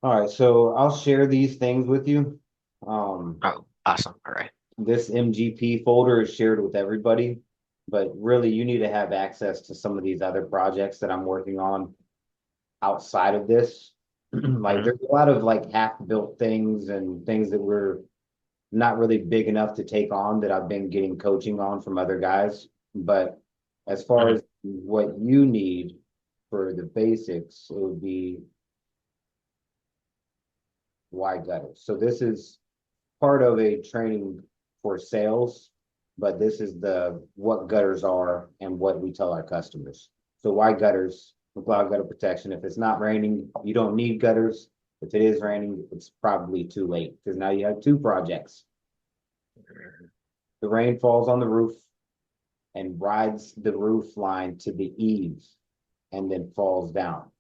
All right, so I'll share these things with you. Um, Oh, awesome. All right. this MGP folder is shared with everybody, but really you need to have access to some of these other projects that I'm working on outside of this. Like Mm-hmm. there's a lot of like half-built things and things that we're not really big enough to take on that I've been getting coaching on from other guys. But as far Mm-hmm. as what you need for the basics, it would be wide gutters. So this is part of a training for sales, but this is the what gutters are and what we tell our customers. So wide gutters, McCloud Gutter Protection. If it's not raining, you don't need gutters. If it is raining, it's probably too late because now you have two projects. The rain falls on the roof and rides the roof line to the eaves and then falls down.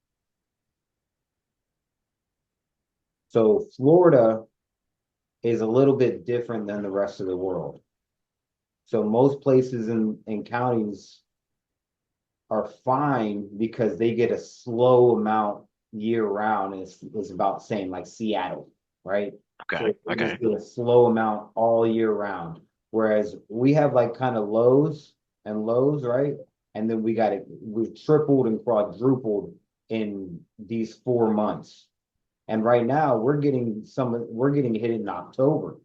So Florida is a little bit different than the rest of the world. So most places in counties are fine because they get a slow amount year round. And it's about the same, like Seattle, right? Okay. So they just Okay. get a slow amount all year round. Whereas we have like kind of lows and lows, right? And then we've tripled and quadrupled in these 4 months. And right now we're getting hit in October.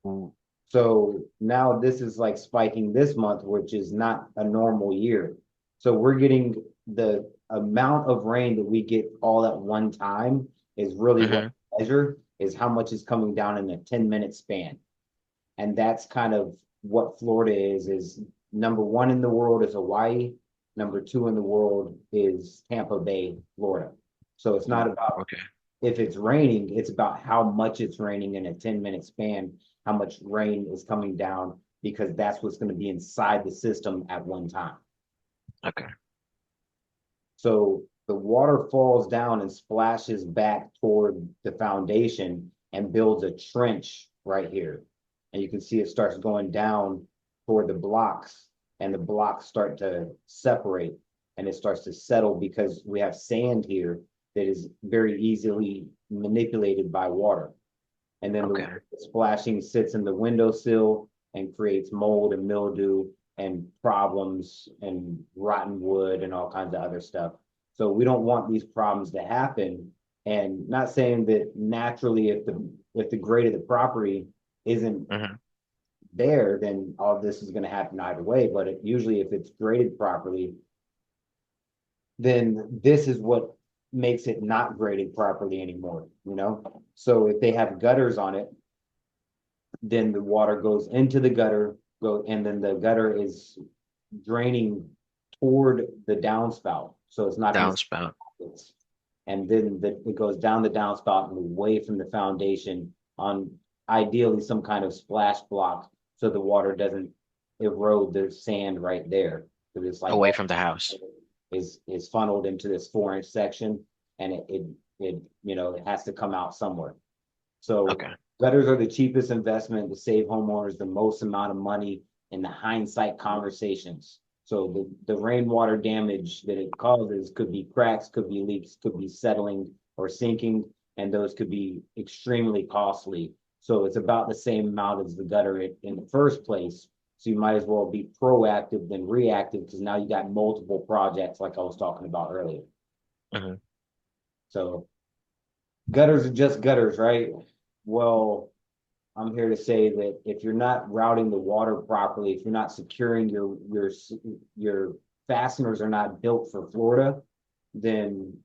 Ooh. So now this is like spiking this month, which is not a normal year. So we're getting the amount of rain that we get all at one time is really what Mm-hmm. we measure is how much is coming down in a 10-minute span. And that's kind of what Florida is number one in the world is Hawaii. Number two in the world is Tampa Bay, Florida. So it's not Ooh. about Okay. if it's raining, it's about how much it's raining in a 10-minute span, how much rain is coming down, because that's what's going to be inside the system at one time. Okay. So the water falls down and splashes back toward the foundation and builds a trench right here. And you can see it starts going down toward the blocks, and the blocks start to separate and it starts to settle because we have sand here that is very easily manipulated by water. And then the Okay. splashing sits in the windowsill and creates mold and mildew and problems and rotten wood and all kinds of other stuff. So we don't want these problems to happen. And not saying that naturally, if the grade of the property isn't Mm-hmm. there, then all this is going to happen either way. But usually, if it's graded properly, then this is what makes it not graded properly anymore. So if they have gutters on it, then the water goes into the gutter, and then the gutter is draining toward the downspout. So it's not going to Downspout. and then it goes down the downspout and away from the foundation on ideally some kind of splash block so the water doesn't erode the sand right there. Because it's like Away all from the house. is funneled into this 4 inch section and it has to come out somewhere. So Okay. gutters are the cheapest investment to save homeowners the most amount of money in the hindsight conversations. So the rainwater damage that it causes could be cracks, could be leaks, could be settling or sinking, and those could be extremely costly. So it's about the same amount as the gutter in the first place. So you might as well be proactive than reactive because now you got multiple projects like I was talking about earlier. Mm-hmm. So gutters are just gutters, right? Well, I'm here to say that if you're not routing the water properly, if you're not securing your fasteners are not built for Florida, then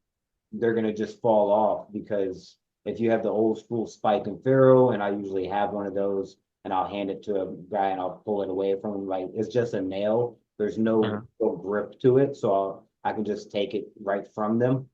they're gonna just fall off because if you have the old school spike and ferrule, and I usually have one of those, and I'll hand it to a guy and I'll pull it away from him, like it's just a nail. There's Mm-hmm. no grip to it, so I can just take it right from them.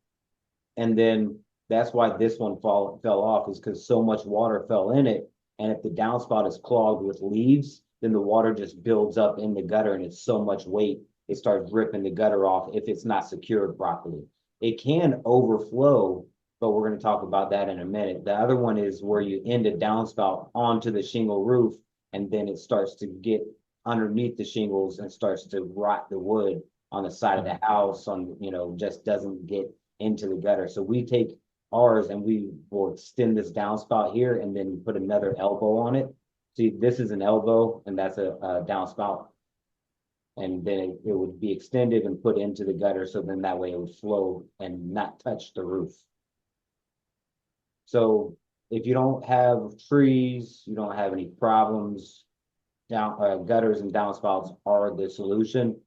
And then that's why this one fell off is because so much water fell in it. And if the downspout is clogged with leaves, then the water just builds up in the gutter and it's so much weight, it starts ripping the gutter off if it's not secured properly. It can overflow, but we're going to talk about that in a minute. The other one is where you end a downspout onto the shingle roof and then it starts to get underneath the shingles and starts to rot the wood on the side of the Mm-hmm. house just doesn't get into the gutter. So we take ours, and we will extend this downspout here and then put another elbow on it. See, this is an elbow and that's a downspout. And then it would be extended and put into the gutter. So then that way it would flow and not touch the roof. So if you don't have trees, you don't have any problems, gutters and downspouts are the solution.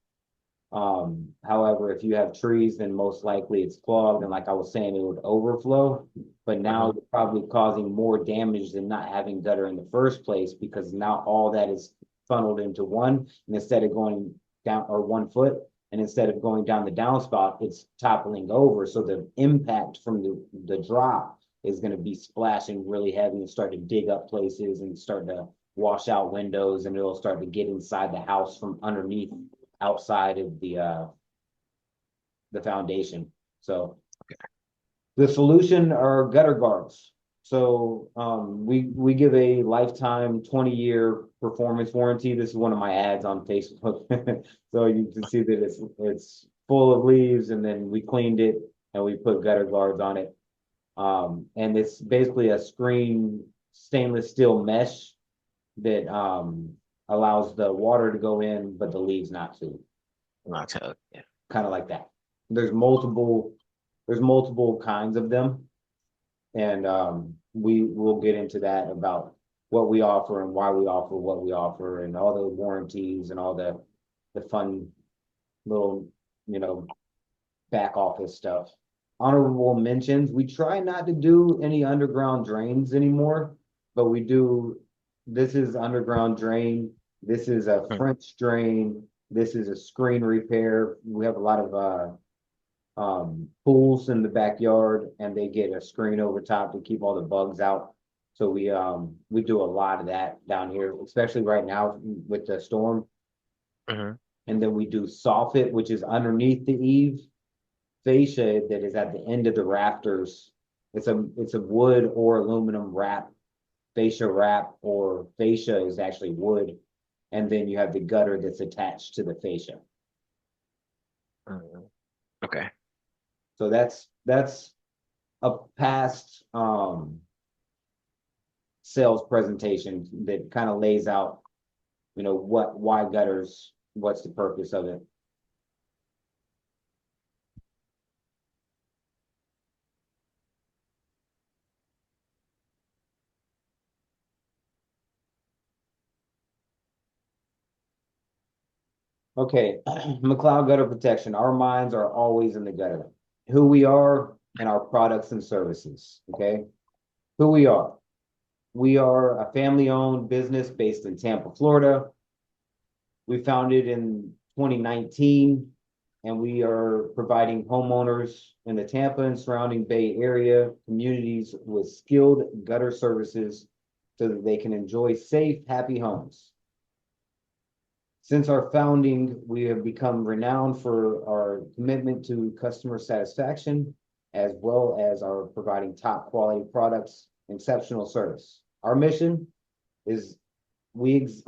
However, if you have trees, then most likely it's clogged, and like I was saying, it would overflow. But now Uh-huh. you're probably causing more damage than not having gutter in the first place, because now all that is funneled into one, and instead of going down or 1 foot, and instead of going down the downspout, it's toppling over. So the impact from the drop is going to be splashing really heavy and start to dig up places and start to wash out windows, and it'll start to get inside the house from underneath, outside of the foundation. So the solution are gutter guards. So we give a lifetime 20-year performance warranty. This is one of my ads on Facebook. So you can see that it's full of leaves, and then we cleaned it and we put gutter guards on it. And it's basically a screen stainless steel mesh that allows the water to go in, but the leaves not to. Not to, yeah. Kind of like that. There's multiple kinds of them, and we will get into that about what we offer and why we offer what we offer and all the warranties and all the fun little, you know, back office stuff. Honorable mentions, we try not to do any underground drains anymore, but we do. This is underground drain. This is a Mm. French drain. This is a screen repair. We have a lot of pools in the backyard, and they get a screen over top to keep all the bugs out. So we do a lot of that down here, especially right now with the storm. Mhm. And then we do soffit, which is underneath the eave, fascia that is at the end of the rafters. It's a wood or aluminum wrap, fascia wrap, or fascia is actually wood. And then you have the gutter that's attached to the fascia. Mhm. Okay. So that's a past sales presentation that kind of lays out, why gutters, what's the purpose of it. Okay, McCloud Gutter Protection. Our minds are always in the gutter. Who we are and our products and services. Okay, who we are. We are a family-owned business based in Tampa, Florida. We founded in 2019, and we are providing homeowners in the Tampa and surrounding Bay Area communities with skilled gutter services so that they can enjoy safe, happy homes. Since our founding, we have become renowned for our commitment to customer satisfaction, as well as our providing top quality products, exceptional service. Our mission is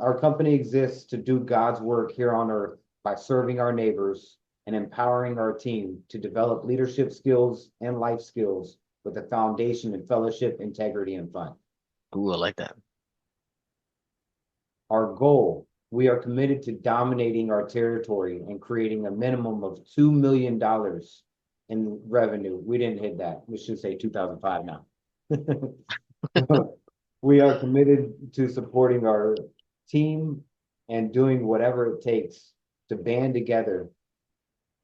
our company exists to do God's work here on earth by serving our neighbors and empowering our team to develop leadership skills and life skills with a foundation in fellowship, integrity, and fun. Ooh, I like that. Our goal, we are committed to dominating our territory and creating a minimum of $2 million in revenue. We didn't hit that. We should say 2005 now. We are committed to supporting our team and doing whatever it takes to band together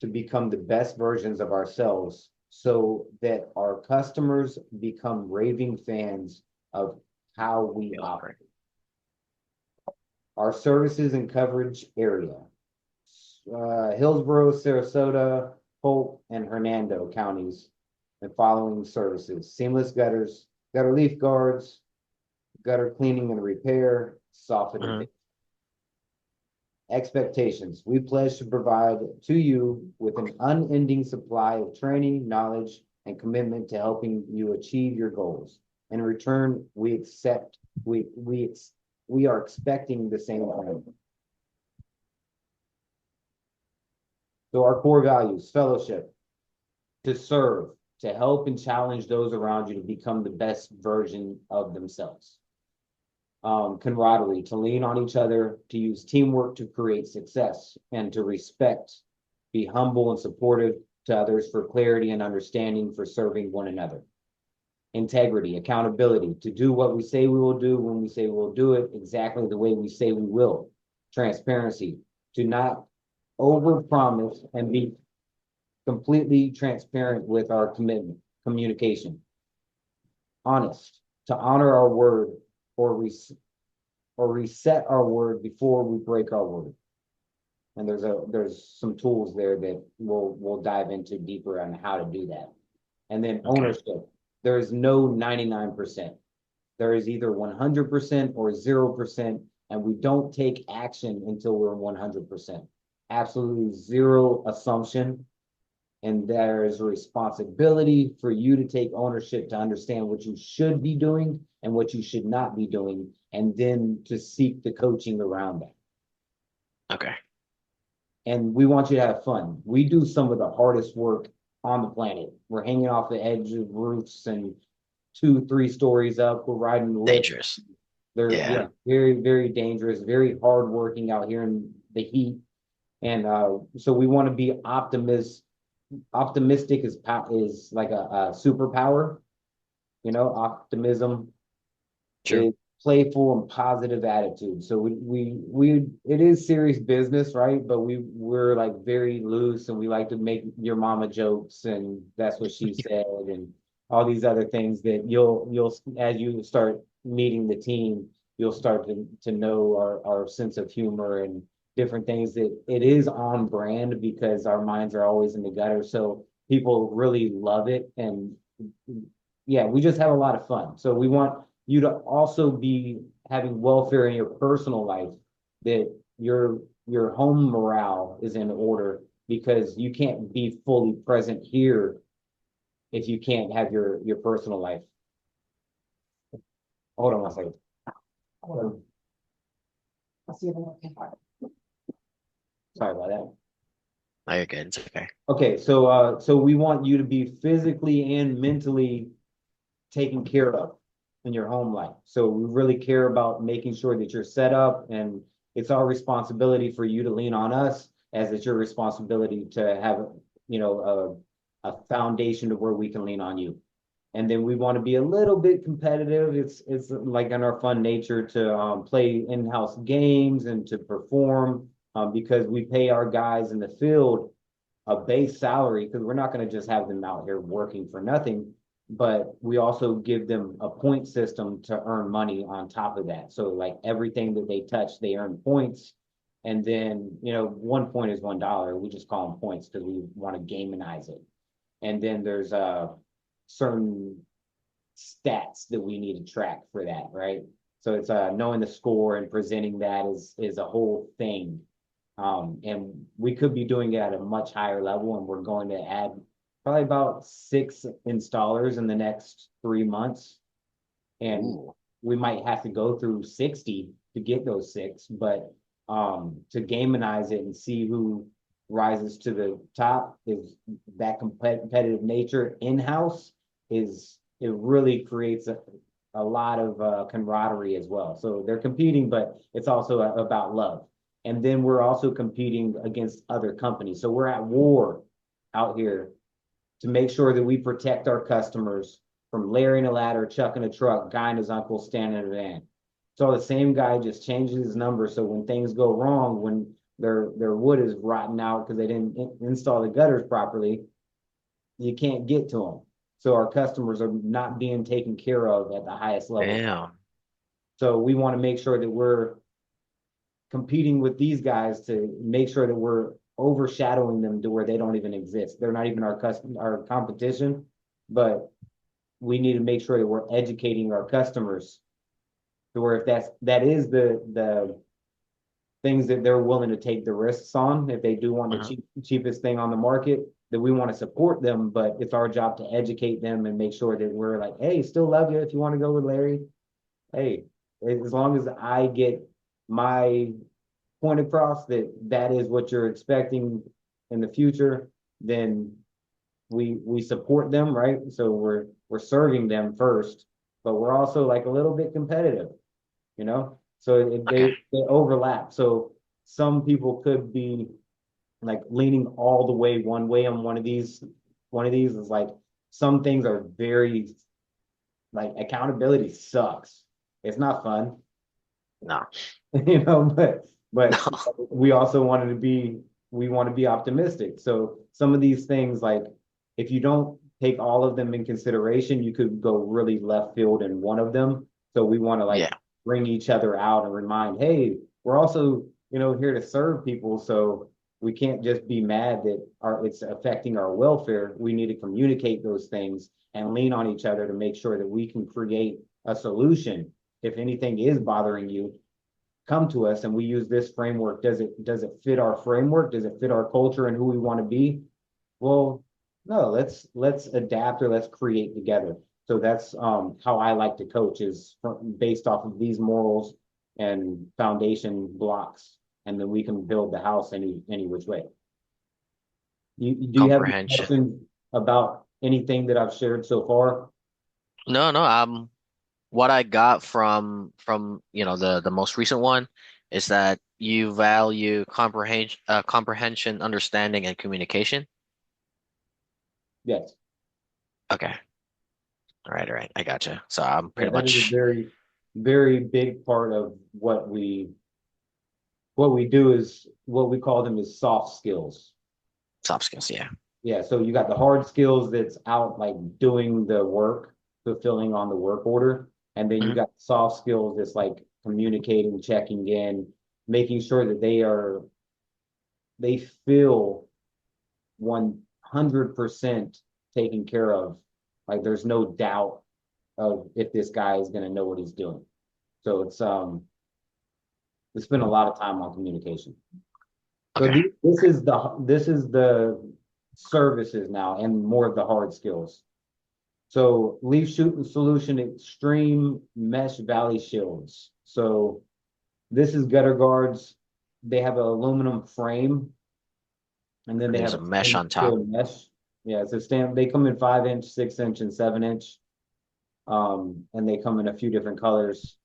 to become the best versions of ourselves so that our customers become raving fans of how we Yeah, operate. right. Our services and coverage area, Hillsborough, Sarasota, Polk, and Hernando counties, and following services: seamless gutters, gutter leaf guards, gutter cleaning and repair, softening. Mhm. Expectations. We pledge to provide to you with an unending supply of training, knowledge, and commitment to helping you achieve your goals. In return, we are expecting the same thing. So our core values: fellowship, to serve, to help and challenge those around you to become the best version of themselves. Camaraderie, to lean on each other, to use teamwork to create success, and to respect, be humble and supportive to others for clarity and understanding for serving one another. Integrity, accountability, to do what we say we will do when we say we'll do it exactly the way we say we will. Transparency, to not overpromise and be completely transparent with our commitment, communication. Honest, to honor our word or reset our word before we break our word. And there's some tools there that we'll dive into deeper on how to do that. And then Okay. ownership. There is no 99%. There is either 100% or 0%, and we don't take action until we're 100%. Absolutely zero assumption. And there is a responsibility for you to take ownership to understand what you should be doing and what you should not be doing, and then to seek the coaching around that. Okay. And we want you to have fun. We do some of the hardest work on the planet. We're hanging off the edge of roofs and 2-3 stories up. We're riding the lifts. Dangerous. They're Yeah. very, very dangerous, very hard working out here in the heat. And so we want to be optimistic is like a superpower, optimism True. is playful and positive attitude. So we it is serious business, right? But we're like very loose, and we like to make your mama jokes, and that's what she said, and all these other things that you'll as you start meeting the team, you'll start to know our sense of humor and different things. That it is on brand because our minds are always in the gutter. So people really love it. And yeah, we just have a lot of fun. So we want you to also be having welfare in your personal life, that your home morale is in order, because you can't be fully present here if you can't have your personal life. Hold on one second. I'll see if I can. Sorry about that. No, you're good. It's okay. Okay, so we want you to be physically and mentally taken care of in your home life. So we really care about making sure that you're set up, and it's our responsibility for you to lean on us, as it's your responsibility to have, a foundation to where we can lean on you. And then we want to be a little bit competitive. It's like in our fun nature to play in-house games and to perform, because we pay our guys in the field a base salary, because we're not going to just have them out here working for nothing, but we also give them a point system to earn money on top of that. So like everything that they touch, they earn points. And then, 1 point is $1. We just call them points because we want to gaminize it. And then there's certain stats that we need to track for that, right? So it's knowing the score and presenting that is a whole thing. And we could be doing it at a much higher level, and we're going to add probably about 6 installers in the next 3 months. And Ooh. we might have to go through 60 to get those 6, but to gaminize it and see who rises to the top, is that competitive nature in-house, it really creates a lot of camaraderie as well. So they're competing, but it's also about love. And then we're also competing against other companies. So we're at war out here to make sure that we protect our customers from layering a ladder, chucking a truck, guy and his uncle standing in a van. So the same guy just changes his number. So when things go wrong, when their wood is rotten out because they didn't install the gutters properly, you can't get to them. So our customers are not being taken care of at the highest level. Damn. So we want to make sure that we're competing with these guys to make sure that we're overshadowing them to where they don't even exist. They're not even our competition, but we need to make sure that we're educating our customers to where if that is the things that they're willing to take the risks on, if they do want the cheapest thing on the market, that we want to support them, but it's our job to educate them and make sure that we're like, hey, still love you if you want to go with Larry. Hey, as long as I get my point across that is what you're expecting in the future, then we support them, right? So we're serving them first, but we're also like a little bit competitive, you know? So Okay. they overlap. So some people could be like leaning all the way one way on one of these. One of these is like some things are very like accountability sucks. It's not fun. No. you know, but No. we also wanted to be we want to be optimistic. So some of these things, like if you don't take all of them in consideration, you could go really left field in one of them. So we want to like Yeah. bring each other out and remind, hey, we're also, here to serve people. So we can't just be mad that it's affecting our welfare. We need to communicate those things and lean on each other to make sure that we can create a solution. If anything is bothering you, come to us and we use this framework. Does it fit our framework? Does it fit our culture and who we want to be? Well, no, let's adapt or let's create together. So that's how I like to coach is based off of these morals and foundation blocks, and then we can build the house any which way. Do you have any Comprehension. questions about anything that I've shared so far? No, no. What I got from the most recent one is that you value comprehension, understanding, and communication. Yes. Okay. All right. I gotcha. So I'm Yeah, pretty that is a much very, very big part of what we do is what we call them is soft skills. soft skills. Yeah. Yeah, so you got the hard skills that's out like doing the work, fulfilling on the work order, and then you Mhm. got soft skills that's like communicating, checking in, making sure that they feel 100% taken care of. Like there's no doubt of if this guy is going to know what he's doing. So we spend a lot of time on communication. So Okay. this is the services now and more of the hard skills. So leaf shooting solution extreme mesh valley shields. So this is gutter guards. They have an aluminum frame and then And they there's have a a mesh stainless on top. steel mesh. Yeah, it's a stand. They come in 5 inch, 6 inch, and 7 inch. And they come in a few different colors.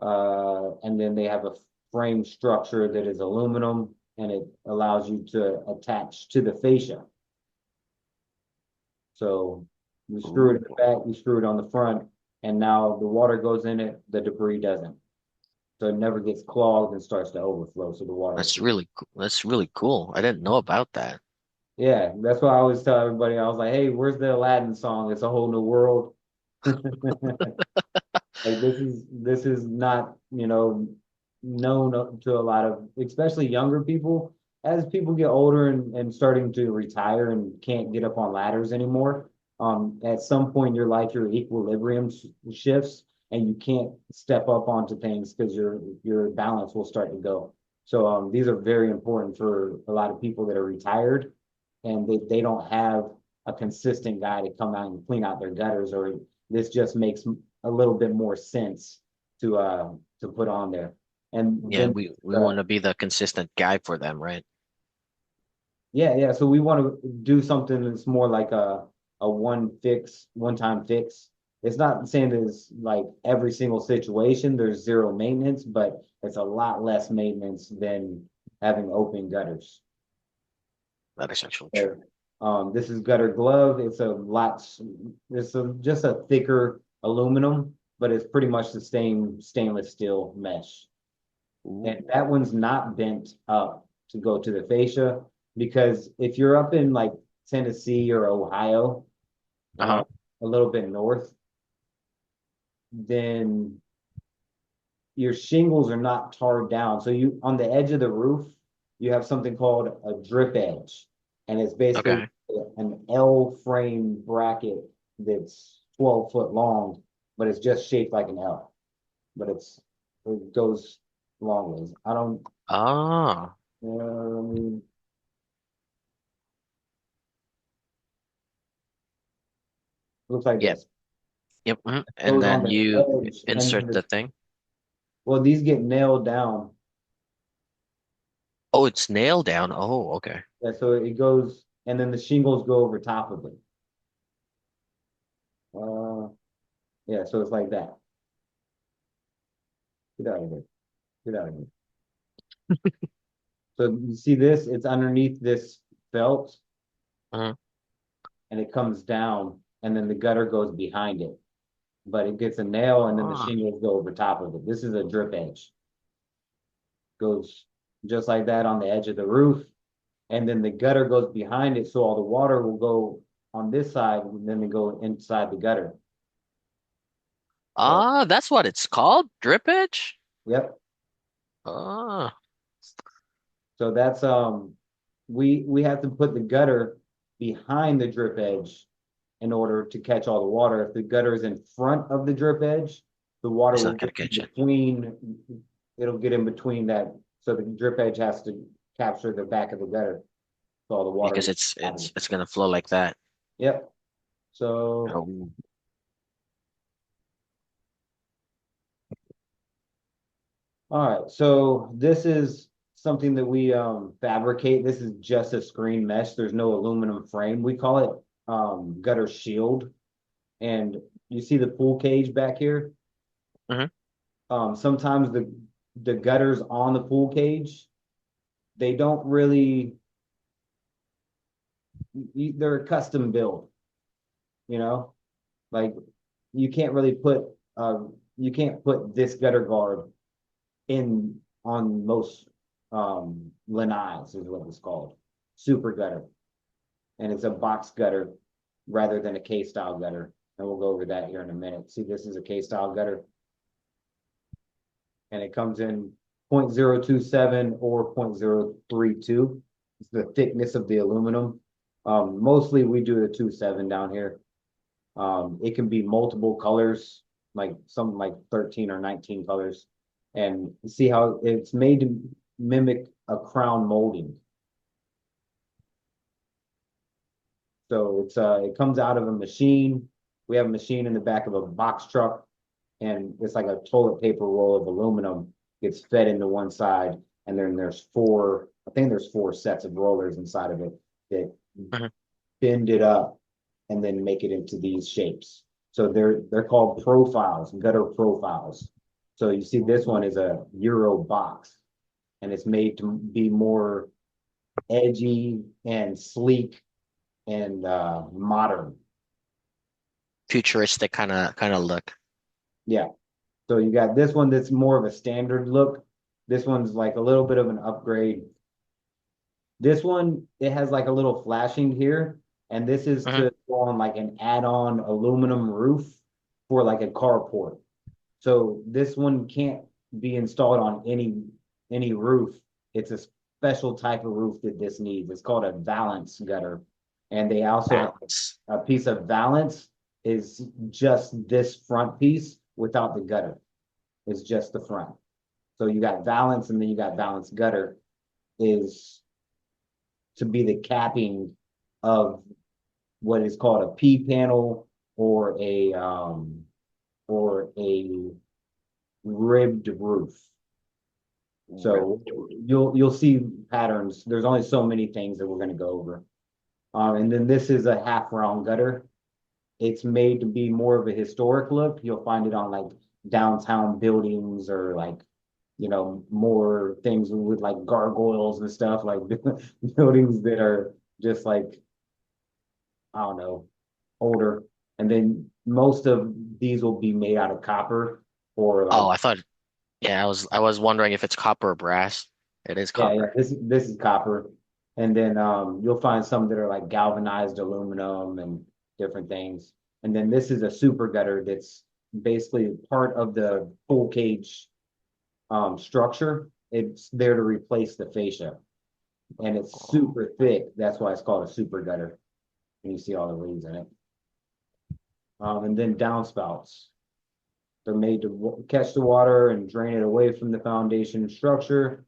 And then they have a frame structure that is aluminum and it allows you to attach to the fascia. So you screw it in Ooh, the back, you screw it on the front, and now the water goes in it, the debris doesn't. So it never gets clogged and starts to overflow. So the water, that's really cool. I didn't know about that. yeah, that's why I always tell everybody. I was like, hey, where's the Aladdin song? It's a whole new world. Like this is not, known to a lot of, especially younger people. As people get older and starting to retire and can't get up on ladders anymore, at some point in your life, your equilibrium shifts and you can't step up onto things because your balance will start to go. So these are very important for a lot of people that are retired and they don't have a consistent guy to come out and clean out their gutters, or this just makes a little bit more sense to put on there. And Yeah, then we want to be the consistent guy for them, right? yeah, so we want to do something that's more like a one time fix. It's not saying that it's like every single situation there's zero maintenance, but it's a lot less maintenance than having open gutters. That is actually true. So, this is gutter glove. Just a thicker aluminum, but it's pretty much the same stainless steel mesh. And Ooh. that one's not bent up to go to the fascia because if you're up in like Tennessee or Ohio, Uh-huh. a little bit north, then your shingles are not tarred down. So you on the edge of the roof, you have something called a drip edge, and it's basically Okay. an L frame bracket that's 12 foot long, but it's just shaped like an L. But it goes long ways. I don't. Ah, Um, looks like yep, this. yep. And Goes on then the you edge, and insert the thing. well, these get nailed down. Oh, it's nailed down. Oh, okay. Yeah, so it goes and then the shingles go over top of it. Uh, yeah, so it's like that. Get out of here. Get out of here. So you see this? It's underneath this felt, Mhm. and it comes down, and then the gutter goes behind it. But it gets a nail, and then the Ah. shingles go over top of it. This is a drip edge. Goes just like that on the edge of the roof, and then the gutter goes behind it, so all the water will go on this side, and then they go inside the gutter. So, Ah, that's what it's called? Drip edge? yep. Ah. So that's we have to put the gutter behind the drip edge in order to catch all the water. If the gutter is in front of the drip edge, the water It's will not get gonna in catch it between, it'll get in between that. So the drip edge has to capture the back of the gutter. So all the water because gets it's out of it's it. it's gonna flow like that. Yep. So Oh. all right. So this is something that we fabricate. This is just a screen mesh. There's no aluminum frame. We call it gutter shield. And you see the pool cage back here? Hmm. Sometimes the gutters on the pool cage, they don't really, they're custom built, you know? Like you can't really put you can't put this gutter guard in on most lanais is what it's called. Super gutter. And it's a box gutter rather than a K style gutter. And we'll go over that here in a minute. See, this is a K style gutter. And it comes in 0.027 or 0.032. It's the thickness of the aluminum. Mostly we do the 2.7 down here. It can be multiple colors, like something like 13 or 19 colors. And see how it's made to mimic a crown molding. So it comes out of a machine. We have a machine in the back of a box truck, and it's like a toilet paper roll of aluminum gets fed into one side, and then I think there's four sets of rollers inside of it that Hmm. bend it up and then make it into these shapes. So they're called profiles, gutter profiles. So you see this one is a Euro box, and it's made to be more edgy and sleek and modern. Futuristic kind of look. Yeah. So you got this one that's more of a standard look. This one's like a little bit of an upgrade. This one, it has like a little flashing here, and this is Hmm. to go on like an add-on aluminum roof for like a carport. So this one can't be installed on any roof. It's a special type of roof that this needs. It's called a valance gutter. And they also have Balance. a piece of valance is just this front piece without the gutter. It's just the front. So you got valance and then you got valance gutter is to be the capping of what is called a P panel or a ribbed roof. So you'll see patterns. There's only so many things that we're going to go over. And then this is a half round gutter. It's made to be more of a historic look. You'll find it on like downtown buildings or like more things with like gargoyles and stuff like buildings that are just like I don't know older. And then most of these will be made out of copper or like Oh, I thought. Yeah, I was wondering if it's copper or brass. It is yeah, copper. this is copper. And then you'll find some that are like galvanized aluminum and different things. And then this is a super gutter that's basically part of the full cage structure. It's there to replace the fascia. And it's Oh. super thick. That's why it's called a super gutter. And you see all the leaves in it. And then downspouts. They're made to catch the water and drain it away from the foundation structure.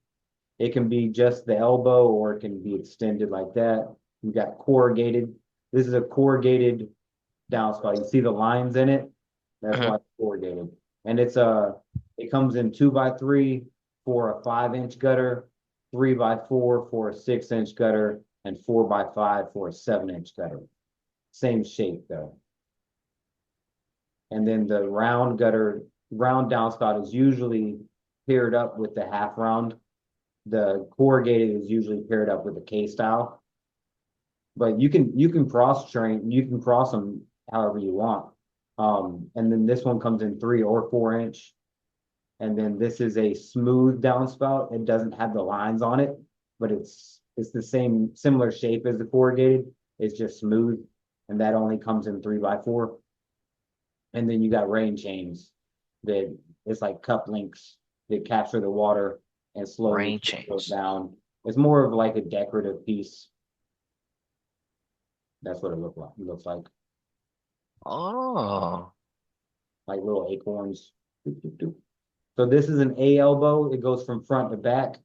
It can be just the elbow or it can be extended like that. We got corrugated. This is a corrugated downspout. You see the lines in it? That's Hmm. why it's corrugated. And it comes in 2x3 for a 5-inch gutter, 3x4 for a 6-inch gutter, and 4x5 for a 7-inch gutter. Same shape though. And then the round downspout is usually paired up with the half round. The corrugated is usually paired up with the K style. But you can cross them however you want. And then this one comes in 3 or 4-inch. And then this is a smooth downspout. It doesn't have the lines on it, but it's the similar shape as the corrugated. It's just smooth, and that only comes in 3x4. And then you got rain chains that it's like cup links that capture the water and slowly Rain goes chains. down. It's more of like a decorative piece. That's what it looks like. Oh, Like little acorns. Doop, doop, doop. So this is an A elbow. It goes from front to back.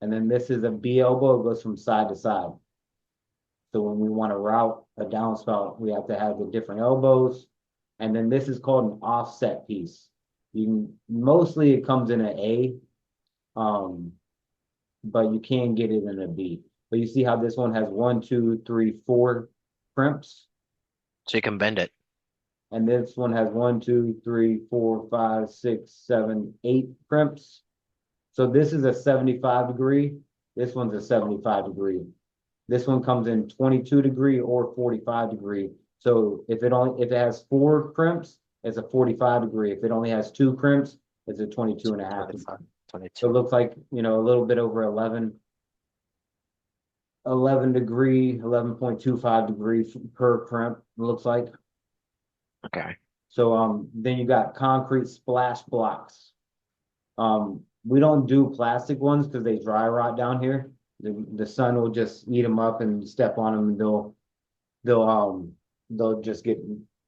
And then this is a B elbow. It goes from side to side. So when we want to route a downspout, we have to have the different elbows. And then this is called an offset piece. Mostly it comes in an A, but you can get it in a B. But you see how this one has 1, 2, 3, 4 crimps, so you can bend it. and this one has 1, 2, 3, 4, 5, 6, 7, 8 crimps. So this is a 75-degree. This one's a 75-degree. This one comes in 22-degree or 45-degree. So if it has 4 crimps, it's a 45-degree. If it only has 2 crimps, it's a 22.5 degree. 22. So it looks like, a little bit over 11 degree, 11.25 degrees per crimp, it looks like. Okay. So then you got concrete splash blocks. We don't do plastic ones because they dry rot down here. The sun will just eat them up and step on them, and they'll just get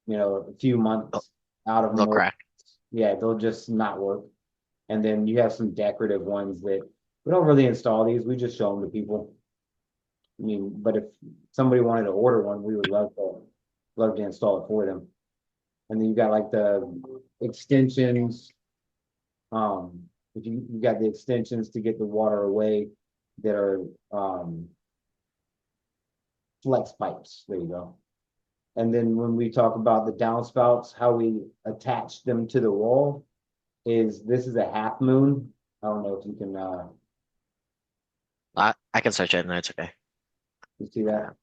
a few months out of them. They'll crack. Yeah, they'll just not work. And then you have some decorative ones that we don't really install these. We just show them to people. I mean, but if somebody wanted to order one, we would love to install it for them. And then you got like the extensions. If you got the extensions to get the water away that are flex pipes. There you go. And then when we talk about the downspouts, how we attach them to the wall is this is a half moon. I don't know if you can I can search it, and it's okay. you see that?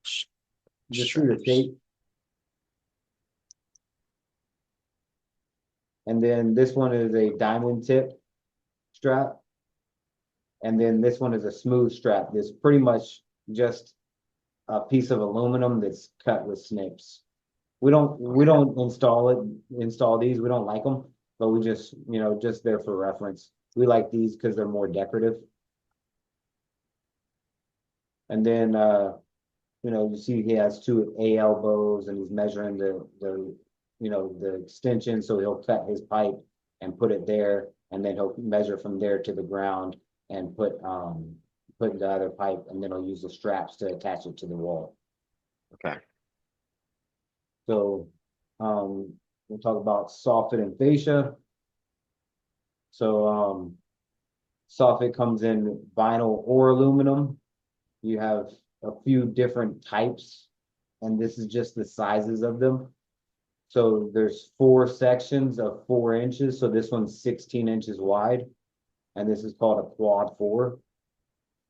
Sh- Just see the straps. shape. And then this one is a diamond tip strap. And then this one is a smooth strap. It's pretty much just a piece of aluminum that's cut with snips. We don't install these. We don't like them, but we just, just there for reference. We like these because they're more decorative. And then, you see he has 2 A elbows, and he's measuring the extension. So he'll cut his pipe and put it there, and then he'll measure from there to the ground and put the other pipe, and then he'll use the straps to attach it to the wall. Okay. So we'll talk about soffit and fascia. So soffit comes in vinyl or aluminum. You have a few different types, and this is just the sizes of them. So there's 4 sections of 4 inches. So this one's 16 inches wide, and this is called a quad 4.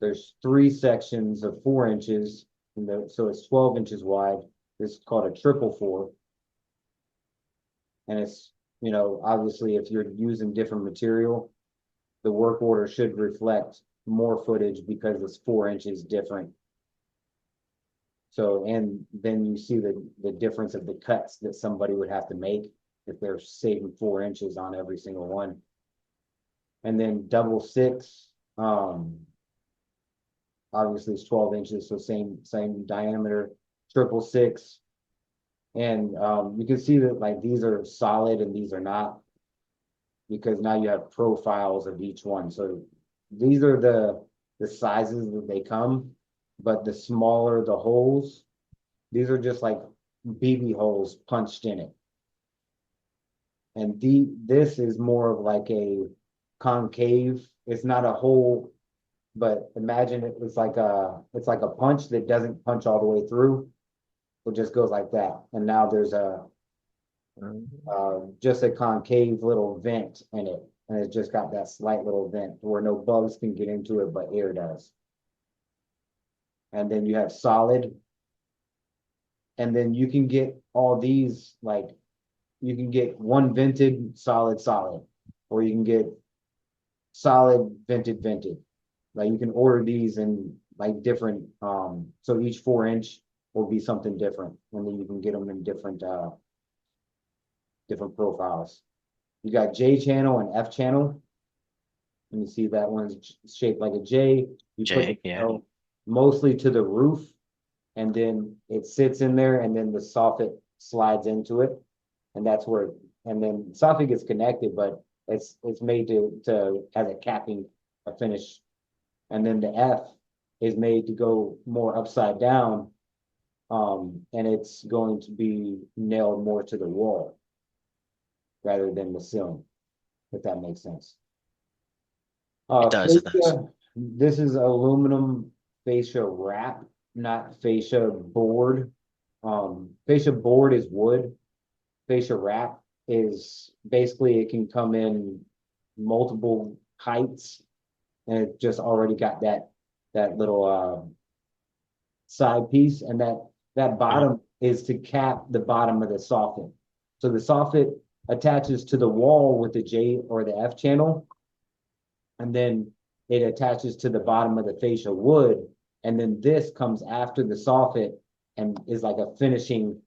There's 3 sections of 4 inches, so it's 12 inches wide. This is called a triple 4. And it's, obviously if you're using different material, the work order should reflect more footage because it's 4 inches different. So, and then you see the difference of the cuts that somebody would have to make if they're saving 4 inches on every single one. And then double 6, obviously it's 12 inches, so same diameter. Triple 6, and you can see that like these are solid and these are not, because now you have profiles of each one. So these are the sizes that they come, but the smaller the holes, these are just like BB holes punched in it. And this is more of like a concave. It's not a hole but imagine it's like a punch that doesn't punch all the way through. It just goes like that. And now there's just a concave little vent in it. And it's just got that slight little vent where no bugs can get into it, but air does. And then you have solid. And then you can get all these, like, you can get one vented, solid, solid, or you can get solid, vented, vented. Like you can order these in like different, so each 4 inch will be something different. And then you can get them in different profiles. You got J channel and F channel. And you see that one's shaped like a J. You put J, the yeah. channel mostly to the roof, and then it sits in there, and then the soffit slides into it, and that's where. And then soffit gets connected, but it's made to as a capping, a finish, and then the F is made to go more upside down, and it's going to be nailed more to the wall rather than the ceiling, if that makes sense. It does, it does. Fascia, this is aluminum fascia wrap, not fascia board. Fascia board is wood. Fascia wrap is basically it can come in multiple heights, and it just already got that little side piece, and that Mhm. bottom is to cap the bottom of the soffit. So the soffit attaches to the wall with the J or the F channel, and then it attaches to the bottom of the fascia wood, and then this comes after the soffit and is like a finishing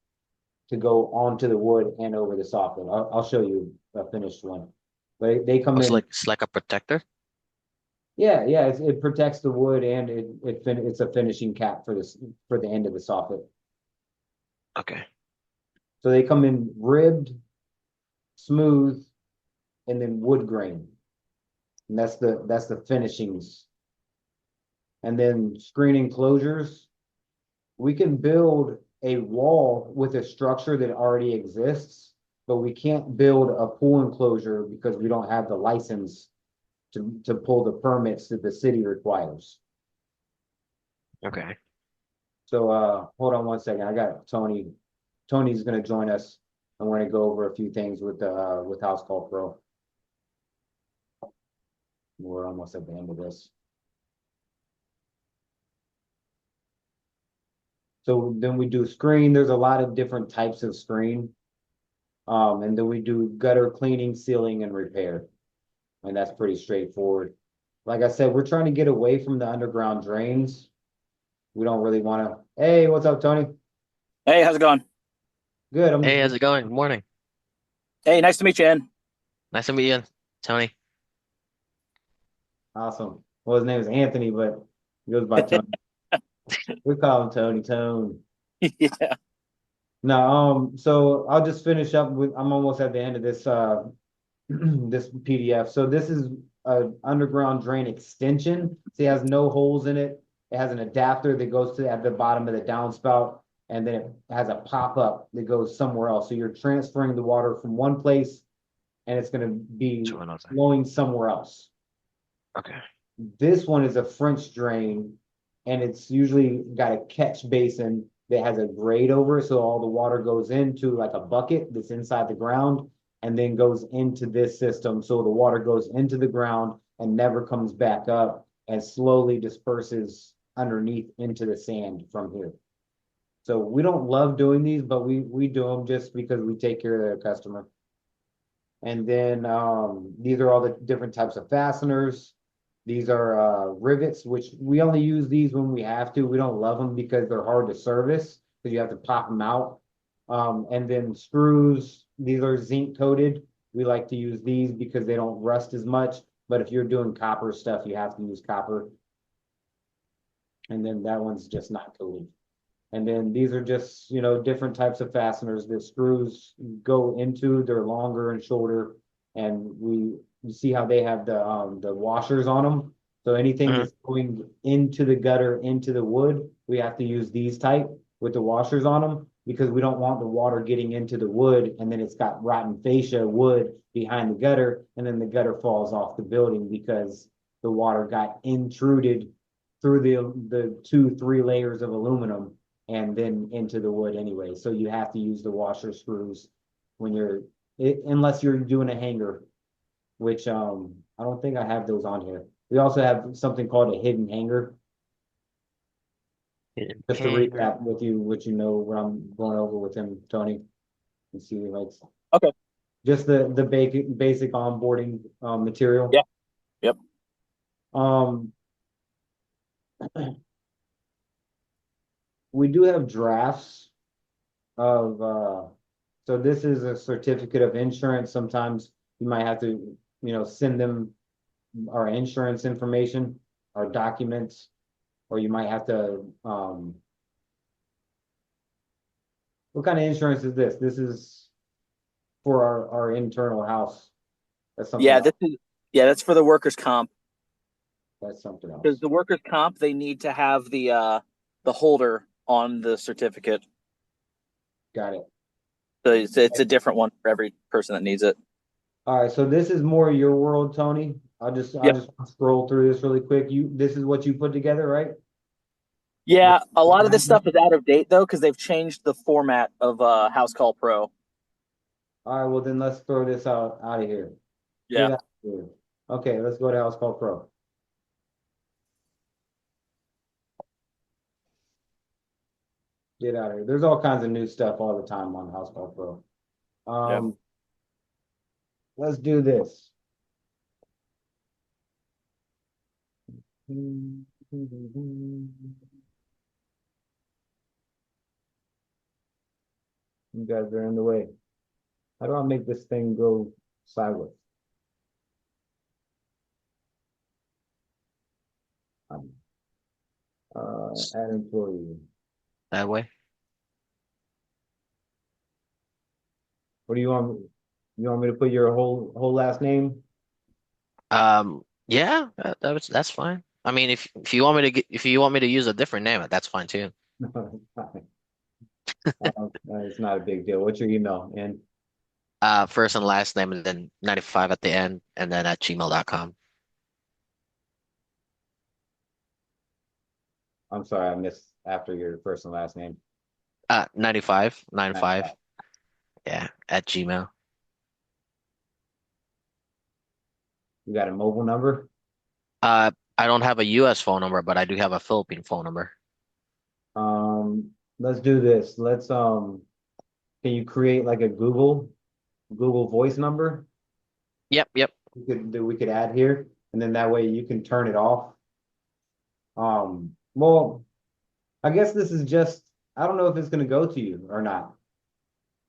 to go onto the wood and over the soffit. I'll show you a finished one, but they come Oh, in. it's like a protector. Yeah, yeah, it protects the wood, and it's a finishing cap for this for the end of the soffit. Okay. So they come in ribbed, smooth, and then wood grain, and that's the finishings. And then screen enclosures. We can build a wall with a structure that already exists, but we can't build a pool enclosure because we don't have the license to pull the permits that the city requires. Okay. So hold on one second. I got Tony. Tony's gonna join us, and we're gonna go over a few things with House Call Pro. We're almost at the end of this. So then we do screen. There's a lot of different types of screen. And then we do gutter cleaning, sealing, and repair. And that's pretty straightforward. Like I said, we're trying to get away from the underground drains. We don't really want to. Hey, what's up, Tony? Hey, how's it going? Good. Hey, how's it going? Good morning. Hey, nice to meet you, Ian. Nice to meet you, Tony. Awesome. Well, his name is Anthony, but he goes by Tony. We call him Tony Tone. Yeah. No, so I'll just finish up with. I'm almost at the end of this this PDF. So this is a underground drain extension. So it has no holes in it. It has an adapter that goes to at the bottom of the downspout, and then it has a pop-up that goes somewhere else. So you're transferring the water from one place, and it's going to be To another. flowing somewhere else. Okay. This one is a French drain, and it's usually got a catch basin that has a grate over it, so all the water goes into like a bucket that's inside the ground and then goes into this system. So the water goes into the ground and never comes back up and slowly disperses underneath into the sand from here. So we don't love doing these, but we do them just because we take care of the customer. And then these are all the different types of fasteners. These are rivets, which we only use these when we have to. We don't love them because they're hard to service because you have to pop them out. And then screws, these are zinc coated. We like to use these because they don't rust as much. But if you're doing copper stuff, you have to use copper. And then that one's just not coated. And then these are just, different types of fasteners that screws go into. They're longer and shorter. And you see how they have the washers on them. So anything Mhm. that's going into the gutter, into the wood, we have to use these type with the washers on them because we don't want the water getting into the wood and then it's got rotten fascia wood behind the gutter and then the gutter falls off the building because the water got intruded through the 2, 3 layers of aluminum and then into the wood anyway. So you have to use the washer screws when unless you're doing a hanger, which I don't think I have those on here. We also have something called a hidden hanger. Just to recap with you, what you know, what I'm going over with him, Tony, and see like Okay. just the basic onboarding material. Yeah. Yep. We do have drafts of so this is a certificate of insurance. Sometimes you might have to, send them our insurance information, our documents, or you might have to what kind of insurance is this? This is for our internal house. That's something Yeah, else. that's for the workers' comp. That's something else. Because the workers' comp, they need to have the holder on the certificate. Got it. So it's a different one for every person that needs it. All right, so this is more your world, Tony. I'll just scroll through this really quick. This is what you put together, right? Yeah, a lot of this stuff is out of date though, because they've changed the format of House Call Pro. All right, well then let's throw this out of here. Yeah. Get out of here. Okay, let's go to House Call Pro. Get out of here. There's all kinds of new stuff all the time on House Call Pro. Let's do this. You guys are in the way. How do I make this thing go sideways? Add employee. That way. What do you want? You want me to put your whole last name? Yeah, that's fine. I mean, if you want me to if you want me to use a different name, that's fine too. It's not a big deal. What's your email? And First and last name, and then 95 at the end, and then at gmail.com. I'm sorry, I missed after your first and last name. 95. Nice. Yeah, at Gmail. You got a mobile number? I don't have a US phone number, but I do have a Philippine phone number. Let's do this. Can you create like a Google voice number? Yep. We could add here, and then that way you can turn it off. Well, I guess this is just, I don't know if it's gonna go to you or not,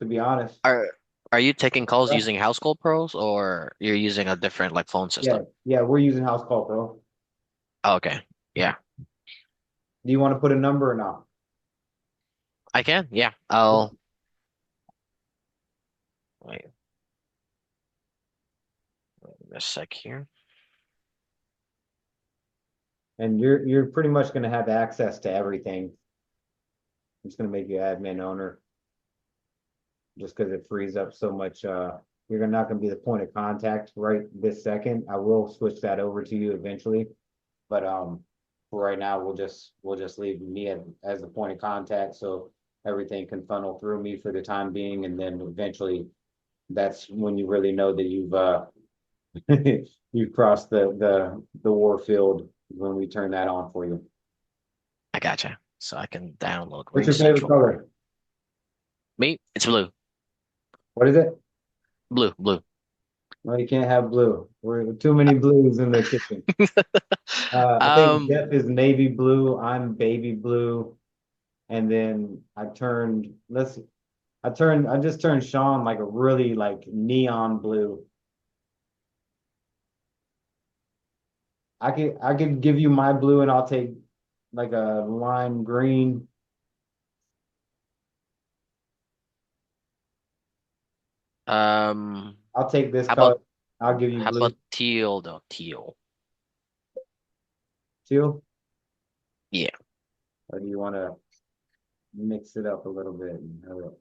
to be honest. Are you taking calls using House Call Pros, or you're using a different like phone system? Yeah, we're using House Call Pro. Oh, okay. Yeah. Do you want to put a number or not? I can. Yeah. I'll wait a sec here. And you're pretty much gonna have access to everything. I'm just gonna make you admin owner. Just because it frees up so much, you're not gonna be the point of contact right this second. I will switch that over to you eventually. But for right now, we'll just leave me as the point of contact, so everything can funnel through me for the time being, and then eventually that's when you really know that you've crossed the war field when we turn that on for you. I gotcha. So I can download What's your Ring favorite Central. color? Me, it's blue. What is it? Blue. Well, you can't have blue. We're too many blues in the kitchen. I think Jeff is navy blue. I'm baby blue. And then I just turned Sean like a really like neon blue. I could give you my blue and I'll take like a lime green. I'll take this How color. about I'll give you how blue. about teal though? Teal. Teal? Yeah. Or do you want to mix it up a little bit and have it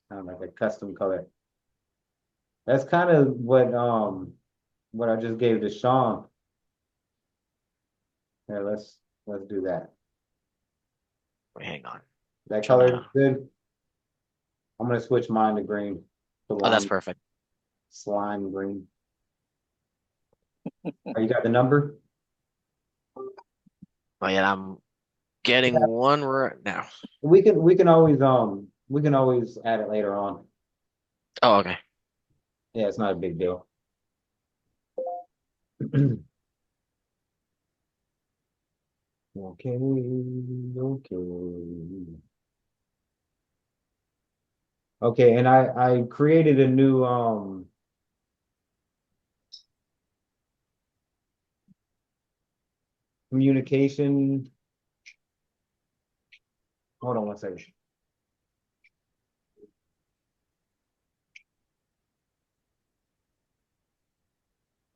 kind of like a custom color? That's kind of what I just gave to Sean. Yeah, let's do that. Wait, hang on. That Trying color to. good. I'm gonna switch mine to green. The Oh, that's lime perfect. slime green. Oh, you got the number? Oh yeah, I'm getting one right now. We can always add it later on. Oh, okay. Yeah, it's not a big deal. Okay, okay. Okay, and I created a new communication. Hold on one second.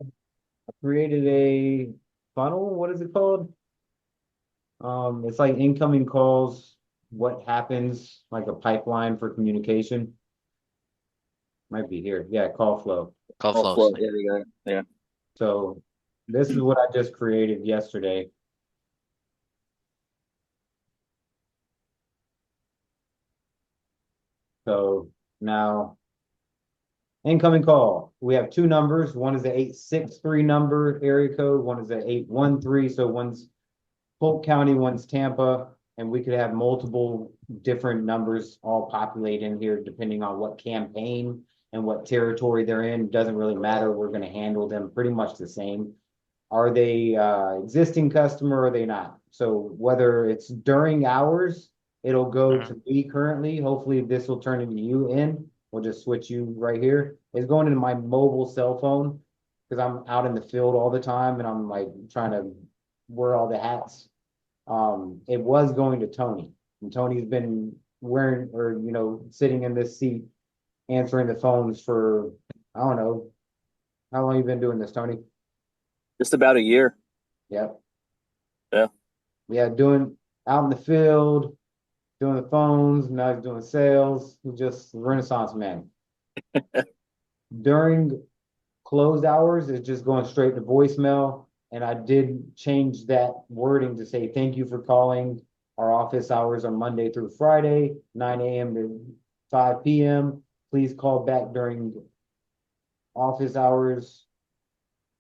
I created a funnel. What is it called? It's like incoming calls, what happens, like a pipeline for communication. Might be here. Yeah, call flow. Call Oh, flows. flow. There we go. Yeah. So this is what I just created yesterday. So now incoming call. We have two numbers. One is the 863 number area code. One is the 813. So one's Polk County, one's Tampa, and we could have multiple different numbers all populate in here depending on what campaign and what territory they're in. Doesn't really matter. We're going to handle them pretty much the same. Are they existing customer or are they not? So whether it's during hours, it'll go Mhm. to me currently. Hopefully this will turn into you in. We'll just switch you right here. It's going into my mobile cell phone because I'm out in the field all the time and I'm like trying to wear all the hats. It was going to Tony, and Tony's been wearing or sitting in this seat answering the phones for I don't know how long you been doing this, Tony. Just about a year. Yep. Yeah. Yeah, doing out in the field, doing the phones, now he's doing sales. He's just a Renaissance man. During closed hours, it's just going straight to voicemail. And I did change that wording to say thank you for calling. Our office hours are Monday through Friday, 9 a.m. to 5 p.m. Please call back during office hours.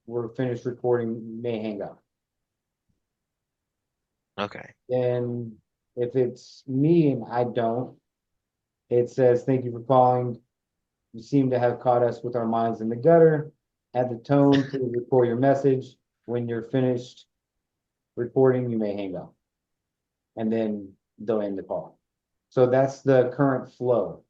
We're finished recording, you may hang up. Okay. And if it's me and I don't, it says, thank you for calling. You seem to have caught us with our minds in the gutter. At the tone, please record your message. When you're finished recording, you may hang up. And then they'll end the call. So that's the current flow.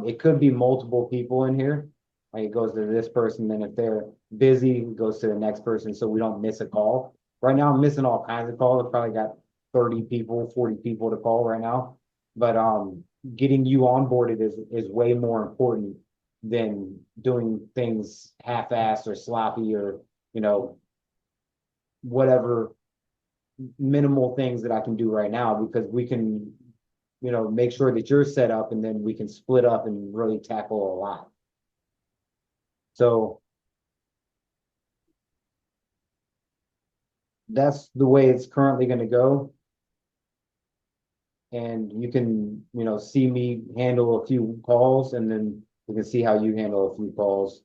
It could be multiple people in here. Like it goes to this person, then if they're busy, it goes to the next person so we don't miss a call. Right now, I'm missing all kinds of calls. I probably got 30 people, 40 people to call right now. But getting you onboarded is way more important than doing things half-assed or sloppy or, you know, whatever minimal things that I can do right now because we can, make sure that you're set up and then we can split up and really tackle a lot. So that's the way it's currently going to go. And you can, see me handle a few calls and then we can see how you handle a few calls.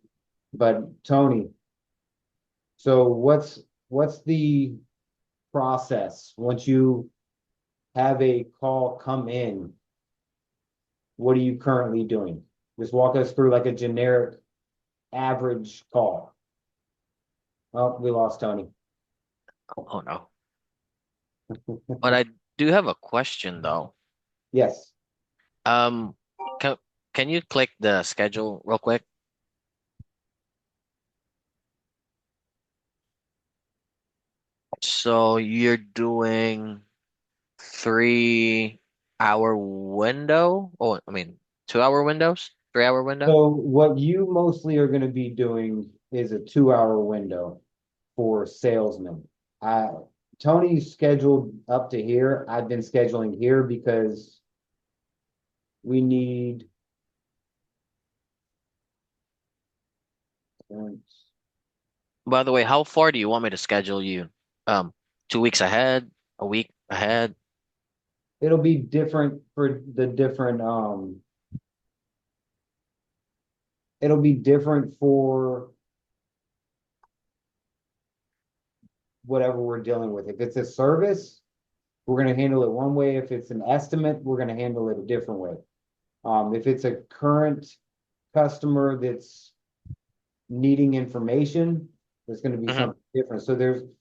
But Tony, so what's the process once you have a call come in? What are you currently doing? Just walk us through like a generic average call. Oh, we lost Tony. Oh no. But I do have a question though. Yes. Um, can can you click the schedule real quick? So you're doing 3 hour window? Oh, I mean 2 hour windows? 3 hour window? So what you mostly are going to be doing is a 2 hour window for salesmen. I Tony's scheduled up to here. I've been scheduling here because we need By the way, how far do you want me to schedule you? 2 weeks ahead, a week ahead? It'll be different for the different, it'll be different for whatever we're dealing with. If it's a service, we're gonna handle it one way. If it's an estimate, we're gonna handle it a different way. If it's a current customer that's needing information, there's gonna be Hmm. something different. So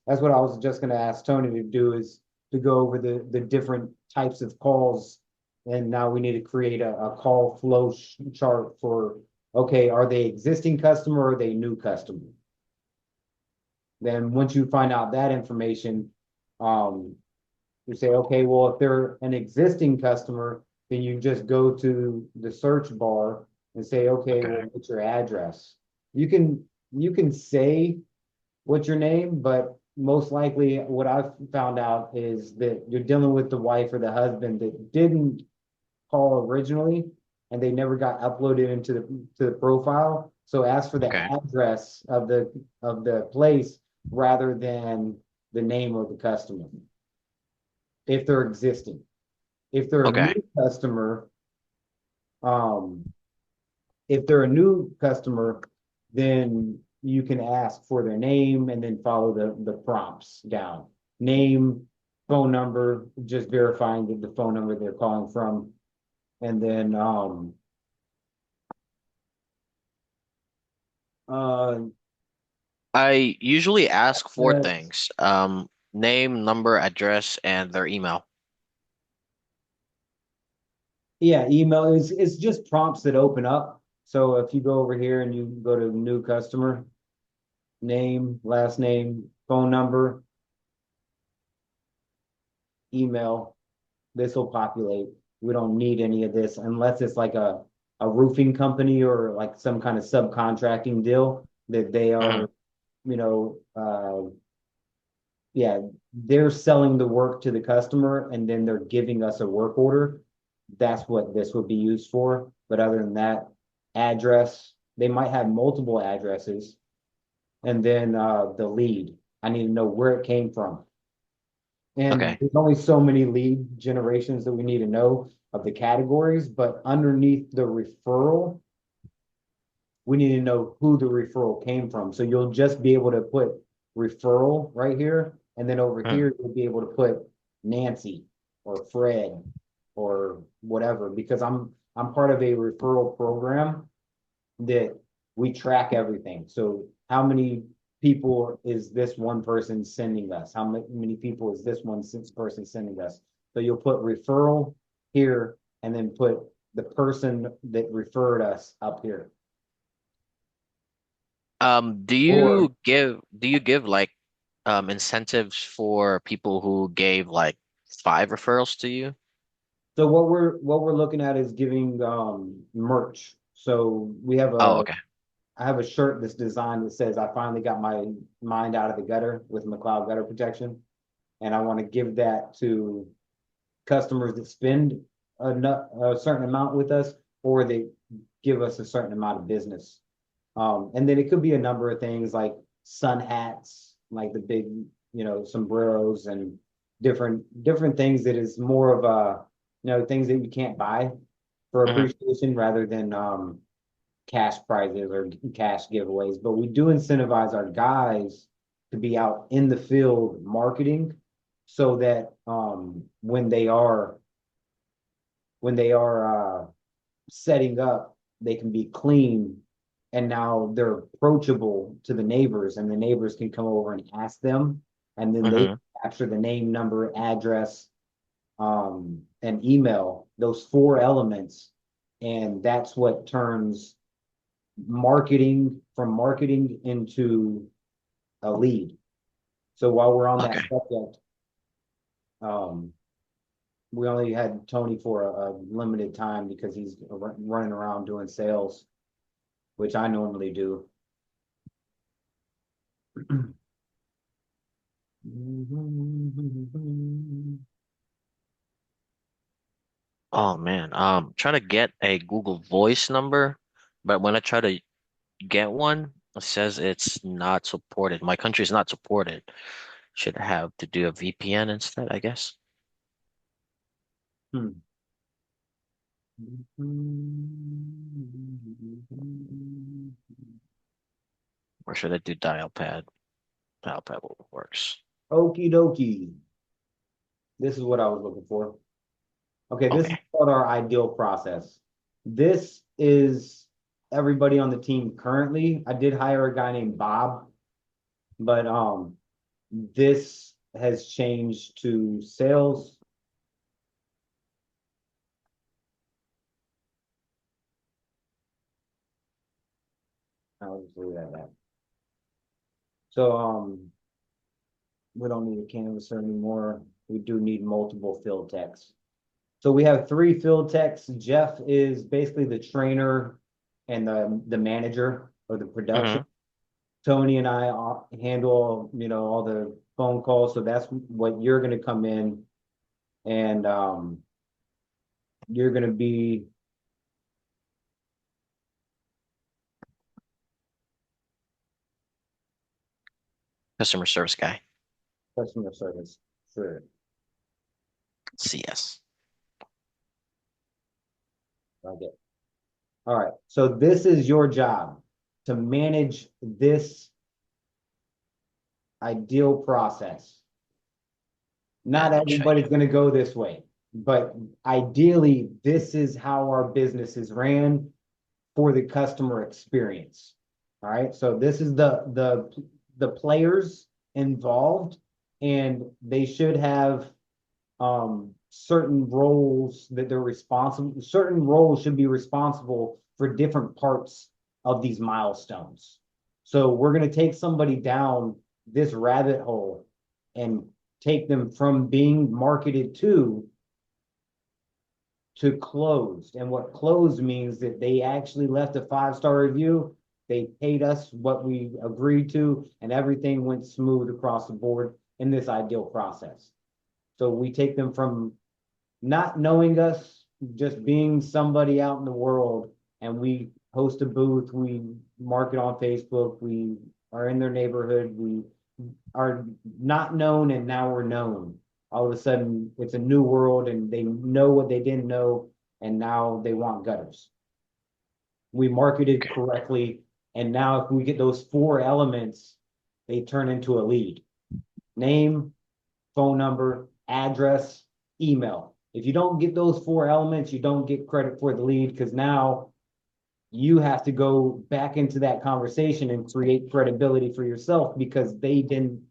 that's what I was just gonna ask Tony to do, is to go over the different types of calls. And now we need to create a call flow chart for, okay, are they existing customer or are they new customer? Then once you find out that information, um, you say, okay, well, if they're an existing customer, then you just go to the search bar and say, okay, Okay. well, what's your address? You can say what's your name, but most likely what I've found out is that you're dealing with the wife or the husband that didn't call originally, and they never got uploaded into the profile. So ask for the Okay. address of the place rather than the name of the customer, if they're existing. If they're a Okay. new customer, um, if they're a new customer, then you can ask for their name and then follow the prompts down. Name, phone number, just verifying that the phone number they're calling from. And then uh I usually ask for address. things. Name, number, address, and their email. Yeah, email is just prompts that open up. So if you go over here and you go to new customer, name, last name, phone number, email, this will populate. We don't need any of this unless it's like a roofing company or like some kind of subcontracting deal that they Hmm. are, you know, yeah, they're selling the work to the customer and then they're giving us a work order. That's what this would be used for. But other than that, address, they might have multiple addresses. And then the lead, I need to know where it came from. And Okay. there's only so many lead generations that we need to know of the categories, but underneath the referral, we need to know who the referral came from. So you'll just be able to put referral right here. And then over Mm. here, you'll be able to put Nancy or Fred or whatever, because I'm part of a referral program that we track everything. So how many people is this one person sending us? How many people is this one person sending us? So you'll put referral here and then put the person that referred us up here. Or Do you give like incentives for people who gave like 5 referrals to you? so what we're looking at is giving merch. So Oh, okay. I have a shirt that's designed that says I finally got my mind out of the gutter with McCloud Gutter Protection. And I want to give that to customers that spend a certain amount with us, or they give us a certain amount of business. And then it could be a number of things like sun hats, like the big, sombreros and different things that is more of a, things that you can't buy for Hmm. appreciation rather than cash prizes or cash giveaways. But we do incentivize our guys to be out in the field marketing so that when they are setting up, they can be clean and now they're approachable to the neighbors and the neighbors can come over and ask them and then they Hmm. capture the name, number, address, and email, those four elements. And that's what turns marketing into a lead. So while we're on that Okay. subject, um, we only had Tony for a limited time because he's running around doing sales, which I normally do. Oh man. Trying to get a Google Voice number, but when I try to get one, it says it's not supported. My country's not supported. Should have to do a VPN instead, I guess. Hmm. Or should I do dial pad? Dial pad works. Okie dokie. This is what I was looking for. Okay, this is Okay. called our ideal process. This is everybody on the team currently. I did hire a guy named Bob, but this has changed to sales. I'll just leave it at that. So we don't need a canvasser anymore. We do need multiple field techs. So we have three field techs. Jeff is basically the trainer and the manager of the production. Hmm. Tony and I handle, all the phone calls. So that's what you're going to come in and you're going to be Customer service guy. customer service. Sure. CS. Okay. All right. So this is your job to manage this ideal process. Not Manage everybody's idea. going to go this way, but ideally, this is how our business is ran for the customer experience. All right. So this is the players involved, and they should have certain roles that they're responsible. Certain roles should be responsible for different parts of these milestones. So we're going to take somebody down this rabbit hole and take them from being marketed to closed. And what closed means that they actually left a 5-star review. They paid us what we agreed to, and everything went smooth across the board in this ideal process. So we take them from not knowing us, just being somebody out in the world, and we host a booth, we market on Facebook, we are in their neighborhood, we are not known, and now we're known. All of a sudden, it's a new world, and they know what they didn't know, and now they want gutters. We marketed Okay. correctly, and now if we get those 4 elements, they turn into a lead. Name, phone number, address, email. If you don't get those 4 elements, you don't get credit for the lead because now you have to go back into that conversation and create credibility for yourself because they didn't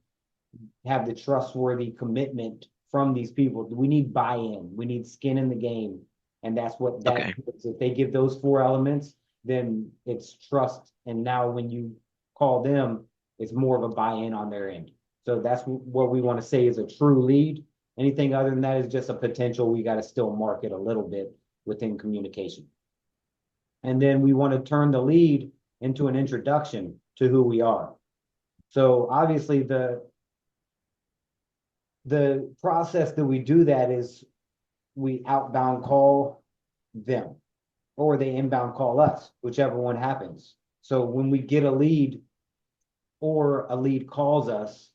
have the trustworthy commitment from these people. We need buy-in. We need skin in the game. And that's what that Okay. is. If they give those 4 elements, then it's trust. And now when you call them, it's more of a buy-in on their end. So that's what we want to say is a true lead. Anything other than that is just a potential. We got to still market a little bit within communication. And then we want to turn the lead into an introduction to who we are. So obviously the process that we do that is we outbound call them or they inbound call us, whichever one happens. So when we get a lead or a lead calls us,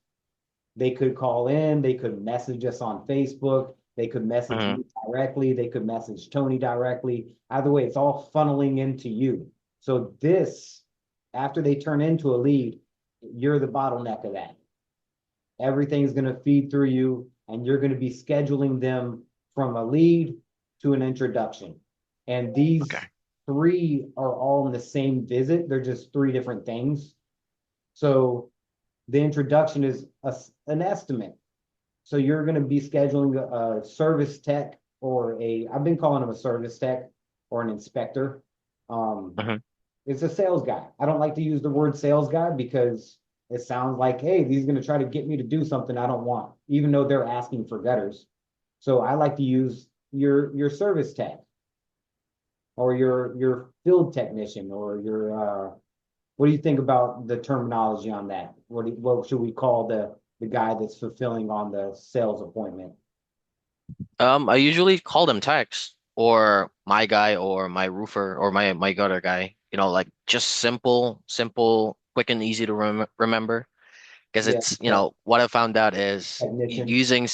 they could call in, they could message us on Facebook, they could message Hmm. me directly, they could message Tony directly. Either way, it's all funneling into you. So this, after they turn into a lead, you're the bottleneck of that. Everything's going to feed through you, and you're going to be scheduling them from a lead to an introduction. And Okay. these 3 are all in the same visit. They're just 3 different things. So the introduction is an estimate. So you're going to be scheduling a service tech or I've been calling them a service tech or an inspector. Um, Hmm. it's a sales guy. I don't like to use the word sales guy because it sounds like, hey, he's going to try to get me to do something I don't want, even though they're asking for gutters. So I like to use your service tech or your field technician or your what do you think about the terminology on that? What should we call the guy that's fulfilling on the sales appointment? I usually call them techs or my guy or my roofer or my gutter guy. Like just simple, quick and easy to remember. Because Yeah, it's, what I found out is technician. using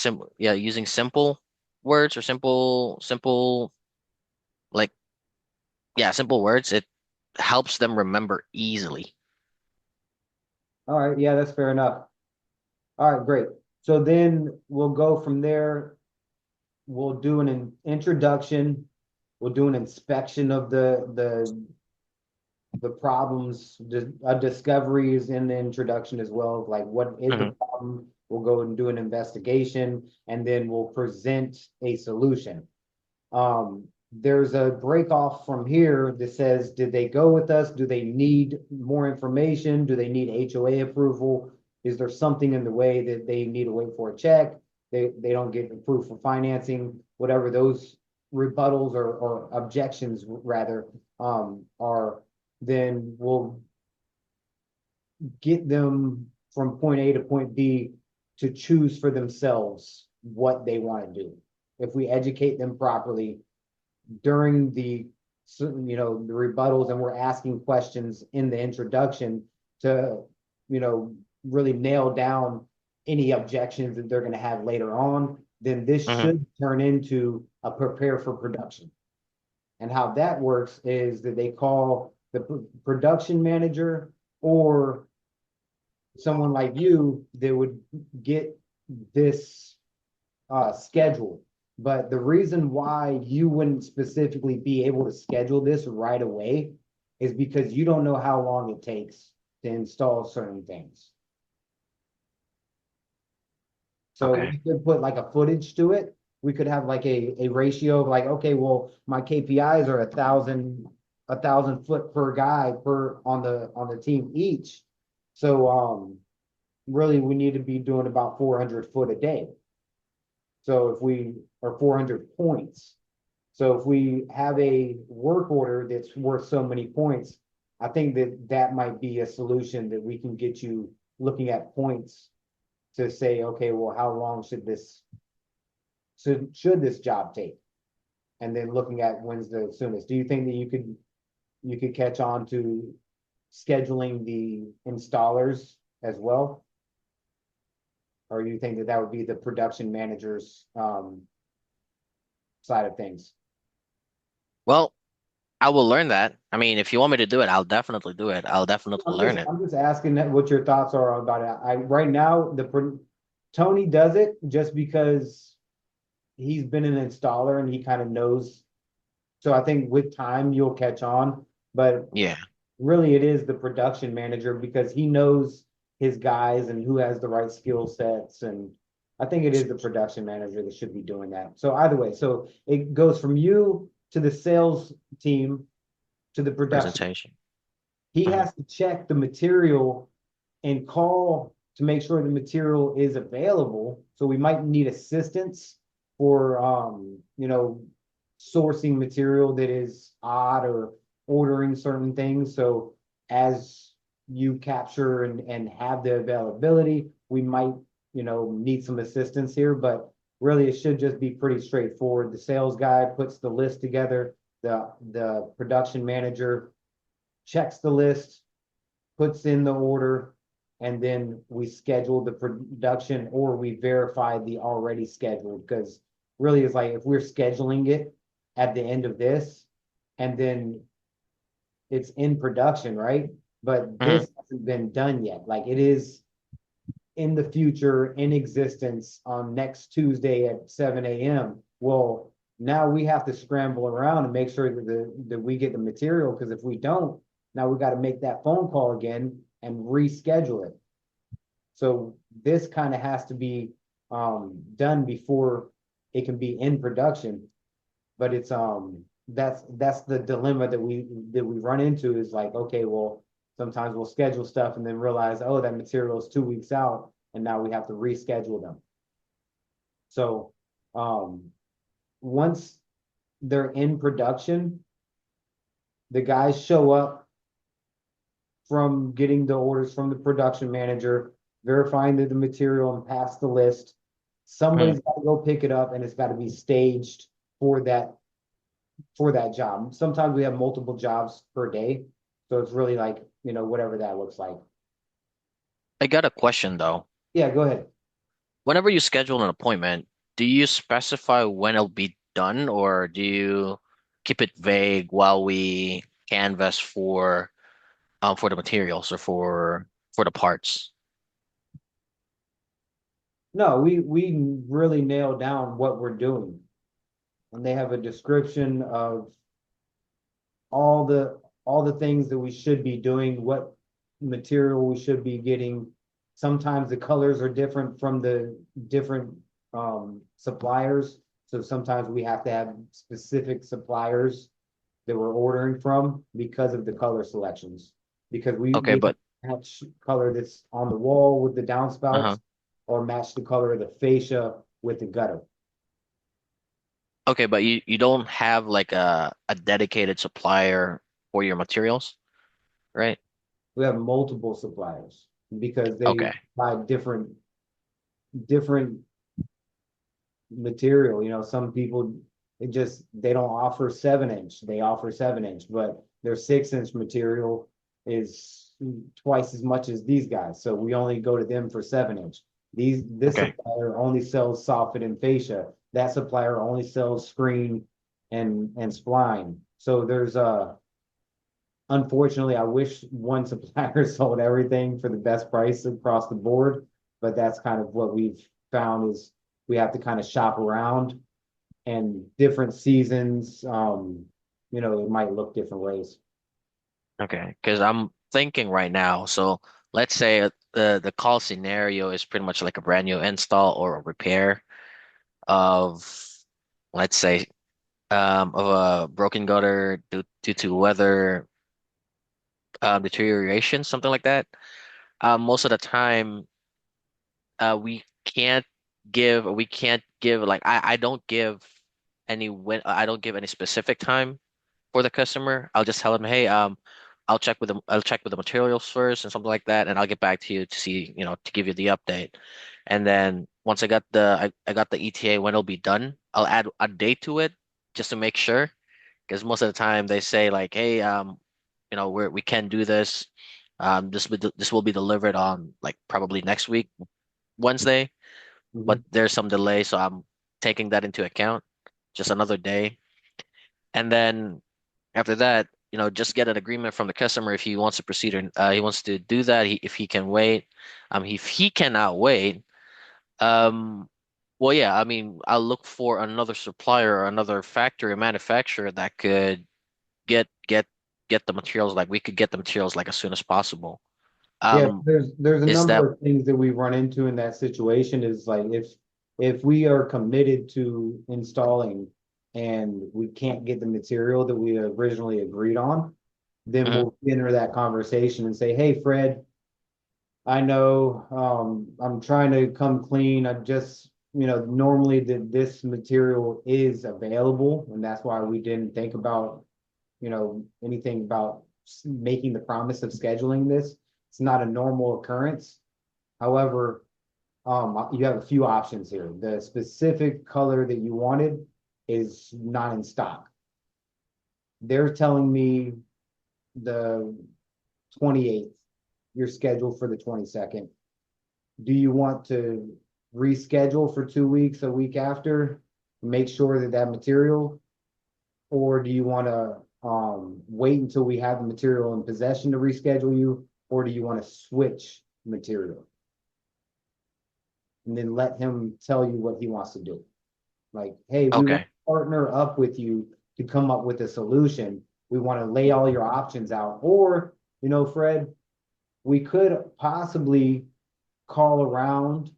simple words or simple like simple words, it helps them remember easily. All right, yeah, that's fair enough. All right, great. So then we'll go from there. We'll do an introduction. We'll do an inspection of the problems, discoveries in the introduction as well. Like, what is the Hmm. problem? We'll go and do an investigation, and then we'll present a solution. There's a break off from here that says, did they go with us? Do they need more information? Do they need HOA approval? Is there something in the way that they need to wait for a check? They don't get approved for financing, whatever those rebuttals or objections rather are, then we'll get them from point A to point B to choose for themselves what they want to do. If we educate them properly during the the rebuttals, and we're asking questions in the introduction to really nail down any objections that they're going to have later on, then this Hmm. should turn into a prepare for production. And how that works is that they call the production manager or someone like you that would get this schedule. But the reason why you wouldn't specifically be able to schedule this right away is because you don't know how long it takes to install certain things. So Okay. we could put like a footage to it. We could have like a ratio of like, okay, well, my KPIs are 1,000 foot per guy per on the team each. So really we need to be doing about 400 foot a day. So if we are 400 points. So if we have a work order that's worth so many points, I think that that might be a solution that we can get you looking at points to say, okay, well, how long should this job take? And then looking at when's the soonest. Do you think that you could catch on to scheduling the installers as well? Or do you think that that would be the production manager's side of things? Well, I will learn that. I mean, if you want me to do it, I'll definitely do it. I'll definitely I'm just learn it. I'm just asking that what your thoughts are about it. I right now Tony does it just because he's been an installer and he kind of knows. So I think with time you'll catch on, but Yeah. really it is the production manager because he knows his guys and who has the right skill sets. And I think it is the production manager that should be doing that. So either way, so it goes from you to the sales team to the production. Presentation. He Hmm. has to check the material and call to make sure the material is available. So we might need assistance for sourcing material that is odd or ordering certain things. So as you capture and have the availability, we might, need some assistance here, but really it should just be pretty straightforward. The sales guy puts the list together, the production manager checks the list, puts in the order, and then we schedule the production or we verify the already scheduled. Because really, it's like if we're scheduling it at the end of this, and then it's in production, right? But Hmm. this hasn't been done yet. Like it is in the future, in existence on next Tuesday at 7 a.m. Well, now we have to scramble around and make sure that we get the material, because if we don't, now we got to make that phone call again and reschedule it. So this kind of has to be done before it can be in production. But it's that's the dilemma that we run into, is like, okay, well, sometimes we'll schedule stuff and then realize, oh, that material is 2 weeks out, and now we have to reschedule them. So once they're in production, the guys show up from getting the orders from the production manager, verifying that the material and pass the list. Hmm. Somebody's got to go pick it up and it's got to be staged for that job. Sometimes we have multiple jobs per day. So it's really like, whatever that looks like. I got a question though. Yeah, go ahead. Whenever you schedule an appointment, do you specify when it'll be done, or do you keep it vague while we canvas for the materials or for the parts? No, we really nail down what we're doing, and they have a description of all the things that we should be doing, what material we should be getting. Sometimes the colors are different from the different suppliers. So sometimes we have to have specific suppliers that we're ordering from because of the color selections. Because Okay, we but match color that's on the wall with the uh-huh. downspouts or match the color of the fascia with the gutter. Okay, but you don't have like a dedicated supplier for your materials, right? We have multiple suppliers because they Okay. buy different material. You know, some people they don't offer 7 inch, they offer 7 inch, but their 6 inch material is twice as much as these guys. So we only go to them for 7 inch. This Okay. supplier only sells soffit and fascia. That supplier only sells screen and spline. So there's unfortunately, I wish one supplier sold everything for the best price across the board, but that's kind of what we've found is we have to kind of shop around and different seasons, it might look different ways. Okay. Because I'm thinking right now, so let's say the call scenario is pretty much like a brand new install or a repair of, let's say, of a broken gutter due to weather deterioration, something like that. Most of the time, we can't give like I don't give I don't give any specific time for the customer. I'll just tell them, hey, I'll check with the materials first and something like that, and I'll get back to you to see, to give you the update. And then once I got the ETA when it'll be done, I'll add a date to it just to make sure. Because most of the time they say like, hey, we can do this. This will be delivered on like probably next week, Wednesday, but Mhm. there's some delay, so I'm taking that into account. Just another day. And then after that, just get an agreement from the customer if he wants to proceed or he wants to do that, if he can wait. If he cannot wait, um, well, yeah, I mean, I'll look for another supplier or another factory or manufacturer that could get get get the materials. Like we could get the materials like as soon as possible. Yeah, Um, there's a is that number of things that we run into in that situation is like if we are committed to installing and we can't get the material that we originally agreed on, then mhm, we'll enter that conversation and say, hey, Fred, I know I'm trying to come clean. I just, normally this material is available, and that's why we didn't think about, anything about making the promise of scheduling this. It's not a normal occurrence. However, you have a few options here. The specific color that you wanted is not in stock. They're telling me the 28th, you're scheduled for the 22nd. Do you want to reschedule for 2 weeks, a week after, make sure that that material, or do you want to wait until we have the material in possession to reschedule you, or do you want to switch material and then let him tell you what he wants to do? Like, hey, we want okay, to partner up with you to come up with a solution. We want to lay all your options out, or Fred, we could possibly call around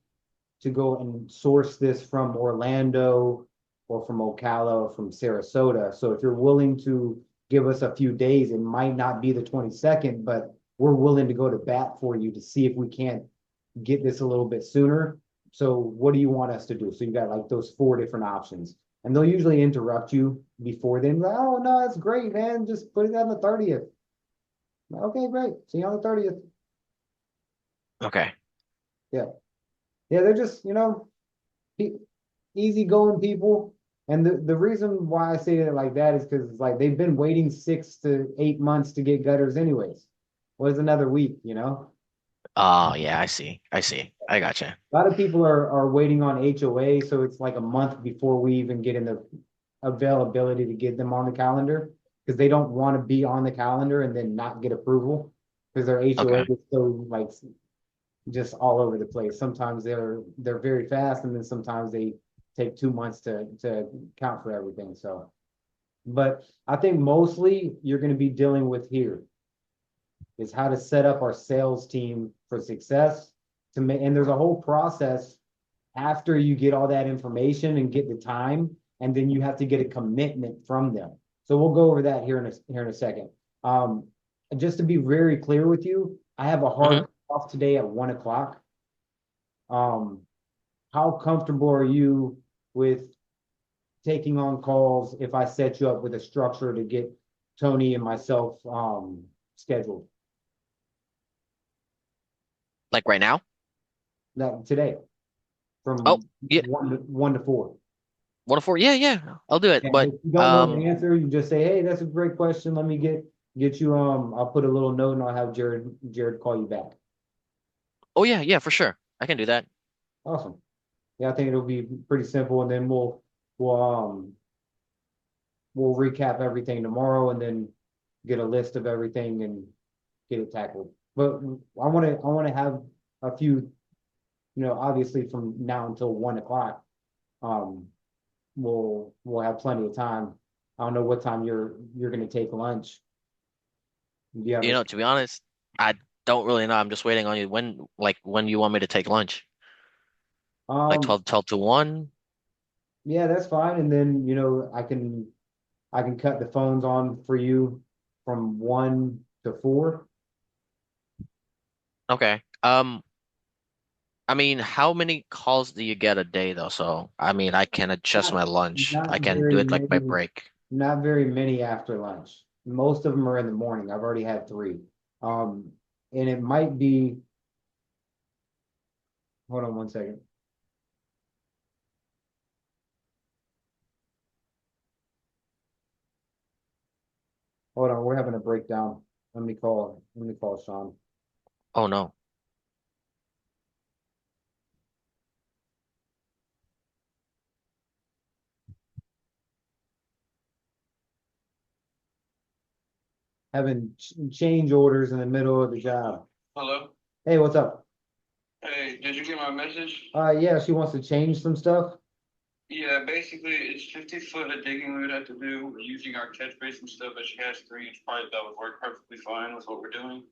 to go and source this from Orlando or from Ocala or from Sarasota. So if you're willing to give us a few days, it might not be the 22nd, but we're willing to go to bat for you to see if we can't get this a little bit sooner. So what do you want us to do? So you got like those four different options. And they'll usually interrupt you before then. Like, oh no, that's great, man. Just put it on the 30th. Okay, great. See you on the 30th. okay, Yeah. Yeah, they're just, easygoing people. And the reason why I say it like that is because it's like they've been waiting 6 to 8 months to get gutters anyways. What is another week, Oh yeah, I see. I see. I gotcha. A lot of people are waiting on HOA, so it's like a month before we even get in the availability to get them on the calendar because they don't want to be on the calendar and then not get approval because their HOA Okay. is so like just all over the place. Sometimes they're very fast, and then sometimes they take 2 months to count for everything. So, but I think mostly you're going to be dealing with here is how to set up our sales team for success to make, and there's a whole process after you get all that information and get the time, and then you have to get a commitment from them. So we'll go over that here in a second. Um, just to be very clear with you, I have a Hmm. hard off today at 1 o'clock. Um, how comfortable are you with taking on calls if I set you up with a structure to get Tony and myself scheduled Like right now? that today Oh, from yeah. 1 to 4? 104. Yeah, yeah. I'll do it. And But if you don't know the answer, you just say, "Hey, that's a great question. Let me get you." I'll put a little note and I'll have Jared call you back. oh yeah, yeah, for sure. I can do that. Awesome. Yeah, I think it'll be pretty simple, and then we'll we'll recap everything tomorrow, and then get a list of everything and get it tackled. But I want to have a few, obviously from now until 1 o'clock. Um, we'll have plenty of time. I don't know what time you're going to take lunch. Do you have You a know, to be honest, I don't really know. I'm just waiting on you. When you want me to take lunch? Like um 12 to 1? Yeah, that's fine. And then, I can cut the phones on for you from 1 to 4. Okay. I mean, how many calls do you get a day though? So, I mean, I can adjust Not my lunch. I not can very do it like by many, break. not very many after lunch. Most of them are in the morning. I've already had 3. And it might be, hold on 1 second. Hold on, we're having a breakdown. Let me call Sean. Oh no. Having change orders in the middle of the job. Hello. Hey, what's up? Hey, did you get my message? Yeah, she wants to change some stuff. Yeah, basically it's 50 foot of digging we would have to do. We're using our catch basin stuff, but she has 3 inch pipe that would work perfectly fine with what we're doing.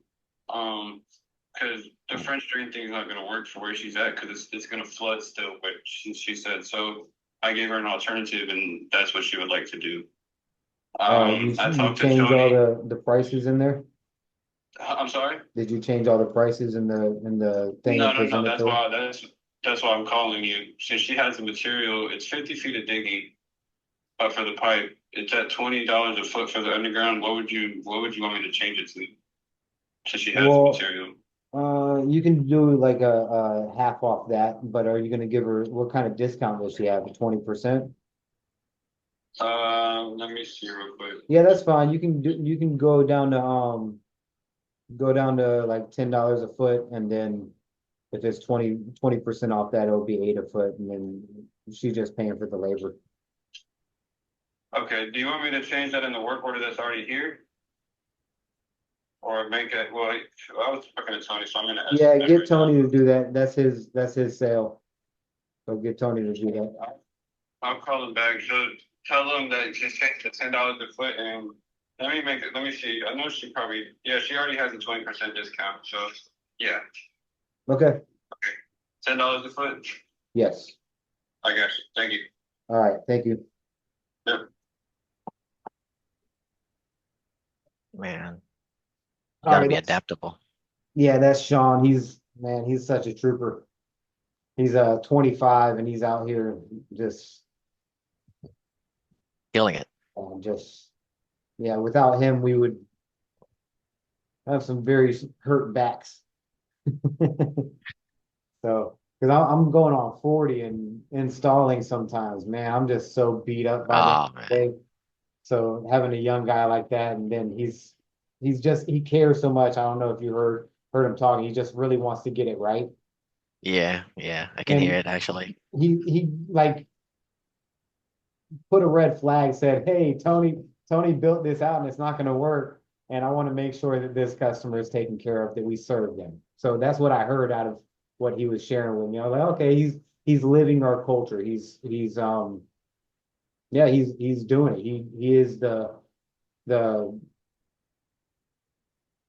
Because the French drain thing is not gonna work for where she's at because it's gonna flood still, but she said so. I gave her an alternative, and that's what she would like to do. You I you talked to change all Tony. the prices in there? I'm sorry. Did you change all the prices in the thing No, and no, no. present it to her? That's why I'm calling you. Since she has the material, it's 50 feet of digging. For the pipe, it's at $20 a foot for the underground. What would you want me to change it to? Since she has the Well, material. you can do like a half off that, but are you gonna give her, what kind of discount does she have? 20%? Let me see real quick. Yeah, that's fine. You can go down to like $10 a foot, and then if it's 20% off that, it'll be 8 a foot, and then she's just paying for the labor. Okay, do you want me to change that in the work order that's already here? Or make it, well, I was talking to Tony, so I'm gonna ask Yeah, him that get right now. Tony to do that. That's his sale. So get Tony to do that. I'll call him back. So tell him that just change the $10 a foot and let me see. I know she probably, yeah, she already has a 20% discount. So yeah, Okay. $10 a foot. Yes. I got you. Thank you. All right. Thank you. Yep. Man, you All gotta right. be adaptable. Yeah, that's Sean. He's such a trooper. He's 25, and he's out here just Killing it. just yeah, without him we would have some very hurt backs. So, because I'm going on 40 and installing sometimes, man, I'm just so beat up by the Oh man. day. So having a young guy like that, and then he cares so much. I don't know if you heard, heard him talking. He just really wants to get it right. Yeah, I can hear And it actually. he like put a red flag, said, "Hey, Tony built this out and it's not going to work. And I want to make sure that this customer is taken care of, that we serve them." So that's what I heard out of what he was sharing with me. I was like, okay, he's living our culture. Yeah, he's doing it. He is the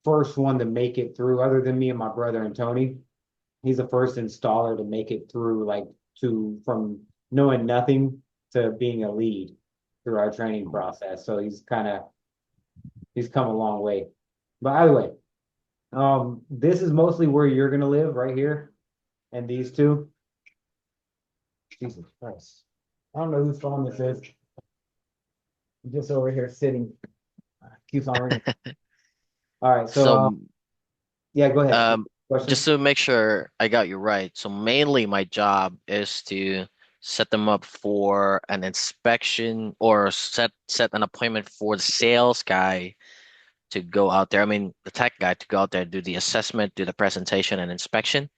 first one to make it through, other than me and my brother and Tony. He's the first installer to make it through, like, to from knowing nothing to being a lead through our training process. So he's come a long way. But either way, this is mostly where you're gonna live, right here, and these two. Jesus Christ. I don't know whose phone this is. I'm just over here sitting. Keeps on ringing. All right, so So yeah, go ahead. um Question? just to make sure I got you right. So mainly my job is to set them up for an inspection or set an appointment for the sales guy to go out there. I mean, the tech guy to go out there, do the assessment, do the presentation and inspection.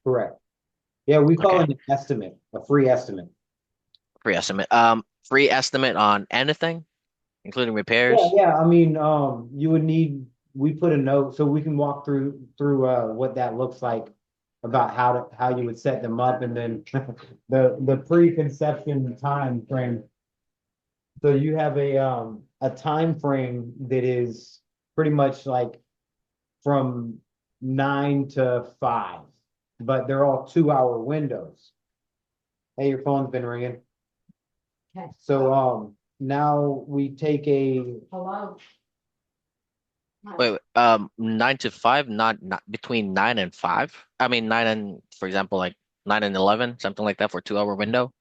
Correct. Yeah, we call Okay. it an estimate, a free estimate. Free estimate. Free estimate on anything, including Yeah, repairs. yeah. I mean, you would need, we put a note so we can walk through what that looks like, about how you would set them up, and then the preconception time frame. So you have a time frame that is pretty much like from 9 to 5, but they're all 2 hour windows. Hey, your phone's been ringing. Okay. So now we take a, Hello. Wait, 9 to 5, not between 9 and 5. I mean, nine and, for example, like 9 and 11, something like that for 2 hour window.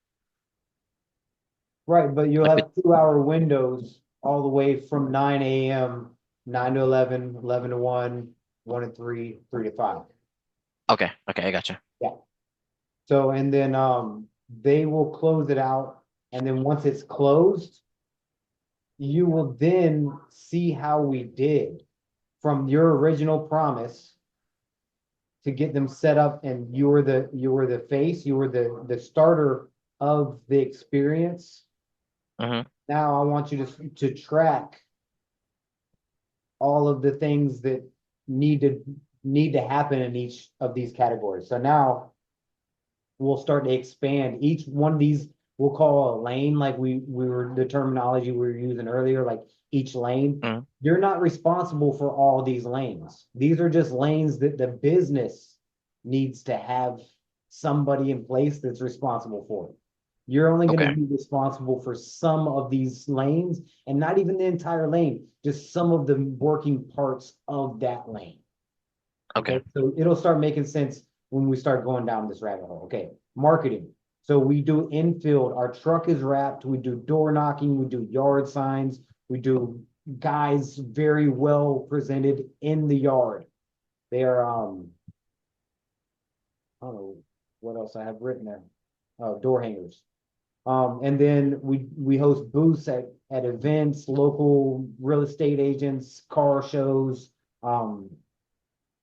right, but you'll Like, have 2 hour windows all the way from 9 a.m., 9 to 11, 11 to 1, 1 to 3, 3 to 5. okay, I gotcha. Yeah. So, and then they will close it out. And then once it's closed, you will then see how we did from your original promise to get them set up, and you were the face, you were the starter of the experience. Hmm. Now I want you to track all of the things that need to need to happen in each of these categories. So now we'll start to expand each one of these. We'll call a lane, like we were the terminology we were using earlier, like each lane. Hmm. You're not responsible for all these lanes. These are just lanes that the business needs to have somebody in place that's responsible for. You're only going to Okay, be responsible for some of these lanes, and not even the entire lane, just some of the working parts of that lane. okay, Okay, so it'll start making sense when we start going down this rabbit hole. Okay, marketing. So we do infield, our truck is wrapped, we do door knocking, we do yard signs, we do guys very well presented in the yard. They are, I don't know what else I have written there. Oh, door hangers. And then we host booths at events, local real estate agents, car shows.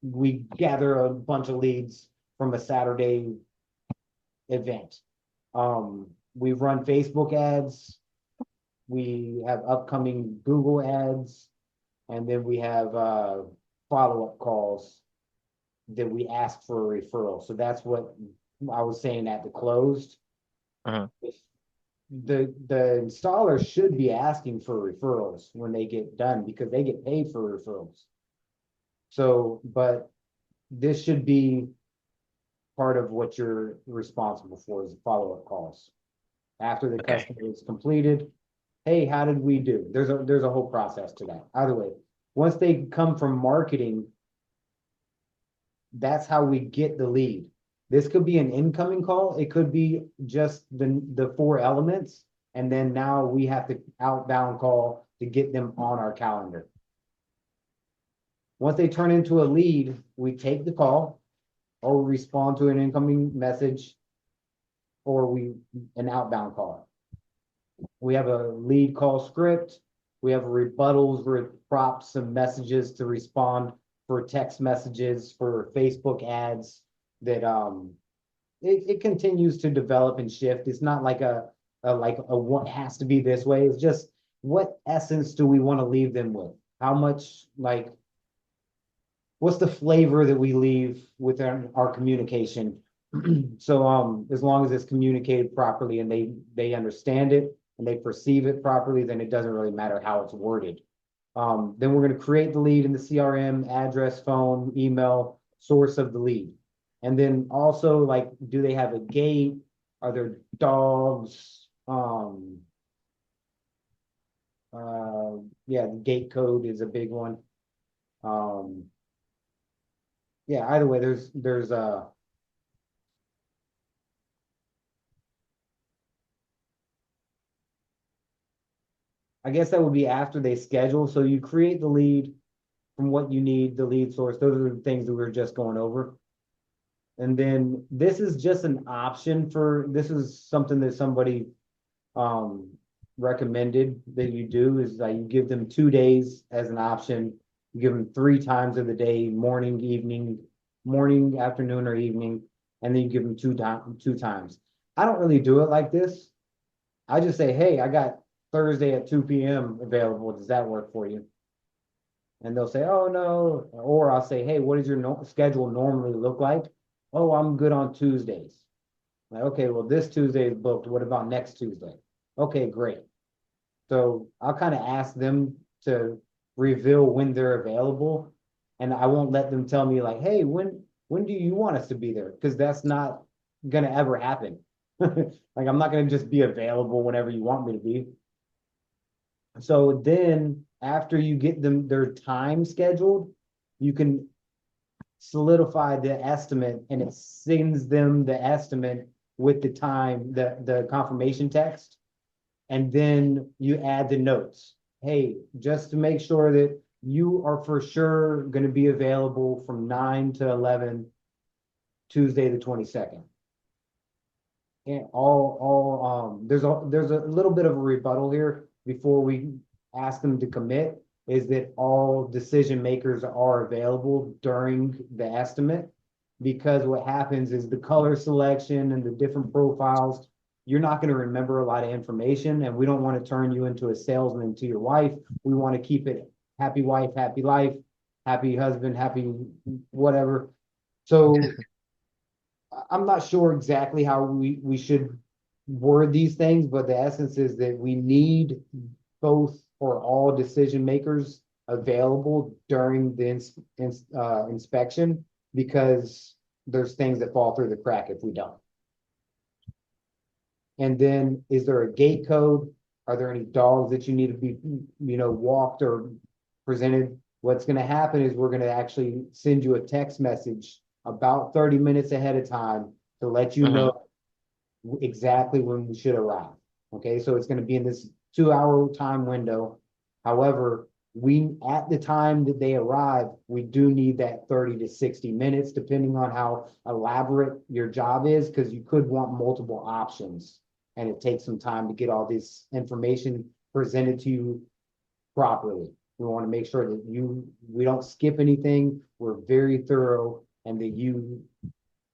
We gather a bunch of leads from a Saturday event. We run Facebook ads. We have upcoming Google ads, and then we have follow-up calls that we ask for a referral. So that's what I was saying at the closed. uh The installer should be asking for referrals when they get done, because they get paid for referrals. So, but this should be part of what you're responsible for, is follow-up calls. After the okay, customer is completed, hey, how did we do? There's a whole process to that. Either way, once they come from marketing, that's how we get the lead. This could be an incoming call. It could be just the 4 elements. And then now we have to outbound call to get them on our calendar. Once they turn into a lead, we take the call or respond to an incoming message, or an outbound call. We have a lead call script. We have rebuttals with props and messages to respond for text messages, for Facebook ads, that it continues to develop and shift. It's not like a what has to be this way. It's just what essence do we want to leave them with? How much, like, what's the flavor that we leave with our communication? So as long as it's communicated properly and they understand it and they perceive it properly, then it doesn't really matter how it's worded. Then we're going to create the lead in the CRM, address, phone, email, source of the lead. And then also, like, do they have a gate? Are there dogs? Yeah, the gate code is a big one. Yeah, either way, there's I guess that would be after they schedule. So you create the lead from what you need, the lead source. Those are the things that we were just going over. And then this is just an option this is something that somebody recommended that you do, is that you give them 2 days as an option. You give them 3 times of the day, morning, evening, morning, afternoon, or evening, and then you give them two times. I don't really do it like this. I just say, hey, I got Thursday at 2 p.m. available. Does that work for you? And they'll say, oh, no. Or I'll say, hey, what does your schedule normally look like? Oh, I'm good on Tuesdays. Like, okay, well, this Tuesday is booked. What about next Tuesday? Okay, great. So I'll kind of ask them to reveal when they're available. And I won't let them tell me, like, hey, when do you want us to be there? Because that's not gonna ever happen. Like, I'm not gonna just be available whenever you want me to be. So then after you get their time scheduled, you can solidify the estimate, and it sends them the estimate with the time, the confirmation text. And then you add the notes. Hey, just to make sure that you are for sure going to be available from 9 to 11, Tuesday the 22nd. And there's a little bit of a rebuttal here before we ask them to commit, is that all decision makers are available during the estimate, because what happens is the color selection and the different profiles, you're not going to remember a lot of information, and we don't want to turn you into a salesman to your wife. We want to keep it happy wife, happy life, happy husband, happy whatever. So I'm not sure exactly how we should word these things, but the essence is that we need both or all decision makers available during the inspection, because there's things that fall through the crack if we don't. And then, is there a gate code? Are there any dogs that you need to be, walked or presented? What's going to happen is we're going to actually send you a text message about 30 minutes ahead of time to let you know exactly when we should arrive. Okay, so it's going to be in this 2-hour time window. However, at the time that they arrive, we do need that 30 to 60 minutes, depending on how elaborate your job is, because you could want multiple options, and it takes some time to get all this information presented to you properly. We want to make sure that we don't skip anything. We're very thorough, and that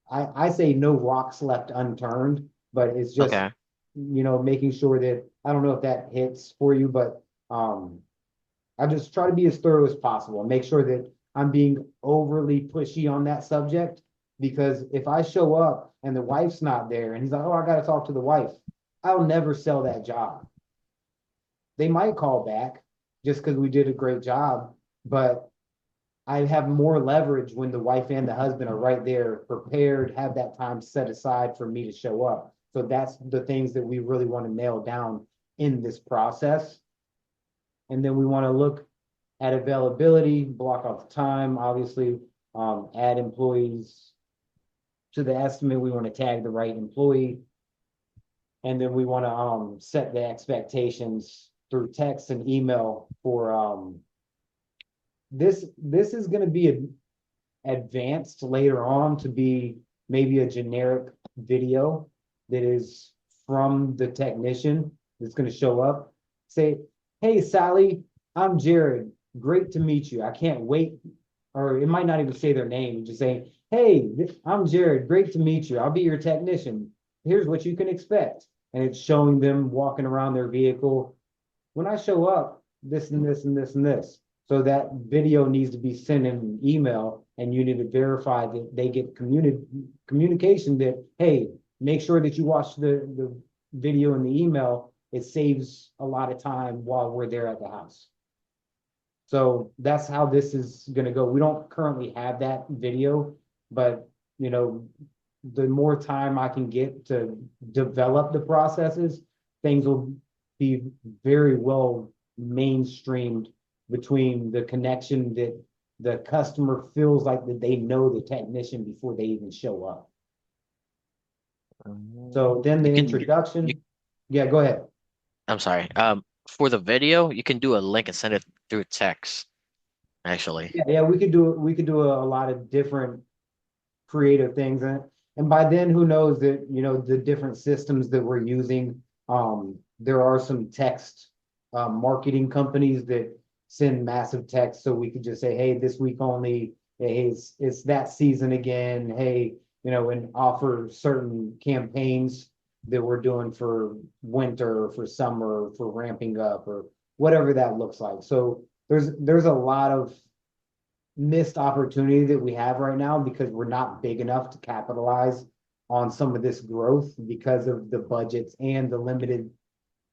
I say no rocks left unturned, but it's just, Okay. making sure that, I don't know if that hits for you, but I just try to be as thorough as possible and make sure that I'm being overly pushy on that subject, because if I show up and the wife's not there and he's like, oh, I got to talk to the wife, I'll never sell that job. They might call back just because we did a great job, but I have more leverage when the wife and the husband are right there, prepared, have that time set aside for me to show up. So that's the things that we really want to nail down in this process. And then we want to look at availability, block off time, obviously, add employees to the estimate. We want to tag the right employee. And then we want to set the expectations through text and email for this is going to be advanced later on to be maybe a generic video that is from the technician that's going to show up. Say, hey, Sally, I'm Jared. Great to meet you. I can't wait or it might not even say their name, just saying, hey, I'm Jared, great to meet you. I'll be your technician. Here's what you can expect. And it's showing them walking around their vehicle. When I show up, this and this and this and this. So that video needs to be sent in an email, and you need to verify that they get communication that, hey, make sure that you watch the video in the email. It saves a lot of time while we're there at the house. So that's how this is gonna go. We don't currently have that video, but you know, the more time I can get to develop the processes, things will be very well mainstreamed between the connection that the customer feels like that they know the technician before they even show up. So then the You can- introduction, you- yeah, go ahead. I'm sorry. For the video, you can do a link and send it through text, actually. Yeah, we could do a lot of different creative things. And by then, who knows that, you know, the different systems that we're using, there are some text marketing companies that send massive text, so we could just say, hey, this week only, hey, it's that season again, hey, you know, and offer certain campaigns that we're doing for winter, for summer, for ramping up, or whatever that looks like. So there's a lot of missed opportunity that we have right now because we're not big enough to capitalize on some of this growth because of the budgets and the limited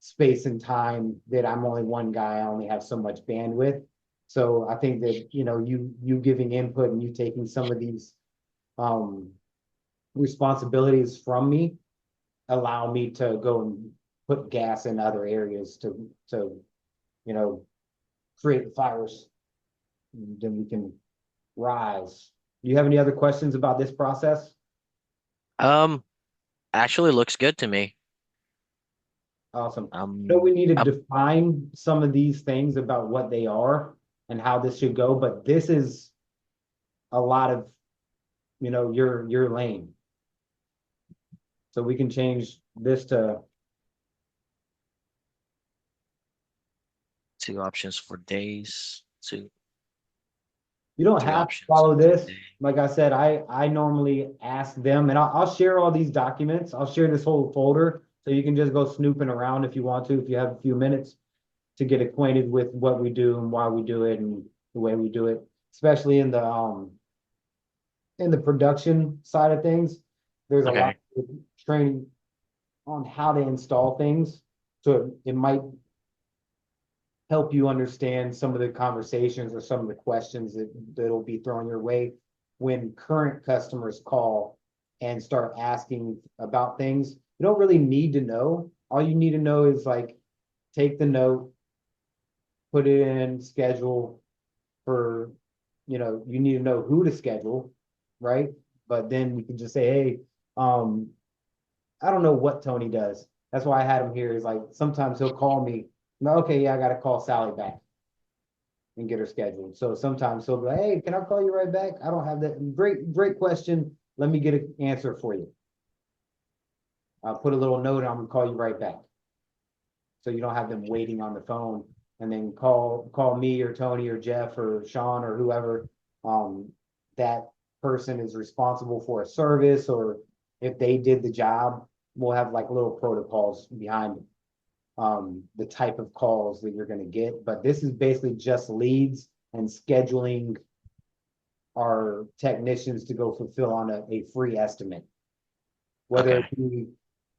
space and time that I'm only one guy. I only have so much bandwidth. So I think that, you know, you giving input and you taking some of these responsibilities from me allow me to go and put gas in other areas to you know, create the fires. Then we can rise. Do you have any other questions about this process? Um, Actually looks good to me. Awesome. So we need to I'm define some of these things about what they are and how this should go, but this is a lot of, you know, your lane. So we can change this to, 2 options for days. Two, you don't 3 have to options follow for this. day. Like I said, I normally ask them, and I'll share all these documents. I'll share this whole folder, so you can just go snooping around if you want to, if you have a few minutes to get acquainted with what we do and why we do it and the way we do it, especially in the production side of things. There's a lot Okay. of training on how to install things. So it might help you understand some of the conversations or some of the questions that'll be thrown your way when current customers call and start asking about things. You don't really need to know. All you need to know is like, take the note, put it in schedule for, you know, you need to know who to schedule, right? But then you can just say, hey, I don't know what Tony does. That's why I had him here. Is like sometimes he'll call me. No, okay, yeah, I gotta call Sally back and get her scheduled. So sometimes he'll be like, hey, can I call you right back? I don't have that. Great question. Let me get an answer for you. I'll put a little note. I'm gonna call you right back. So you don't have them waiting on the phone and then call me or Tony or Jeff or Sean or whoever. That person is responsible for a service, or if they did the job, we'll have like little protocols behind the type of calls that you're going to get. But this is basically just leads and scheduling our technicians to go fulfill on a free estimate. Whether Okay. it be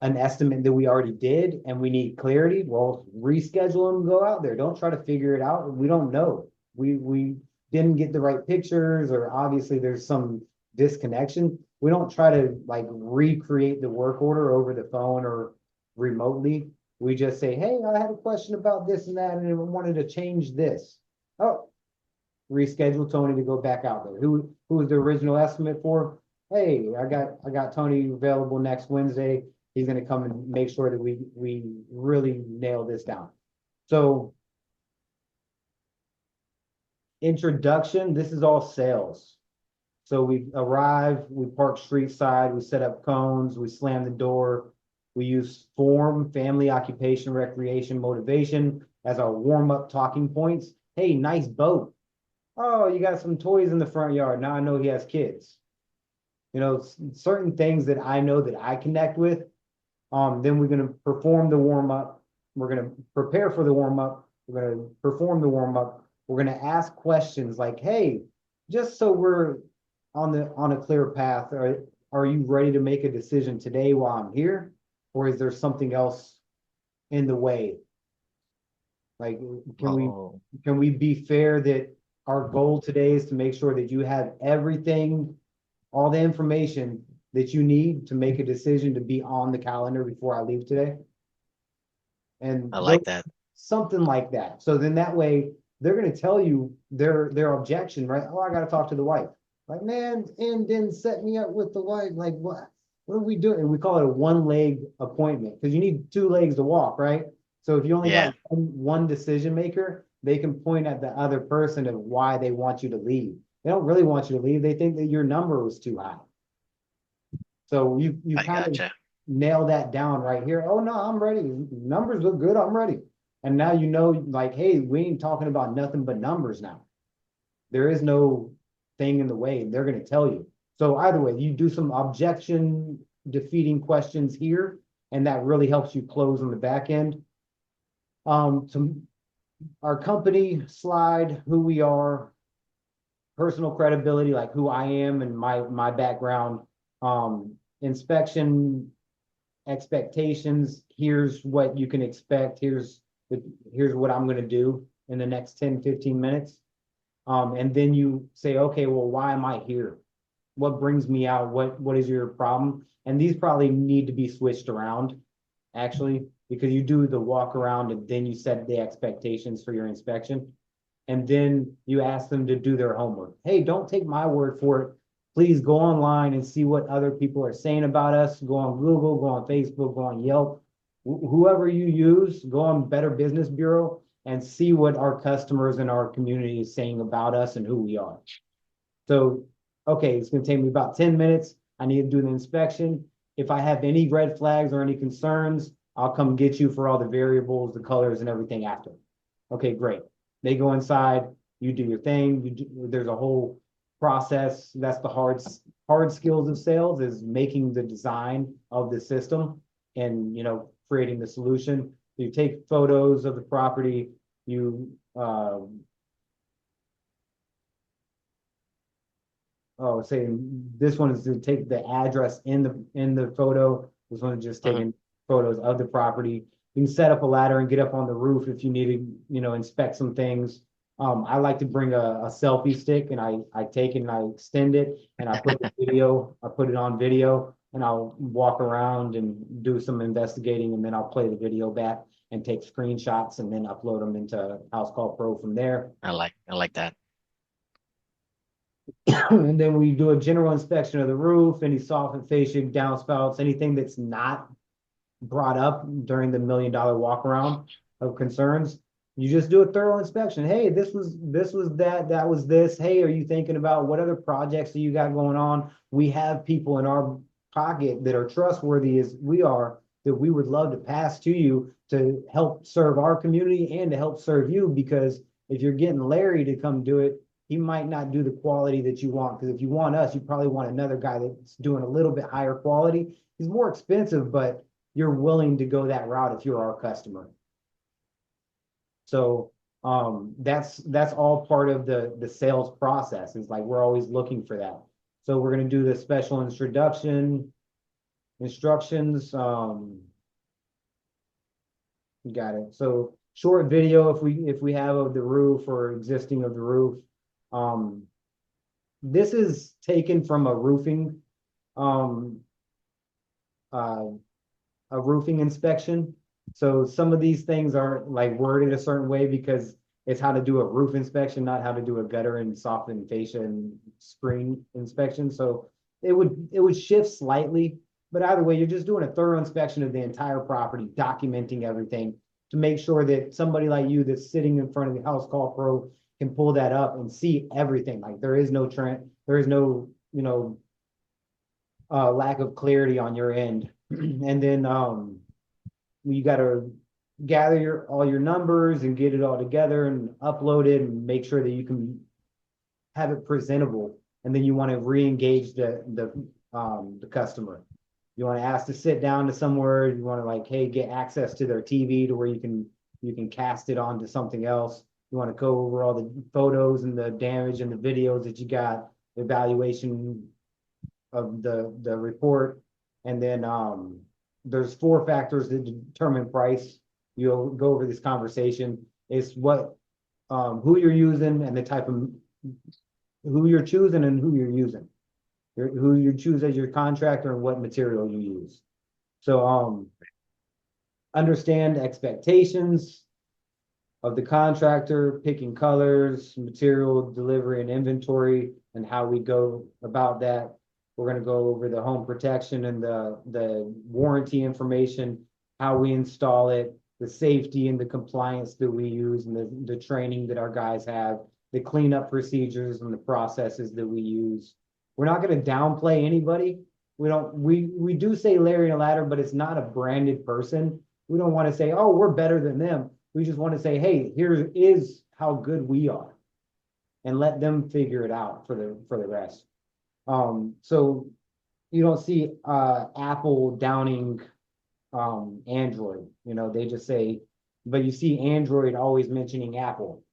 an estimate that we already did and we need clarity, well, reschedule them, go out there. Don't try to figure it out. We don't know. We didn't get the right pictures, or obviously there's some disconnection. We don't try to like recreate the work order over the phone or remotely. We just say, hey, I had a question about this and that, and I wanted to change this. Oh, reschedule Tony to go back out there. Who was the original estimate for? Hey, I got Tony available next Wednesday. He's gonna come and make sure that we really nail this down. So introduction, this is all sales. So we arrive, we park street side, we set up cones, we slam the door. We use form, family, occupation, recreation, motivation as our warm-up talking points. Hey, nice boat. Oh, you got some toys in the front yard. Now I know he has kids. You know, certain things that I know that I connect with. Then we're gonna perform the warm up. We're gonna prepare for the warm up. We're gonna perform the warm up. We're gonna ask questions like, hey, just so we're on a clear path, are you ready to make a decision today while I'm here? Or is there something else in the way? Like, Oh, can we be fair that our goal today is to make sure that you have everything, all the information that you need to make a decision to be on the calendar before I leave today? And I like that. something like that. So then that way they're gonna tell you their objection, right? Oh, I gotta talk to the wife. Like, man, and then set me up with the wife. Like, what are we doing? And we call it a one leg appointment because you need two legs to walk, right? So if you only Yeah, got one decision maker, they can point at the other person of why they want you to leave. They don't really want you to leave. They think that your number was too high. So you I kind of gotcha. nail that down right here. Oh no, I'm ready. Numbers look good. I'm ready. And now you know, like, hey, we ain't talking about nothing but numbers now. There is no thing in the way. They're going to tell you. So either way, you do some objection defeating questions here, and that really helps you close on the back end. Some our company slide, who we are, personal credibility, like who I am and my background, inspection expectations. Here's what you can expect. Here's what I'm going to do in the next 10, 15 minutes. And then you say, okay, well, why am I here? What brings me out? What is your problem? And these probably need to be switched around, actually, because you do the walk around and then you set the expectations for your inspection. And then you ask them to do their homework. Hey, don't take my word for it. Please go online and see what other people are saying about us. Go on Google, go on Facebook, go on Yelp, whoever you use, go on Better Business Bureau and see what our customers and our community is saying about us and who we are. So, okay, it's going to take me about 10 minutes. I need to do the inspection. If I have any red flags or any concerns, I'll come get you for all the variables, the colors, and everything after. Okay, great. They go inside, you do your thing. There's a whole process. That's the hard skills of sales, is making the design of the system and creating the solution. You take photos of the property, you say this one is to take the address in the photo. This one is just Mhm. taking photos of the property. You can set up a ladder and get up on the roof if you need to, inspect some things. I like to bring a selfie stick and I take it and I extend it and I put it on video and I'll walk around and do some investigating and then I'll play the video back and take screenshots and then upload them into House Call Pro from there. I like that. And then we do a general inspection of the roof, any soffit, fascia, downspouts, anything that's not brought up during the $1 million walk around of concerns. You just do a thorough inspection. Hey, this was that was this. Hey, are you thinking about what other projects do you got going on? We have people in our pocket that are trustworthy as we are that we would love to pass to you to help serve our community and to help serve you, because if you're getting Larry to come do it, he might not do the quality that you want. Because if you want us, you probably want another guy that's doing a little bit higher quality. He's more expensive, but you're willing to go that route if you're our customer. So that's all part of the sales process. Is like we're always looking for that. So we're going to do the special instructions. Got it. So short video if we have of the roof or existing of the roof. This is taken from a roofing a roofing inspection. So some of these things aren't like worded a certain way because it's how to do a roof inspection, not how to do a gutter and soffit and fascia and screen inspection. So it would shift slightly, but either way, you're just doing a thorough inspection of the entire property, documenting everything to make sure that somebody like you that's sitting in front of the House Call Pro can pull that up and see everything. Like there is no trend, there is no, lack of clarity on your end. And then you got to gather all your numbers and get it all together and upload it and make sure that you can have it presentable, and then you want to re-engage the customer. You want to ask to sit down to somewhere, you want to like, hey, get access to their TV to where you can cast it onto something else. You want to go over all the photos and the damage and the videos that you got, the evaluation of the report. And then there's 4 factors that determine price. You'll go over this conversation. It's what who you're using and the type of who you're choosing and who you're using. Who you choose as your contractor and what material you use. So understand expectations of the contractor, picking colors, material delivery and inventory, and how we go about that. We're going to go over the home protection and the warranty information, how we install it, the safety and the compliance that we use, and the training that our guys have, the cleanup procedures and the processes that we use. We're not going to downplay anybody. We do say Larry and Ladder, but it's not a branded person. We don't want to say, oh, we're better than them. We just want to say, hey, here is how good we are, and let them figure it out for the rest. So you don't see Apple downing Android. They just say, but you see Android always mentioning Apple.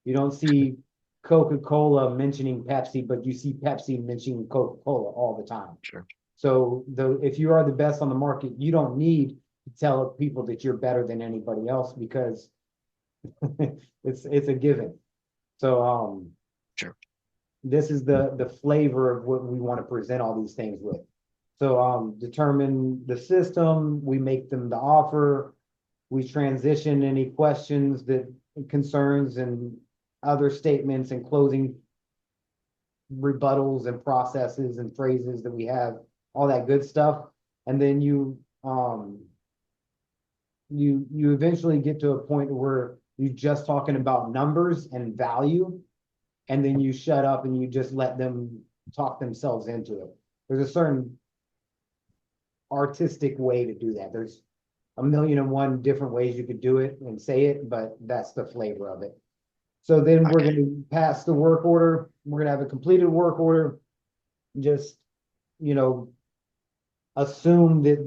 You don't see Coca-Cola mentioning Pepsi, but you see Pepsi mentioning Coca-Cola all the time. Sure. So if you are the best on the market, you don't need to tell people that you're better than anybody else, because it's a given. So Sure. This is the flavor of what we want to present all these things with. So determine the system, we make them the offer, we transition any questions, that concerns and other statements and closing rebuttals and processes and phrases that we have, all that good stuff. And then you eventually get to a point where you're just talking about numbers and value, and then you shut up and you just let them talk themselves into it. There's a certain artistic way to do that. There's 1,000,001 different ways you could do it and say it, but that's the flavor of it. So then we're going to pass the work order. We're going to have a completed work order. Just, assume that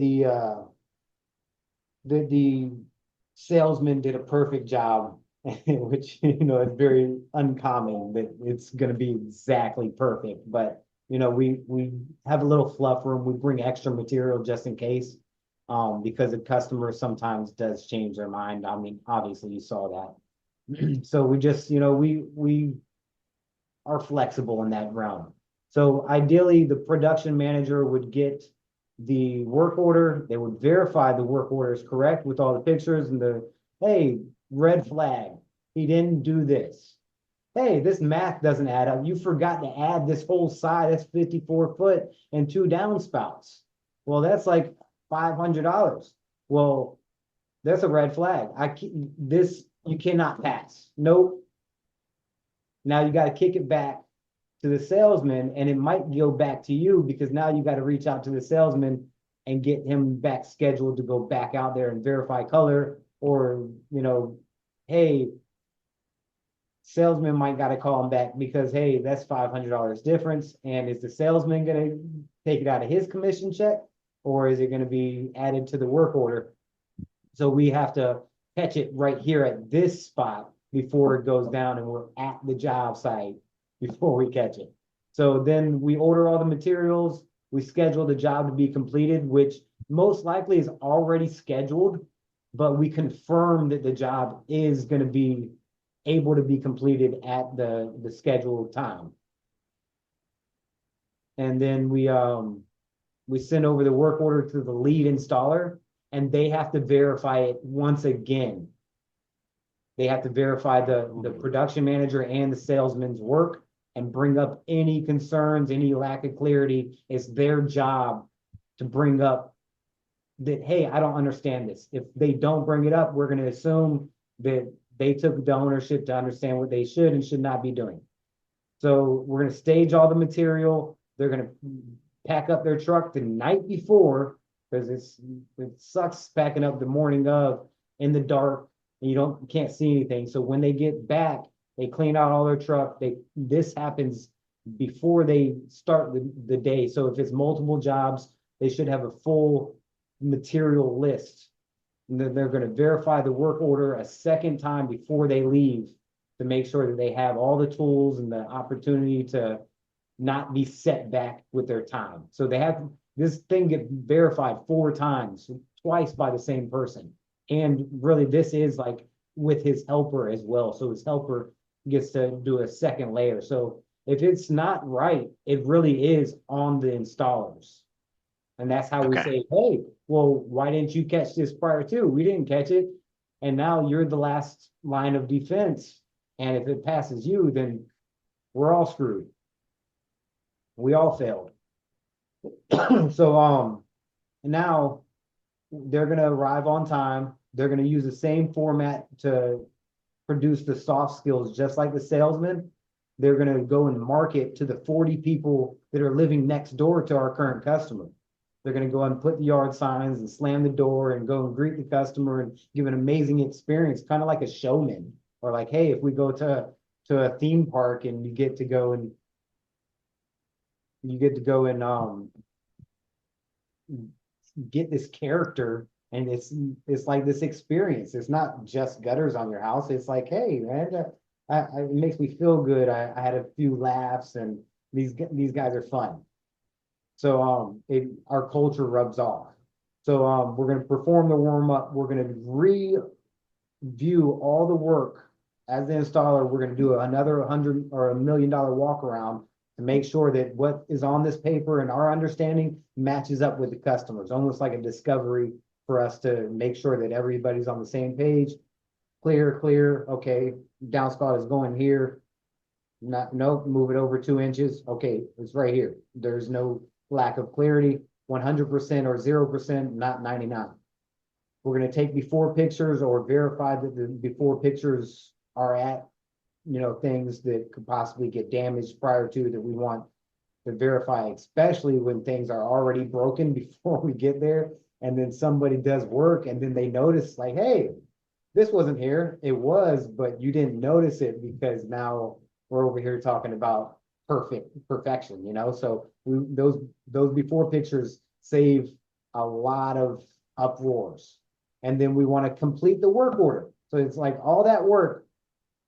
the salesman did a perfect job, which, is very uncommon that it's going to be exactly perfect. But, we have a little fluff room. We bring extra material just in case, because the customer sometimes does change their mind. I mean, obviously you saw that. So we just, we are flexible in that realm. So ideally, the production manager would get the work order. They would verify the work order is correct with all the pictures and hey, red flag, he didn't do this. Hey, this math doesn't add up. You forgot to add this whole side. That's 54 foot and 2 downspouts. Well, that's like $500. Well, that's a red flag. You cannot pass. Nope. Now you got to kick it back to the salesman, and it might go back to you, because now you got to reach out to the salesman and get him back scheduled to go back out there and verify color. Or, hey, salesman might got to call him back because, hey, that's $500 difference. And is the salesman going to take it out of his commission check, or is it going to be added to the work order? So we have to catch it right here at this spot before it goes down, and we're at the job site before we catch it. So then we order all the materials, we schedule the job to be completed, which most likely is already scheduled, but we confirm that the job is going to be able to be completed at the scheduled time. And then we send over the work order to the lead installer, and they have to verify it once again. They have to verify the production manager and the salesman's work and bring up any concerns, any lack of clarity. It's their job to bring up that, hey, I don't understand this. If they don't bring it up, we're going to assume that they took the ownership to understand what they should and should not be doing. So we're going to stage all the material. They're going to pack up their truck the night before, because it sucks packing up the morning of in the dark and you can't see anything. So when they get back, They clean out all their truck. This happens before they start the day. So if it's multiple jobs, they should have a full material list. And then they're going to verify the work order a second time before they leave to make sure that they have all the tools and the opportunity to not be set back with their time. So they have this thing get verified 4 times, twice by the same person. And really, this is like with his helper as well. So his helper gets to do a second layer. So if it's not right, it really is on the installers. And that's how we Okay. say, hey, well, why didn't you catch this prior to? We didn't catch it. And now you're the last line of defense. And if it passes you, then we're all screwed. We all failed. So now they're gonna arrive on time. They're gonna use the same format to produce the soft skills, just like the salesman. They're gonna go and market to the 40 people that are living next door to our current customer. They're gonna go and put the yard signs and slam the door and go and greet the customer and give an amazing experience, kind of like a showman. Or like, hey, if we go to a theme park and you get to go and get this character, and it's like this experience. It's not just gutters on your house. It's like, hey, man, it makes me feel good. I had a few laughs, and these guys are fun. So our culture rubs off. So we're going to perform the warm up. We're going to review all the work as the installer. We're going to do another $100 or $1 million walk around to make sure that what is on this paper and our understanding matches up with the customers, almost like a discovery for us to make sure that everybody's on the same page. Clear. Okay, downspout is going here. Nope, move it over 2 inches. Okay, it's right here. There's no lack of clarity. 100% or 0%, not 99. We're going to take before pictures or verify that the before pictures are at, things that could possibly get damaged prior to, that we want to verify, especially when things are already broken before we get there. And then somebody does work and then they notice, like, hey, this wasn't here. It was, but you didn't notice it because now we're over here talking about perfection, So those before pictures save a lot of uproars. And then we want to complete the work order. So it's like all that work,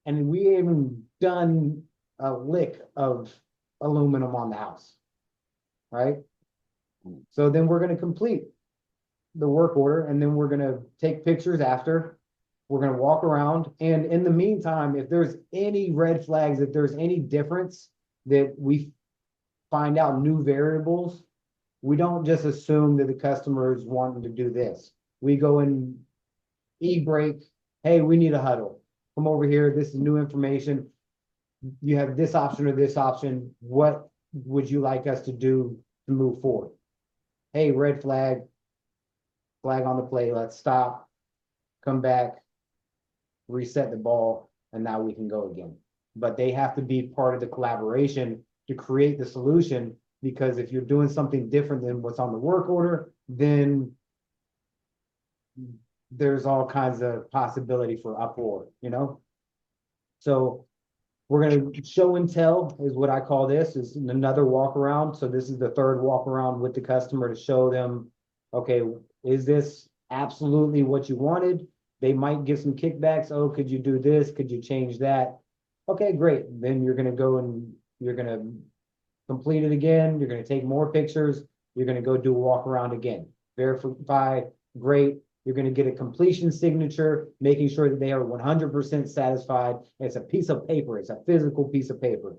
and we haven't done a lick of aluminum on the house, right? So then we're going to complete the work order, and then we're going to take pictures after. We're going to walk around, and in the meantime, if there's any red flags, if there's any difference that we find out new variables, we don't just assume that the customer is wanting to do this. We go and e-break. Hey, we need a huddle. Come over here. This is new information. You have this option or this option. What would you like us to do to move forward? Hey, red flag on the play. Let's stop, come back, reset the ball, and now we can go again. But they have to be part of the collaboration to create the solution, because if you're doing something different than what's on the work order, then there's all kinds of possibility for uproar, So we're going to show and tell is what I call this, is another walk around. So this is the third walk around with the customer to show them, okay, is this absolutely what you wanted? They might give some kickbacks. Oh, could you do this? Could you change that? Okay, great. Then you're going to go and you're going to complete it again. You're going to take more pictures. You're going to go do a walk around again. Verify, great. You're going to get a completion signature, making sure that they are 100% satisfied. It's a piece of paper. It's a physical piece of paper.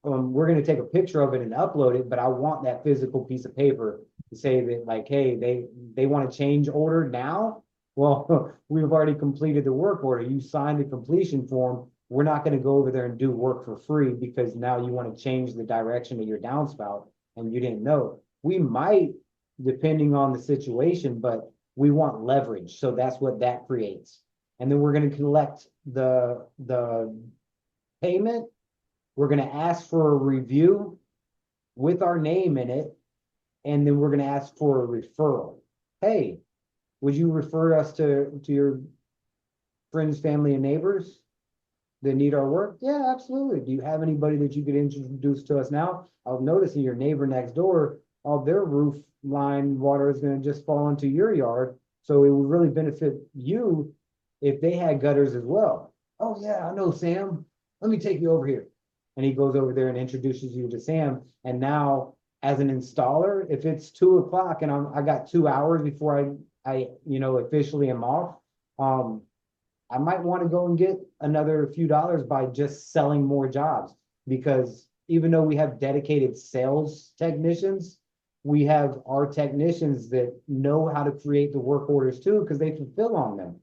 We're going to take a picture of it and upload it, but I want that physical piece of paper to say that, like, hey, they want to change order now. Well, we've already completed the work order. You signed the completion form. We're not going to go over there and do work for free because now you want to change the direction of your downspout and you didn't know. We might, depending on the situation, but we want leverage. So that's what that creates. And then we're going to collect the payment. We're going to ask for a review with our name in it. And then we're going to ask for a referral. Hey, would you refer us to your friends, family, and neighbors? that need our work? Yeah, absolutely. Do you have anybody that you could introduce to us now? I'll notice your neighbor next door, all their roof line water is gonna just fall into your yard. So it would really benefit you if they had gutters as well. Oh yeah, I know, Sam. Let me take you over here. And he goes over there and introduces you to Sam. And now, as an installer, if it's 2 o'clock and I got 2 hours before I officially am off, I might want to go and get another few dollars by just selling more jobs, because even though we have dedicated sales technicians, we have our technicians that know how to create the work orders too, because they fulfill on them.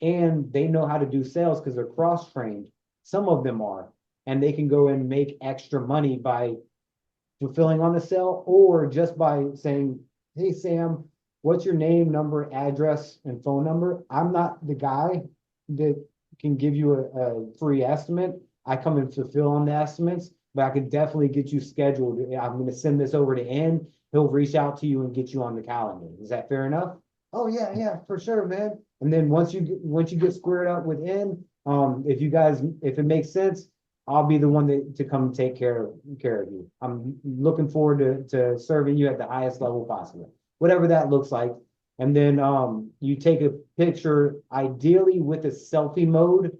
And they know how to do sales because they're cross-trained. Some of them are, and they can go and make extra money by fulfilling on the sale, or just by saying, hey, Sam, what's your name, number, address, and phone number? I'm not the guy that can give you a free estimate. I come and fulfill on the estimates, but I can definitely get you scheduled. I'm going to send this over to N. He'll reach out to you and get you on the calendar. Is that fair enough? Oh yeah, yeah, for sure, man. And then once you get squared up with N, if it makes sense, I'll be the one to come take care of you. I'm looking forward to serving you at the highest level possible, whatever that looks like. And then you take a picture, ideally with a selfie mode,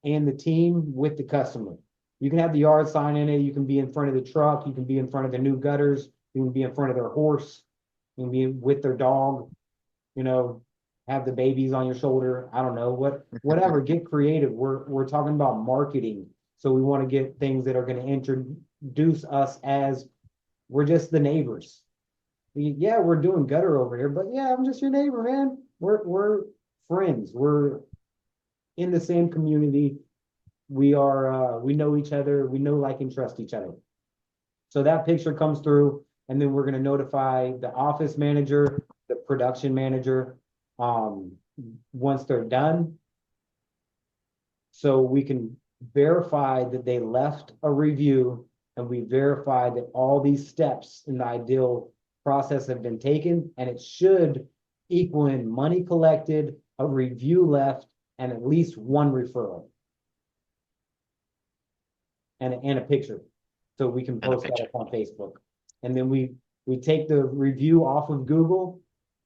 and the team with the customer. You can have the yard sign in it. You can be in front of the truck. You can be in front of the new gutters. You can be in front of their horse. You can be with their dog. Have the babies on your shoulder. I don't know, whatever. Get creative. We're talking about marketing. So we want to get things that are going to introduce us as we're just the neighbors. Yeah, we're doing gutter over here, but yeah, I'm just your neighbor, man. We're friends. We're in the same community. We know each other. We know, like, and trust each other. So that picture comes through, and then we're going to notify the office manager, the production manager, once they're done. So we can verify that they left a review, and we verify that all these steps in the ideal process have been taken, and it should equal in money collected, a review left, and at least one referral. And a picture. So we can post that up on Facebook. And then we take the review off of Google,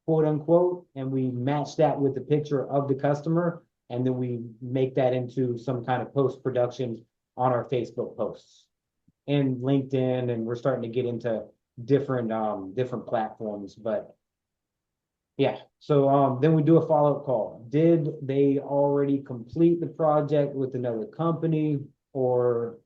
quote unquote, and we match that with the picture of the customer, and then we make that into some kind of post-production on our Facebook posts and LinkedIn, and we're starting to get into different platforms. But yeah, so then we do a follow-up call. Did they already complete the project with another company, or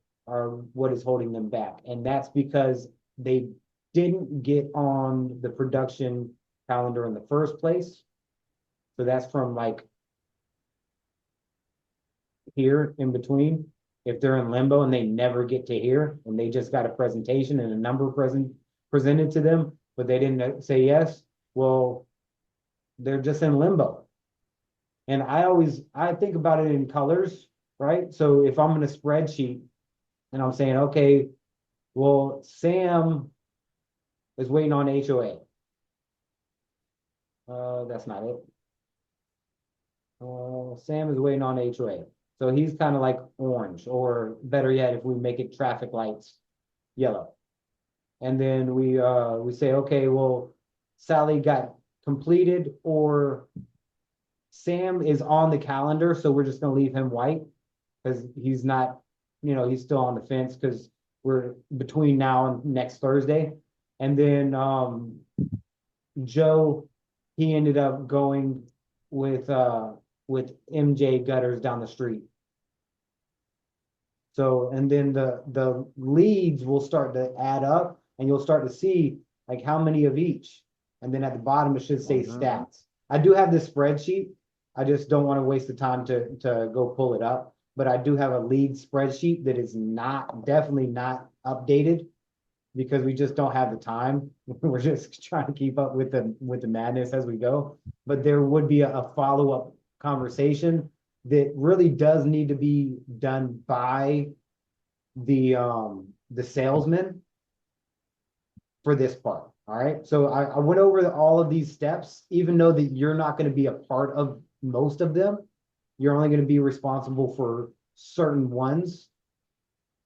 what is holding them back? And that's because they didn't get on the production calendar in the first place. So that's from like here in between. If they're in limbo and they never get to here, and they just got a presentation and a number presented to them, but they didn't say yes, well, they're just in limbo. And I think about it in colors, right? So if I'm in a spreadsheet and I'm saying, okay, well, Sam is waiting on HOA. That's not it. Sam is waiting on HOA. So he's kind of like orange, or better yet, if we make it traffic lights, yellow. And then we say, okay, well, Sally got completed, or Sam is on the calendar, so we're just gonna leave him white because he's not, he's still on the fence because we're between now and next Thursday. And then Joe, he ended up going with MJ Gutters down the street. So, and then the leads will start to add up, and you'll start to see like how many of each. And then at the bottom, it should say stats. I do have this spreadsheet. I just don't want to waste the time to go pull it up. But I do have a lead spreadsheet that is definitely not updated, because we just don't have the time. We're just trying to keep up with the madness as we go. But there would be a follow-up conversation that really does need to be done by the salesman for this part. All right. So I went over all of these steps, even though that you're not going to be a part of most of them. You're only going to be responsible for certain ones,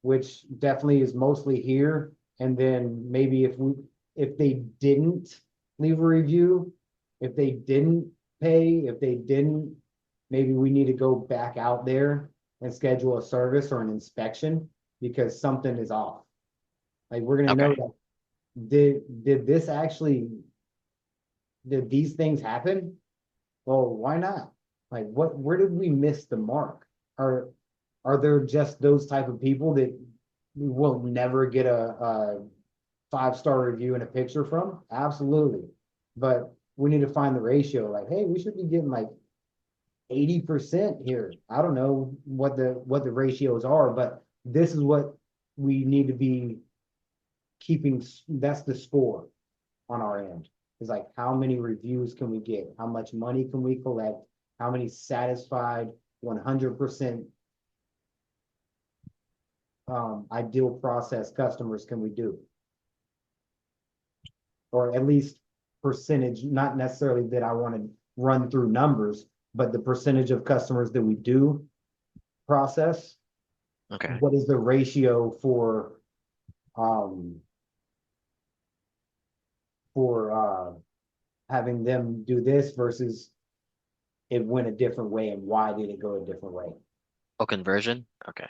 which definitely is mostly here. And then maybe if they didn't leave a review, if they didn't pay, if they didn't, maybe we need to go back out there and schedule a service or an inspection because something is off. Like we're gonna know Okay. that did this actually did these things happen? Well, why not? Like where did we miss the mark? Are there just those type of people that we will never get a 5-star review and a picture from? Absolutely. But we need to find the ratio. Like, hey, we should be getting like 80% here. I don't know what the ratios are, but this is what we need to be keeping. That's the score on our end. Is like how many reviews can we get? How much money can we collect? How many satisfied 100% ideal process customers can we do? Or at least percentage, not necessarily that I want to run through numbers, but the percentage of customers that we do process. Okay. What is the ratio um for having them do this versus it went a different way, and why did it go a different way? Oh, conversion? Okay.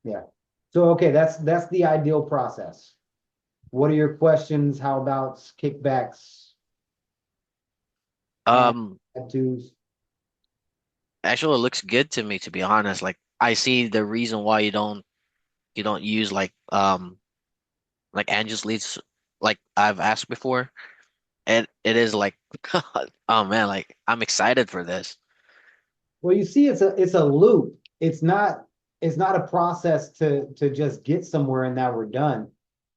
Yeah. So okay, that's the ideal process. What are your questions? How about kickbacks and Um, tattoos? Actually, it looks good to me, to be honest. Like I see the reason why you don't use like Angie's leads like I've asked before. And it is like oh man, like I'm excited for this. Well, you see, it's a loop. It's not a process to just get somewhere and now we're done.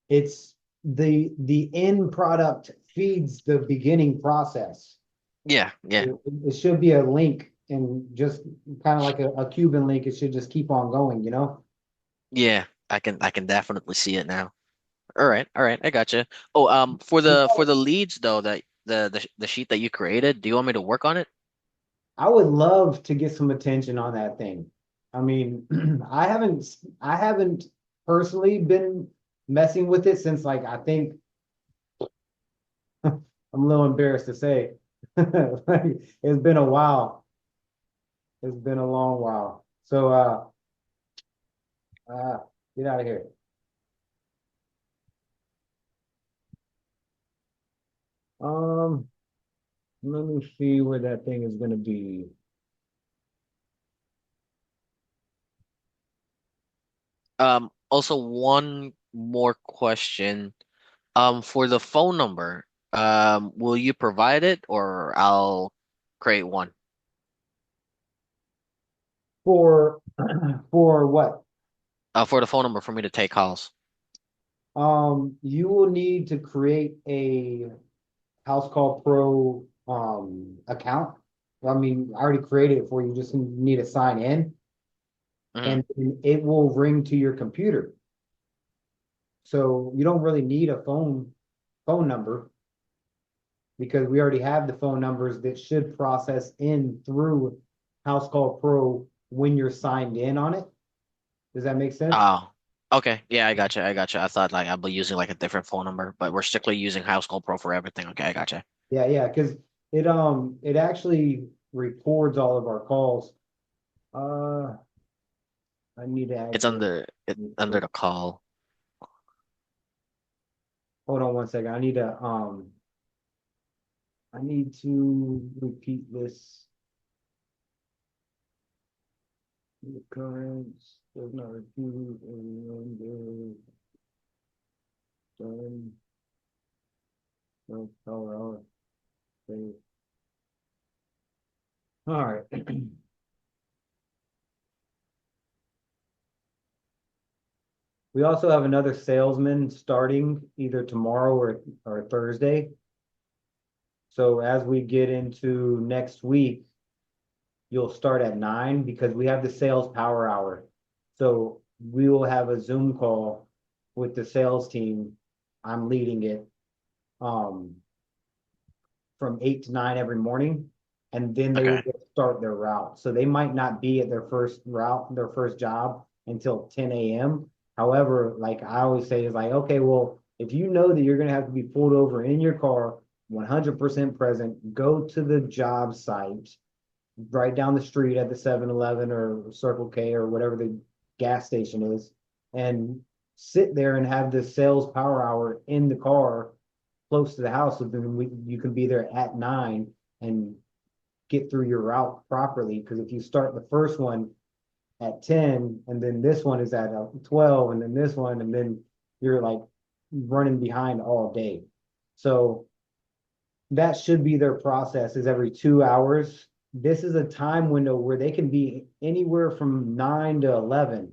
It's the end product feeds the beginning process. Yeah, yeah, It should be a link and just kind of like a Cuban link. It should just keep on going, you know? yeah. I can definitely see it now. All right, I gotcha. Oh, for the leads though, that the sheet that you created, do you want me to work on it? I would love to get some attention on that thing. I mean, I haven't personally been messing with it since like I think I'm a little embarrassed to say. Like, it's been a while. It's been a long while. So uh get out of here. Um, let me see where that thing is gonna be. Also one more question. For the phone number, will you provide it or I'll create one? For for what? For the phone number for me to take calls. You will need to create a House Call Pro account. I mean, I already created it for you, just need to sign in Hmm. and it will ring to your computer. So you don't really need a phone number because we already have the phone numbers that should process in through House Call Pro when you're signed in on it. Does that make sense? Oh, okay. Yeah, I gotcha. I gotcha. I thought like I'd be using like a different phone number, but we're strictly using House Call Pro for everything. Okay, I gotcha. Yeah, yeah, because it actually records all of our calls. Uh, I need to It's actually under the call. hold on one second. I need to repeat this. Recurrence does not repeat and done. No power hour. Okay. All right. We also have another salesman starting either tomorrow or Thursday. So as we get into next week, you'll start at 9 because we have the sales power hour. So we will have a Zoom call with the sales team. I'm leading it um, from 8 to 9 every morning. and then they will Okay. start their route. So they might not be at their first route, their first job until 10 a.m. However, like I always say, is like, okay, well, if you know that you're gonna have to be pulled over in your car, 100% present, go to the job site right down the street at the 7-Eleven or Circle K or whatever the gas station is, and sit there and have this sales power hour in the car close to the house. So then you can be there at 9 and get through your route properly. Because if you start the first one at 10 and then this one is at 12 and then this one, and then you're like running behind all day. So that should be their process, is every 2 hours. This is a time window where they can be anywhere from 9 to 11.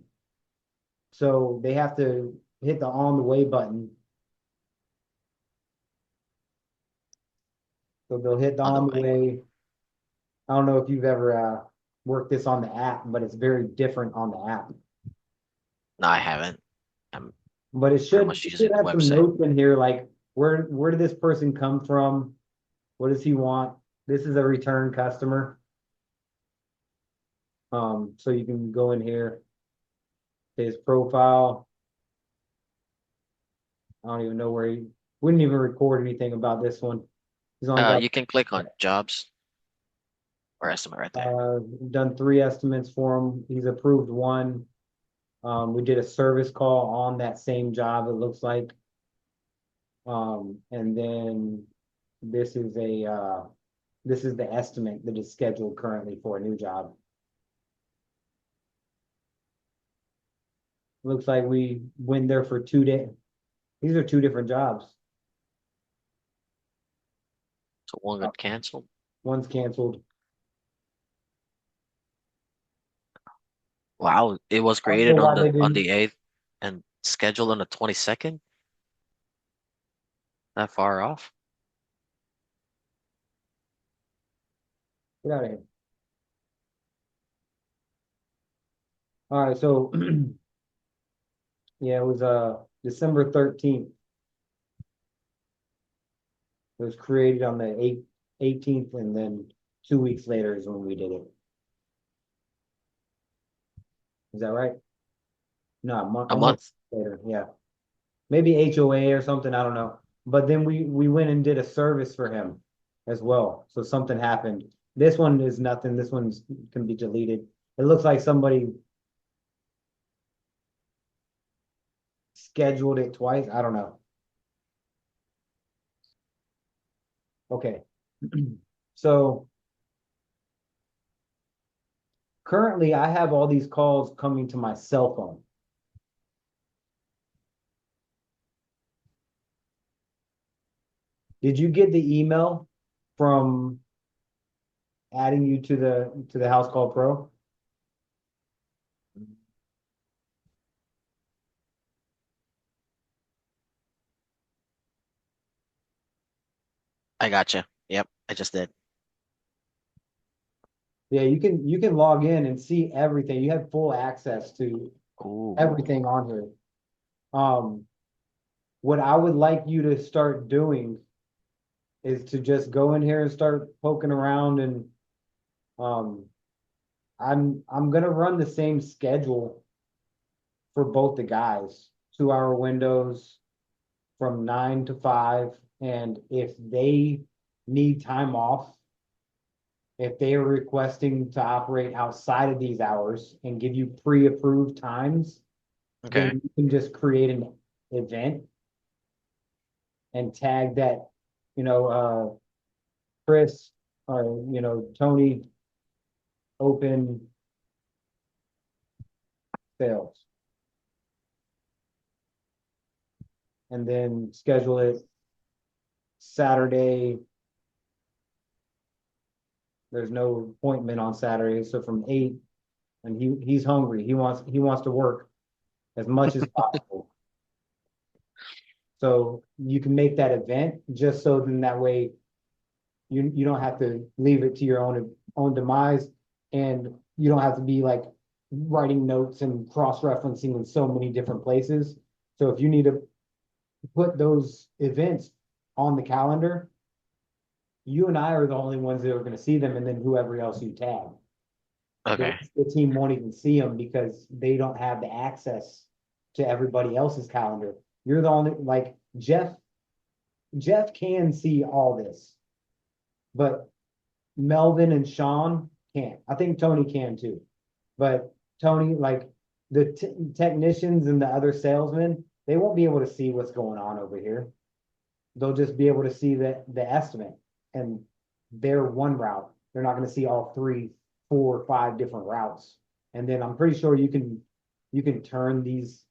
So they have to hit the on the way button. So they'll hit the On the on the way. way. I don't know if you've ever worked this on the app, but it's very different on the app. No, I haven't. I'm But pretty much it using should the have some website. notes in here, like where did this person come from? What does he want? This is a return customer. So you can go in here, his profile. I don't even know where he wouldn't even record anything about this one. He's only got You can click on jobs or estimate right there. done 3 estimates for him. He's approved 1. We did a service call on that same job, it looks like. And then this is the estimate that is scheduled currently for a new job. Looks like we went there for 2 days. These are 2 different jobs. So one got canceled. One's canceled. Wow, it was I don't know created why they on didn't. the 8th and scheduled on the 22nd. That far off. Get out of here. All right, so yeah, it was December 13th. It was created on the 18th, and then 2 weeks later is when we did it. Is that right? No, A a month. month later, yeah. Maybe HOA or something, I don't know. But then we went and did a service for him as well. So something happened. This one is nothing. This one's can be deleted. It looks like somebody scheduled it twice. I don't know. Okay. So currently I have all these calls coming to my cell phone. Did you get the email from adding you to the House Call Pro? I gotcha. Yep, I just did. Yeah, you can log in and see everything. You have full access to Ooh. everything on here. What I would like you to start doing is to just go in here and start poking around, and um I'm gonna run the same schedule for both the guys, 2 hour windows from 9 to 5. And if they need time off, if they are requesting to operate outside of these hours and give you pre-approved times, Okay. then you can just create an event and tag that, Chris or, Tony open sales. And then schedule it Saturday. There's no appointment on Saturday, so from 8, and he's hungry. He wants to work as much as possible. So you can make that event just so then that way you don't have to leave it to your own demise, and you don't have to be like writing notes and cross-referencing in so many different places. So if you need to put those events on the calendar, you and I are the only ones that are gonna see them, and then whoever else you tag. Okay. The team won't even see them because they don't have the access to everybody else's calendar. You're the only, like, Jeff can see all this, but Melvin and Sean can't. I think Tony can too. But Tony, like the technicians and the other salesmen, they won't be able to see what's going on over here. They'll just be able to see the estimate and their one route. They're not going to see all 3, 4, 5 different routes. And then I'm pretty sure you can turn these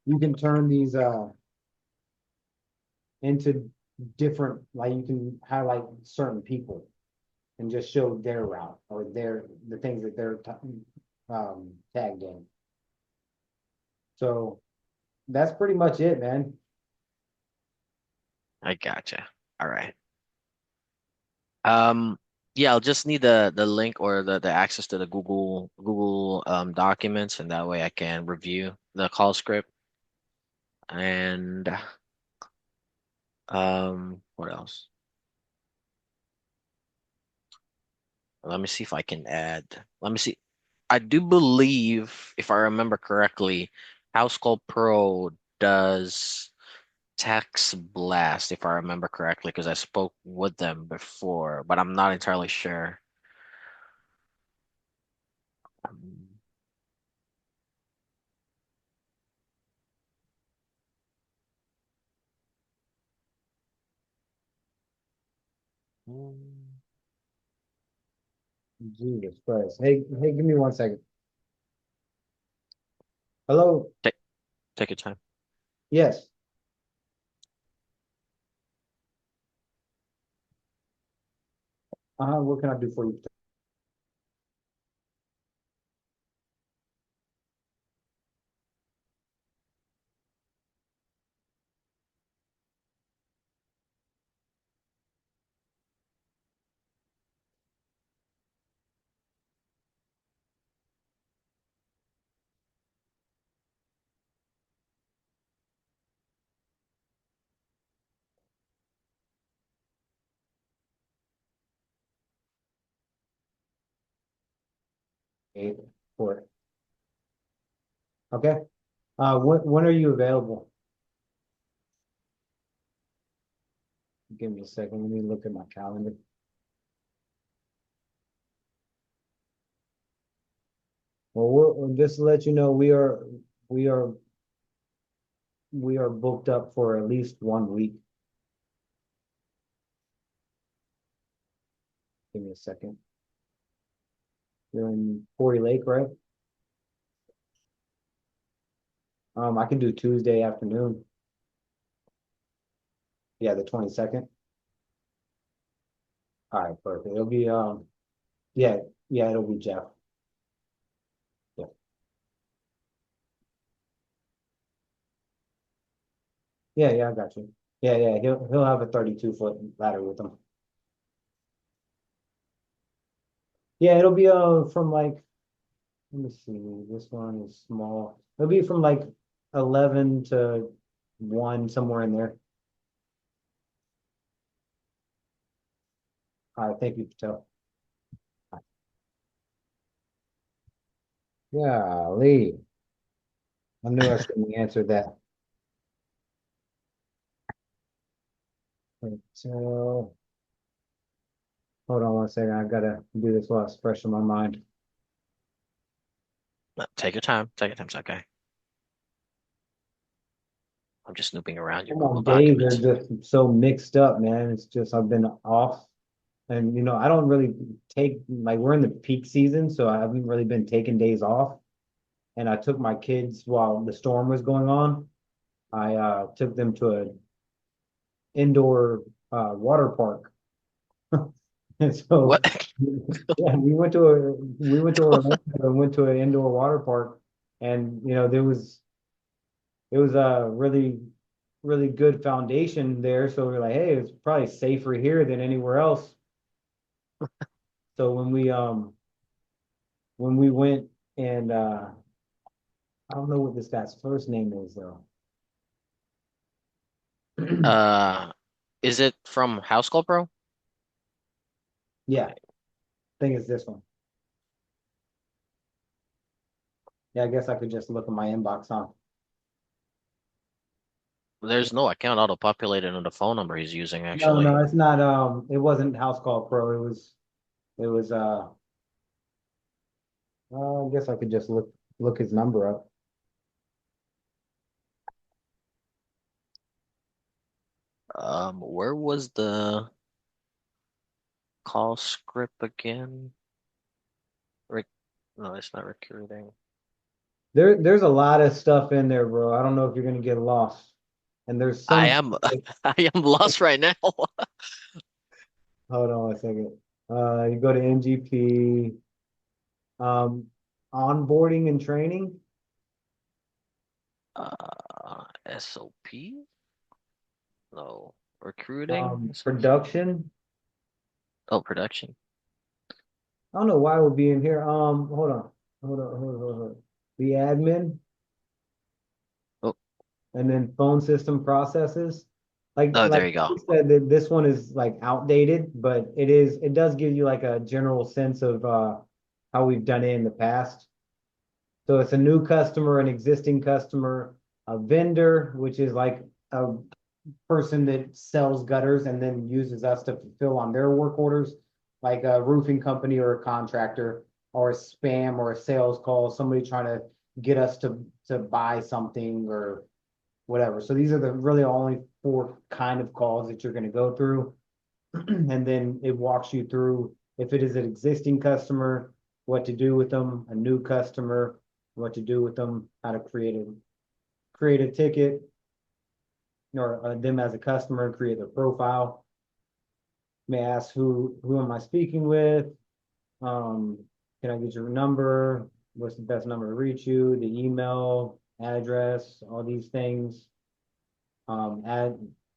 you can turn these into different, like you can highlight certain people and just show their route or the things that they're tagged in. So that's pretty much it, man. I gotcha. All right. Yeah, I'll just need the link or the access to the Google documents, and that way I can review the call script. And what else? Let me see if I can add. Let me see. I do believe, if I remember correctly, House Call Pro does Text Blast, if I remember correctly, because I spoke with them before, but I'm not entirely sure. Um, Jesus Christ. Hey, give me 1 second. Hello? Take take your time. Yes. What can I do for you? Eight, four. Okay. When are you available? Give me a second. Let me look at my calendar. Well, just to let you know, we are we are booked up for at least 1 week. Give me a second. You're in Quarry Lake, right? I can do Tuesday afternoon. Yeah, the 22nd. All right, perfect. It'll be yeah, it'll be Jeff. Yeah. Yeah, I got you. Yeah, he'll have a 32-foot ladder with him. Yeah, it'll be from like, let me see, this one is small. It'll be from like 11 to 1, somewhere in there. All right, thank you, Patel. Yeah, Lee. I knew I shouldn't have answered that. So, hold on 1 second. I gotta do this while it's fresh in my mind. No, take your time. Take your time. It's okay. I'm just snooping around your Come on, Google days are documents. just so mixed up, man. It's just I've been off, and I don't really take, like, we're in the peak season, so I haven't really been taking days off. And I took my kids while the storm was going on. I took them to an indoor water park. And What? so yeah, we went to Orlando and went to an indoor water park, and there was a really good foundation there. So we're like, hey, it's probably safer here than anywhere else. So when we went, and I don't know what this guy's first name is though. Is it from House Call Pro? Yeah, I think it's this one. Yeah, I guess I could just look at my inbox, huh? There's no account auto-populated on the phone number he's using, No, no, actually. it's not, it wasn't House Call Pro, it was, I guess I could just look his number up. Where was the call script again? Rec No, it's not recruiting. There's a lot of stuff in there, bro. I don't know if you're gonna get lost. And there's I some, am I am lost right now. hold on a second. You go to NGP, um, onboarding and training, SOP? No. Recruiting? production. Oh, production. I don't know why it would be in here. Hold on. The admin Oh, and then phone system processes. oh, Like there you go. you said, that this one is like outdated, but it does give you like a general sense of how we've done it in the past. So it's a new customer, an existing customer, a vendor, which is like a person that sells gutters and then uses us to fulfill on their work orders, like a roofing company or a contractor, or a spam or a sales call, somebody trying to get us to buy something or whatever. So these are the really only four kind of calls that you're going to go through. And then it walks you through if it is an existing customer, what to do with them, a new customer, what to do with them, how to create a ticket, or them as a customer, create their profile. May ask who am I speaking with? Um, can I get your number? What's the best number to reach you? The email, address, all these things.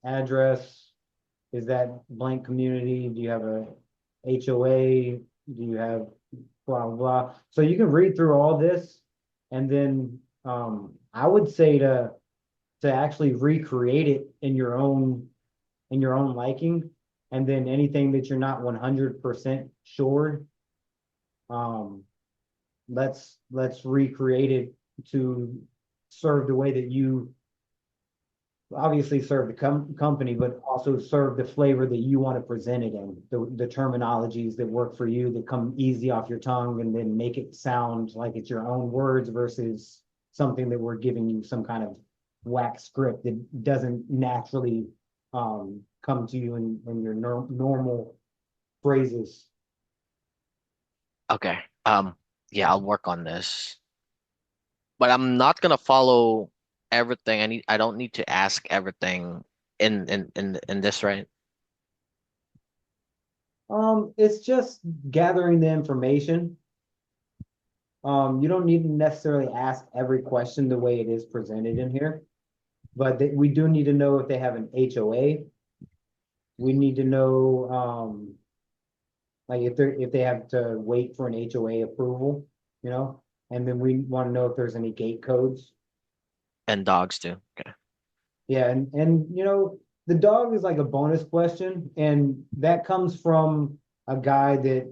Address, is that blank community? Do you have a HOA? Do you have blah, blah, blah? So you can read through all this, and then I would say to actually recreate it in your own liking, and then anything that you're not 100% sure, um, let's recreate it to serve the way that you obviously serve the company, but also serve the flavor that you want to present it in, the terminologies that work for you, that come easy off your tongue, and then make it sound like it's your own words versus something that we're giving you some kind of whack script that doesn't naturally come to you in your normal phrases. Okay. Yeah, I'll work on this. But I'm not gonna follow everything. I don't need to ask everything in this, right? It's just gathering the information. You don't need to necessarily ask every question the way it is presented in here, but we do need to know if they have an HOA. We need to know, like if they have to wait for an HOA approval, you know, and then we want to know if there's any gate codes. And dogs too. Okay. Yeah, and the dog is like a bonus question, and that comes from a guy that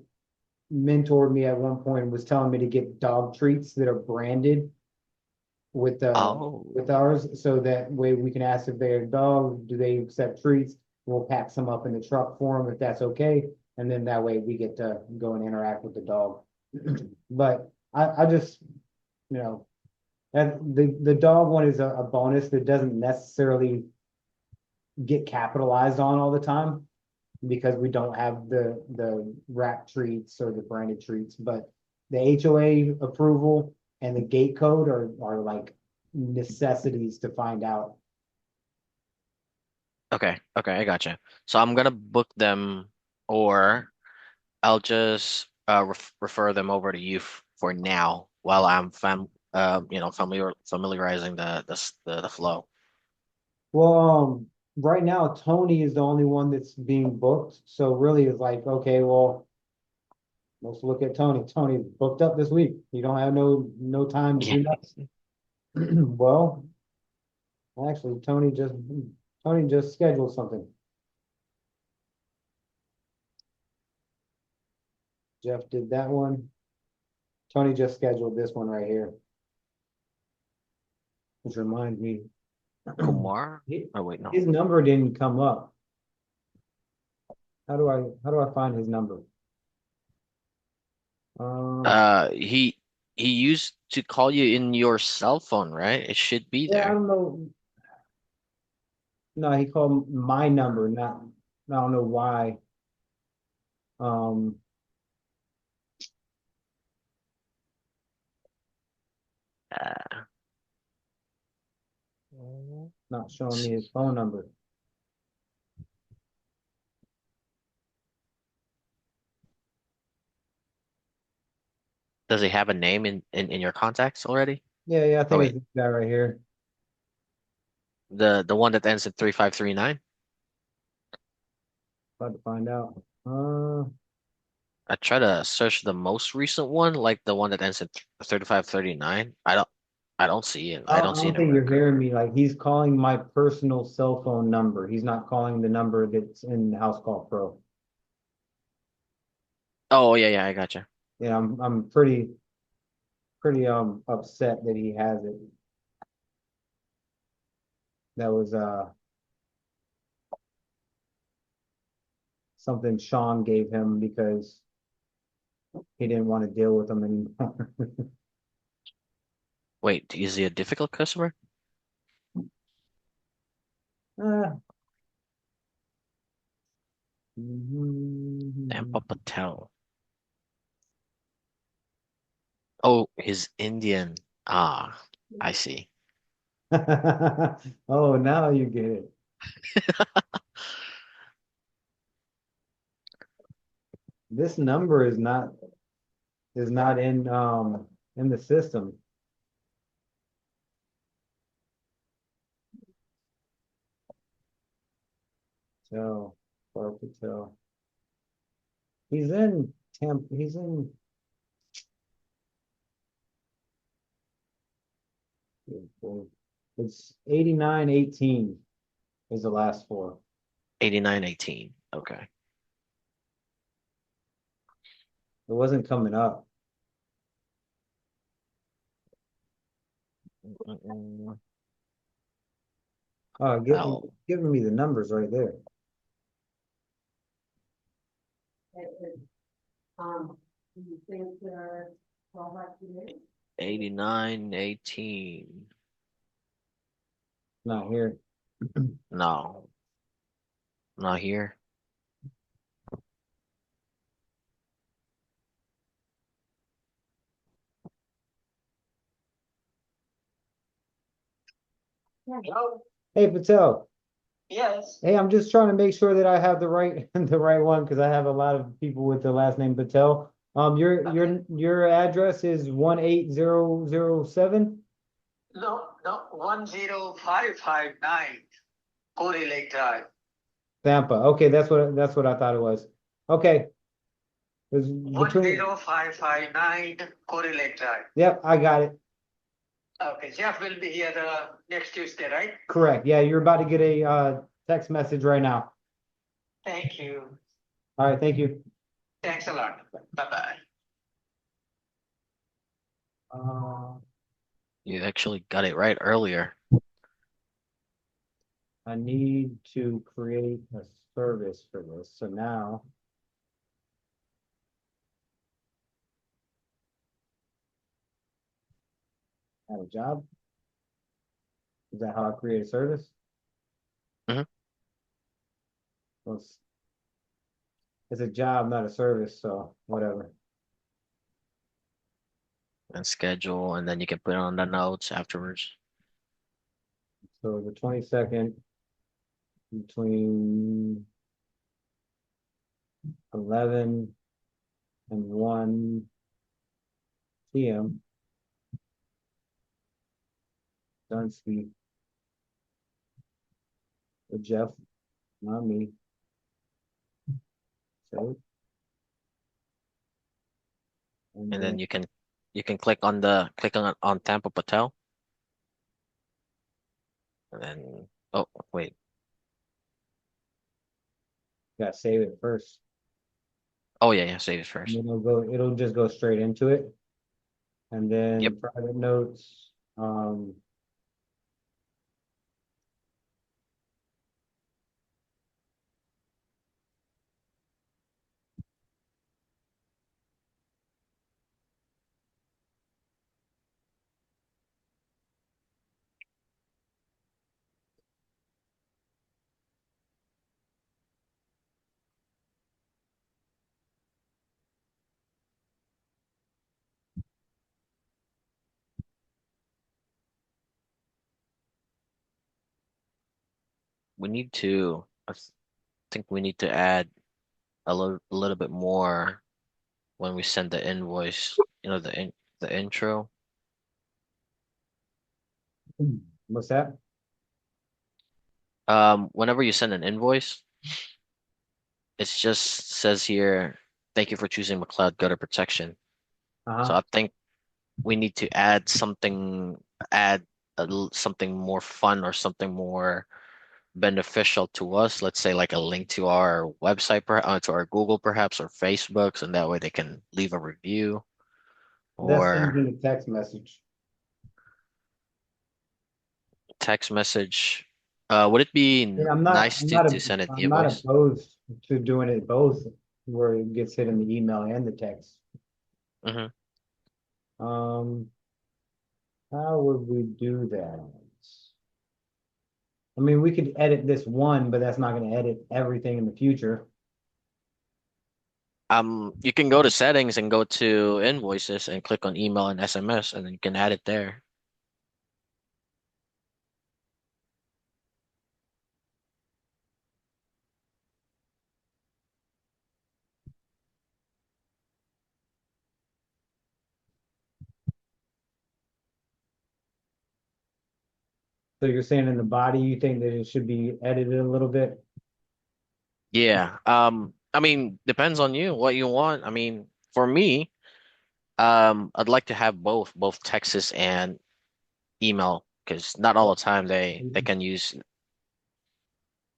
mentored me at one point and was telling me to get dog treats that are branded with Oh, with ours, so that way we can ask if they're a dog, do they accept treats? We'll pack some up in the truck for them if that's okay, and then that way we get to go and interact with the dog. But I just, you know, and the dog one is a bonus that doesn't necessarily get capitalized on all the time because we don't have the wrap treats or the branded treats, but the HOA approval and the gate code are like necessities to find out. okay. Okay, I gotcha. So I'm gonna book them, or I'll just refer them over to you for now while I'm familiarizing the flow. Well, right now Tony is the only one that's being booked, so really it's like, okay, well, let's look at Tony. Tony's booked up this week. You don't have no time to Yeah. do nothing. Well, actually, Tony Tony just scheduled something. Jeff did that one. Tony just scheduled this one right here. Which reminds me, Kumar? He- Oh wait, no. his number didn't come up. How do I find his number? He used to call you in your cell phone, right? It should be Yeah, I there. don't know. No, he called my number, not, I don't know why. Um, Uh, not showing me his phone number. does he have a name in your contacts already? Yeah, I Oh think it's wait, this guy right here. the one that ends in 3539? About to find out. I try to search the most recent one, like the one that ends in 3539. I don't see it. I don't I see don't it in think you're record. hearing me. Like, he's calling my personal cell phone number. He's not calling the number that's in House Call Pro. Oh yeah, yeah, I gotcha. Yeah, I'm pretty upset that he has it. That was something Sean gave him because he didn't want to deal with him anymore. Wait, is he a difficult customer? Uh, Tampa Patel. Oh, he's Indian. Ah, I see. oh, now you get it. This number is not in the system. So, Patel. He's in Tampa. He's in. It's 8918 is the last four. 8918. Okay. It wasn't coming up. Mm-mm. Oh, Oh, giving me the numbers right there. You think, well, like today? 8918. Not here. No, not here. Hello? Hey, Patel. Yes. Hey, I'm just trying to make sure that I have the right the right one because I have a lot of people with the last name Patel. Your address is 18007 No, 10559 Corey Lake Drive. Tampa. Okay, that's what I thought it was. Okay. It's between 10559 Corey Lake Drive. Yep, I got it. Okay, Jeff will be here next Tuesday, right? Correct. Yeah, you're about to get a text message right now. Thank you. All right, thank you. Thanks a lot. Bye-bye. You actually got it right earlier. I need to create a service for this. So now add a job. Is that how I create a service? Mhm. Well, it's a job, not a service, so whatever. And schedule, and then you can put it on the notes afterwards. So the 22nd between 11 and 1 p.m. Dunsky with Jeff, not me. So, and And then then you can click on Tampa Patel. And then oh wait. Gotta save it first. Oh yeah, save it And first. then it'll just go straight into it. And Yep. then private notes, We need to. Think we need to add a little bit more when we send the invoice. You know, the intro. what's that? Whenever you send an invoice, it just says here, "Thank you for choosing McCloud Gutter Protection." So Uh-huh. I think we need to add add something more fun or something more beneficial to us. Let's say like a link to our website, to our Google perhaps, or Facebooks, and that way they can leave a review That's sends or in a text message. text message. Would it be And I'm not, nice I'm not, to send an I'm not invoice? opposed to doing it both, where it gets hit in the email and the text. Hmm. Um, how would we do that? I mean, we could edit this one, but that's not gonna edit everything in the future. You can go to settings and go to invoices and click on email and SMS, and then you can add it there. So you're saying in the body, you think that it should be edited a little bit? Yeah. I mean, depends on you what you want. I mean, for me, I'd like to have both Texas and email because not all the time they can use.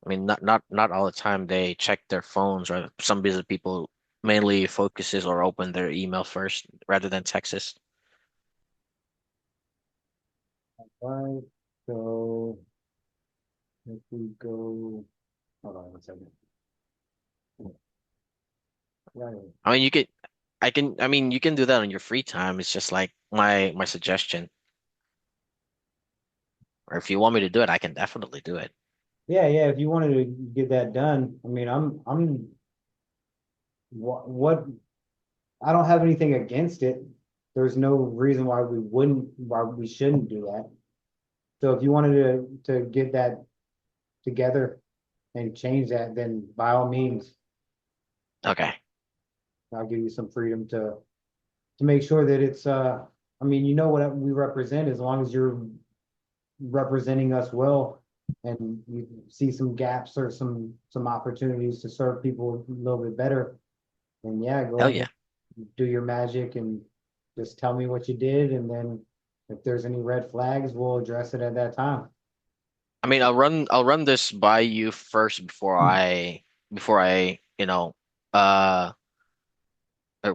I mean, not all the time they check their phones, or some busy people mainly focuses or open their email first rather than Texas. Right, so if we go, hold on one second. Right. I mean, I mean, you can do that on your free time. It's just like my suggestion. Or if you want me to do it, I can definitely do it. Yeah, yeah, if you wanted to get that done, I mean, what, I don't have anything against it. There's no reason why we shouldn't do that. So if you wanted to get that together and change that, then by all means, Okay. I'll give you some freedom to make sure that it's, I mean, you know what we represent, as long as you're representing us well and you see some gaps or some opportunities to serve people a little bit better, then yeah, go Hell ahead, yeah. do your magic and just tell me what you did, and then if there's any red flags, we'll address it at that time. I mean, I'll run this by you first before I, uh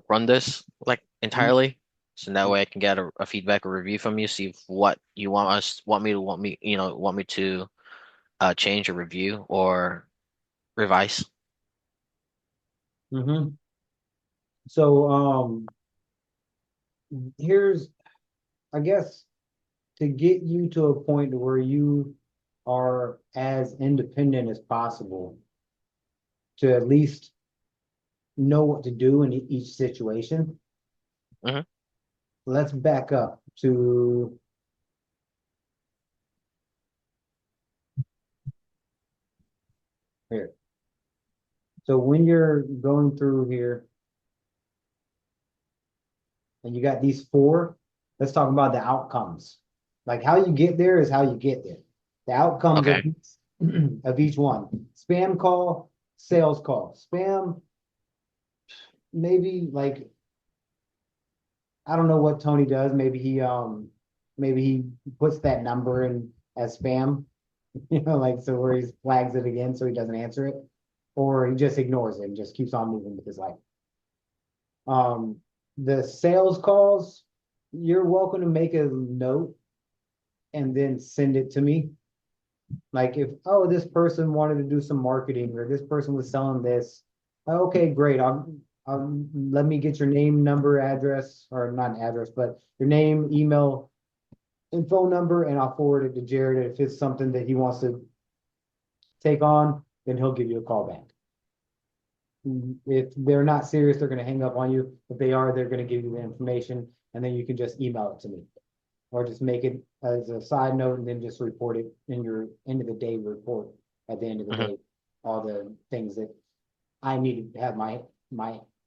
run this like entirely. So that way I can get a feedback or review from you, see if what you want me to change or review or revise. Mm-hmm. So here's, I guess, to get you to a point where you are as independent as possible, to at least know what to do in each situation. Hmm. Let's back up to here. So when you're going through here and you got these four, let's talk about the outcomes. Like how you get there is how you get there. The outcomes Okay. of each one. Spam call, sales call. Spam, maybe like, I don't know what Tony does. Maybe he puts that number in as spam, like, so where he flags it again so he doesn't answer it. or he just ignores it and just keeps on moving with his life. The sales calls, you're welcome to make a note and then send it to me. Like if, oh, this person wanted to do some marketing or this person was selling this. Okay, great. I'll let me get your name, number, address, or not address, but your name, email, and phone number, and I'll forward it to Jared. If it's something that he wants to take on, then he'll give you a call back. If they're not serious, they're going to hang up on you. If they are, they're going to give you the information, and then you can just email it to me, or just make it as a side note, and then just report it in your end of the day report. At the end of the day, all the things that I need to have my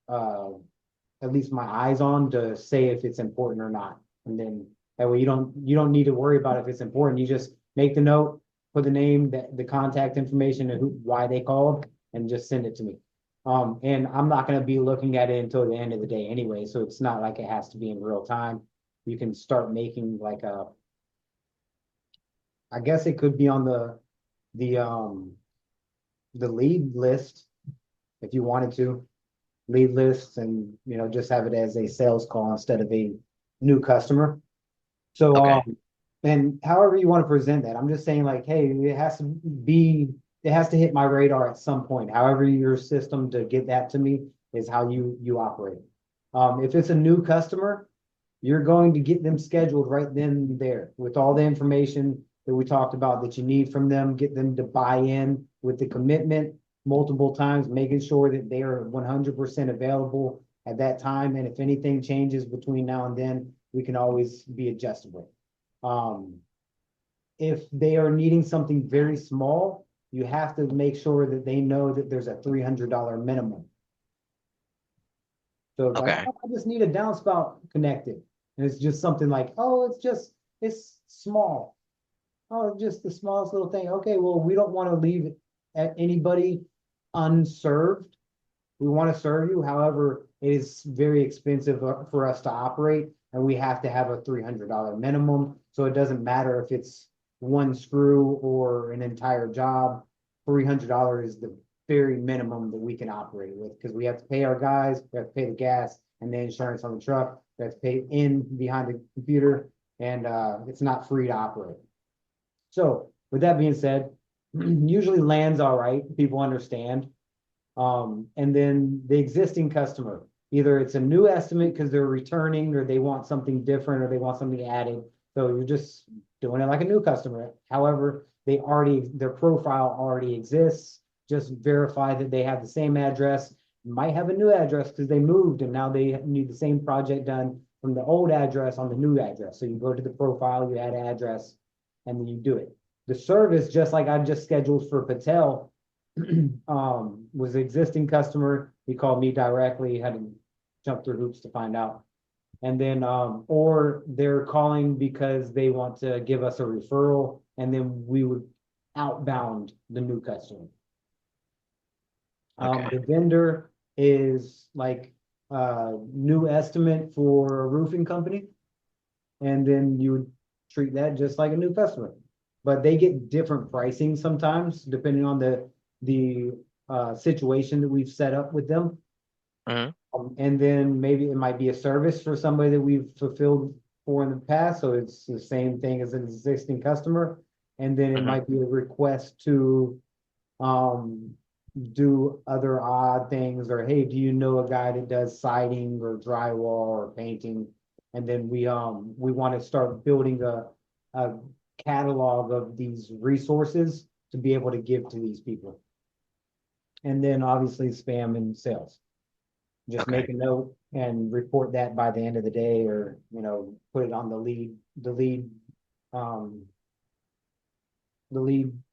at least my eyes on to say if it's important or not, and then that way you don't need to worry about if it's important. You just make the note, put the name, the contact information, and why they called, and just send it to me. And I'm not going to be looking at it until the end of the day anyway, so it's not like it has to be in real time. You can start making like I guess it could be on the lead list if you wanted to, lead lists, and just have it as a sales call instead of a new customer. So Okay. And however you want to present that, I'm just saying like, hey, it has to hit my radar at some point. However, your system to get that to me is how you operate. If it's a new customer, you're going to get them scheduled right then and there with all the information that we talked about that you need from them, get them to buy in with the commitment multiple times, making sure that they are 100% available at that time. And if anything changes between now and then, we can always be adjustable. If they are needing something very small, you have to make sure that they know that there's a $300 minimum. So it's like, Okay. oh, I just need a downspout connected. And it's just something like, oh, it's small. Oh, just the smallest little thing. Okay, well, we don't want to leave anybody unserved. We want to serve you. However, it is very expensive for us to operate, and we have to have a $300 minimum. So it doesn't matter if it's one screw or an entire job. $300 is the very minimum that we can operate with, because we have to pay our guys, we have to pay the gas and the insurance on the truck, we have to pay in behind the computer, and it's not free to operate. So with that being said, usually land's all right. People understand. And then the existing customer, either it's a new estimate because they're returning, or they want something different, or they want something added. So you're just doing it like a new customer. However, their profile already exists. Just verify that they have the same address. Might have a new address because they moved and now they need the same project done from the old address on the new address. So you go to the profile, you add address, and then you do it. The service, just like I just scheduled for Patel, was an existing customer. He called me directly, had to jump through hoops to find out. And then, or they're calling because they want to give us a referral, and then we would outbound the new customer. Okay. The vendor is like new estimate for a roofing company, and then you would treat that just like a new customer. But they get different pricing sometimes depending on the situation that we've set up with them. And then maybe it might be a service for somebody that we've fulfilled for in the past. So it's the same thing as an existing customer. And then it might be a request to do other odd things, or hey, do you know a guy that does siding or drywall or painting? And then we want to start building a catalog of these resources to be able to give to these people. And then obviously spam and sales. Just Okay. make a note and report that by the end of the day, or put it on the lead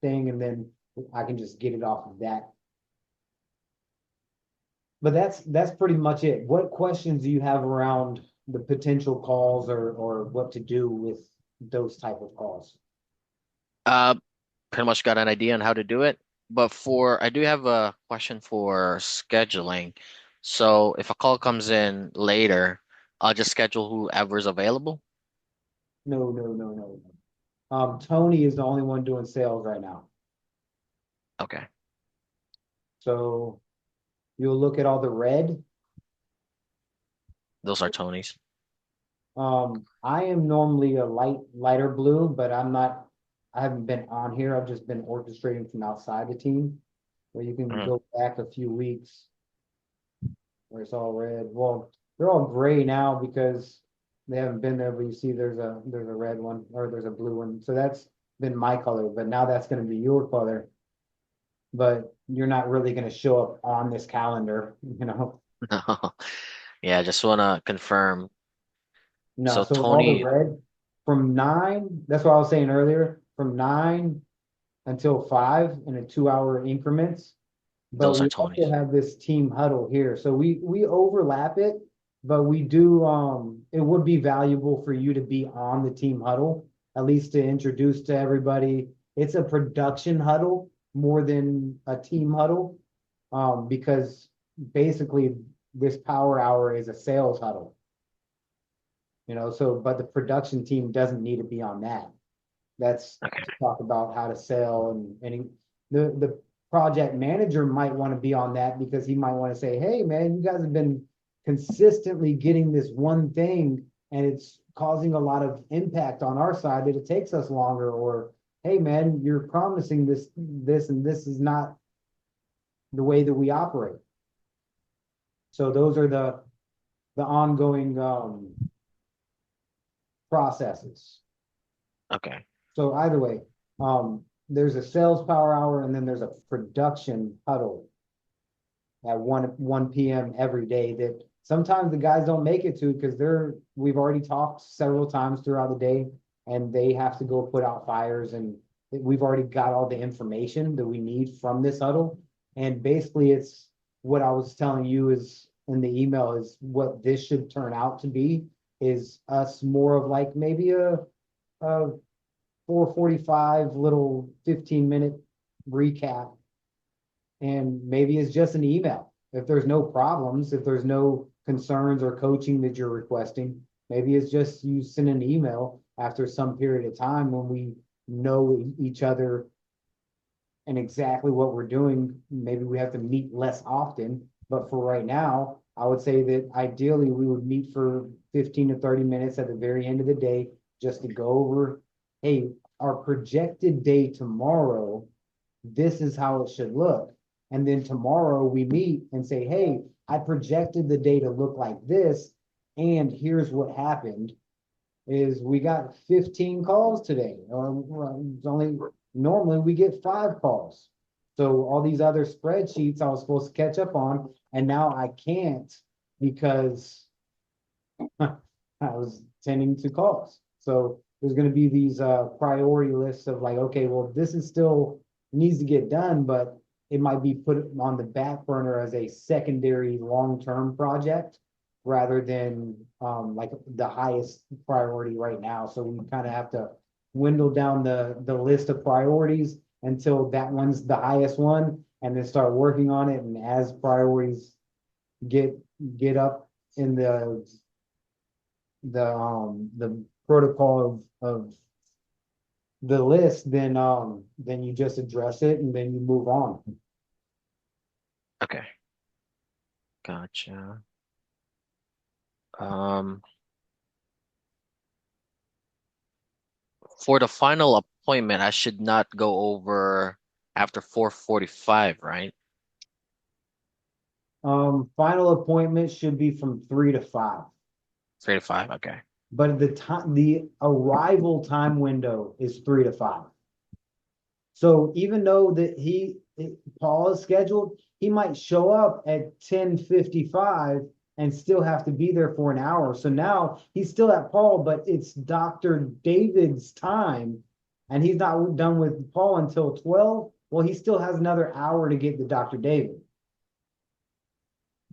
thing, and then I can just get it off of that. But that's pretty much it. What questions do you have around the potential calls, or what to do with those type of calls? Uh, Pretty much got an idea on how to do it. But I do have a question for scheduling. So if a call comes in later, I'll just schedule whoever's available. No. Tony is the only one doing sales right now. Okay. So you'll look at all the red. Those are Tony's. I am normally a lighter blue, but I haven't been on here. I've just been orchestrating from outside the team. Where you can Mhm. go back a few weeks where it's all red. Well, they're all gray now because they haven't been there, but you see there's a red one or there's a blue one. So that's been my color, but now that's gonna be your color. But you're not really gonna show up on this calendar, you know? Yeah, just wanna confirm. No, So so all the Tony, red from 9, that's what I was saying earlier, from 9 until 5 in a 2-hour increments. But those are we also Tony's. have this team huddle here. So we overlap it, but we do it would be valuable for you to be on the team huddle, at least to introduce to everybody. It's a production huddle more than a team huddle. Because basically this power hour is a sales huddle. You know, so but the production team doesn't need to be on that. That's Okay. to talk about how to sell and the project manager might want to be on that because he might want to say, hey man, you guys have been consistently getting this one thing and it's causing a lot of impact on our side that it takes us longer, or hey man, you're promising this and this is not the way that we operate. So those are the ongoing processes. Okay. So either way, there's a sales power hour and then there's a production huddle at 1 p.m. every day that sometimes the guys don't make it to because we've already talked several times throughout the day and they have to go put out fires, and we've already got all the information that we need from this huddle. And basically it's what I was telling you is in the email is what this should turn out to be is us more of like maybe a 4:45 little 15-minute recap, and maybe it's just an email. If there's no problems, if there's no concerns or coaching that you're requesting, maybe it's just you send an email after some period of time when we know each other and exactly what we're doing. Maybe we have to meet less often, but for right now, I would say that ideally we would meet for 15 to 30 minutes at the very end of the day just to go over, hey, our projected day tomorrow, this is how it should look. And then tomorrow we meet and say, hey, I projected the day to look like this, and here's what happened is we got 15 calls today, or it's only normally we get 5 calls. So all these other spreadsheets I was supposed to catch up on, and now I can't because I was tending to calls. So there's going to be these priority lists of like, okay, well, this is still needs to get done, but it might be put on the back burner as a secondary long-term project rather than like the highest priority right now. So we kind of have to dwindle down the list of priorities until that one's the highest one, and then start working on it. And as priorities get up in the protocol of the list, then you just address it and then you move on. Okay. Gotcha. Um, for the final appointment, I should not go over after 4:45, right? Final appointment should be from 3 to 5, 3 to 5. Okay. but the arrival time window is 3 to 5. So even though Paul is scheduled, he might show up at 10:55 and still have to be there for an hour. So now he's still at Paul, but it's Dr. David's time, and he's not done with Paul until 12. Well, he still has another hour to get to Dr. David.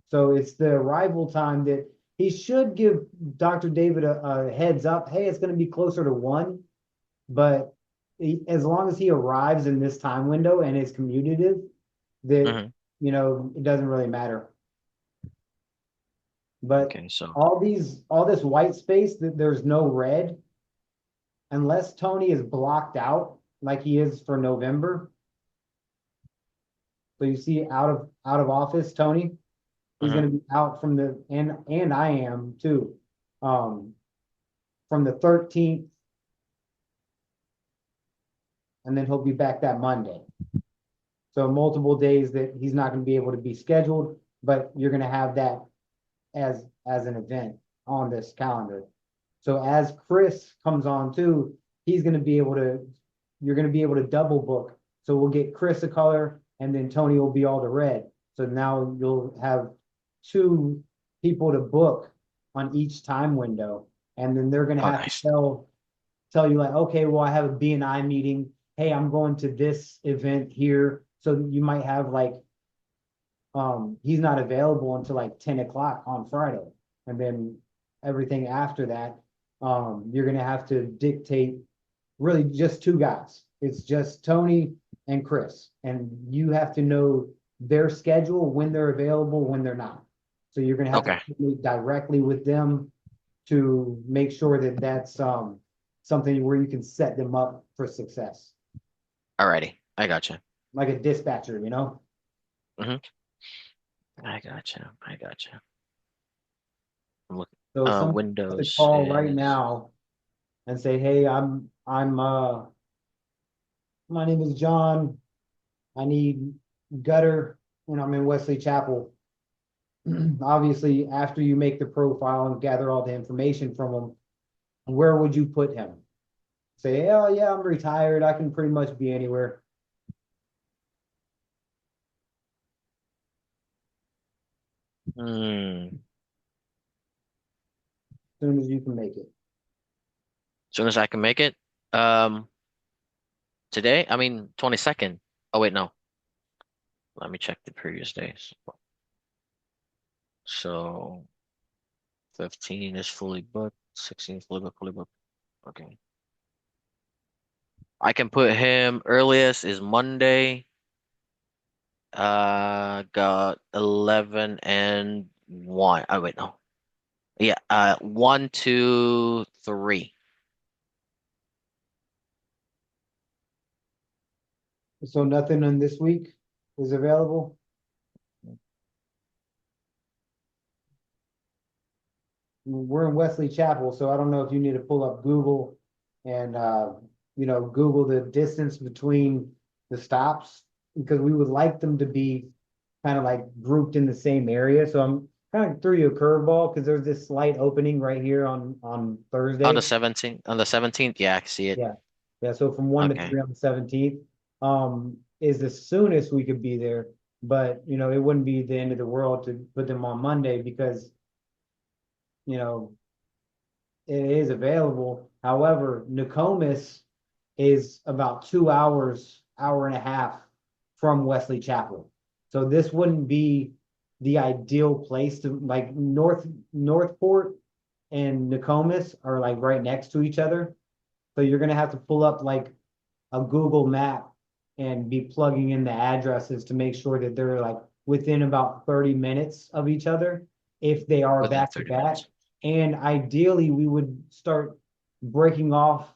So it's the arrival time that he should give Dr. David a heads up. Hey, it's going to be closer to 1, but as long as he arrives in this time window and is commutative, that Mhm. it doesn't really matter. But Okay, so all this white space that there's no red, unless Tony is blocked out like he is for November, So you see out of office, Tony, he's Mhm. gonna be out from the, and I am too. From the 13th. And then he'll be back that Monday. So multiple days that he's not gonna be able to be scheduled, but you're gonna have that as an event on this calendar. So as Chris comes on too, he's gonna be able to, you're gonna be able to double book. So we'll get Chris a color and then Tony will be all the red. So now you'll have two people to book on each time window. And then they're gonna Oh, have nice. to tell you like, okay, well, I have a BNI meeting. Hey, I'm going to this event here. So you might have like, he's not available until like 10 o'clock on Friday. And then everything after that, you're gonna have to dictate really just two guys. It's just Tony and Chris, and you have to know their schedule, when they're available, when they're not. So you're gonna have Okay. to meet directly with them to make sure that that's something where you can set them up for success, Alrighty. I gotcha. like a dispatcher, you know? I gotcha. I gotcha. I'm looking. So someone has to Windows call right is now and say, hey, my name is John. I need gutter, and I'm in Wesley Chapel. Obviously, after you make the profile and gather all the information from him, where would you put him? Say, oh yeah, I'm retired. I can pretty much be anywhere. hmm. As soon as you can make it. Soon as I can make it. Today? I mean 22nd. Oh wait, no. Let me check the previous days. So 15 is fully booked, 16 is fully booked. Okay. I can put him earliest is Monday. Got 11 and 1. Oh wait, no. Yeah, 1, 2, 3. So nothing on this week is available. We're in Wesley Chapel, so I don't know if you need to pull up Google and Google the distance between the stops, because we would like them to be kind of like grouped in the same area. So I'm kind of threw you a curveball because there's this slight opening right here on On the Thursday. 17th, yeah, I can see it. Yeah. Yeah, so from 1 to Okay. 3 on the 17th, is the soonest we could be there. But, it wouldn't be the end of the world to put them on Monday because, you know, it is available. However, Nokomis is about 2 hours, hour and a half from Wesley Chapel. So this wouldn't be the ideal place to like Northport and Nokomis are like right next to each other. So you're gonna have to pull up like a Google map and be plugging in the addresses to make sure that they're like within about 30 minutes of each other if they are Within back to 30 back. minutes. And ideally, we would start breaking off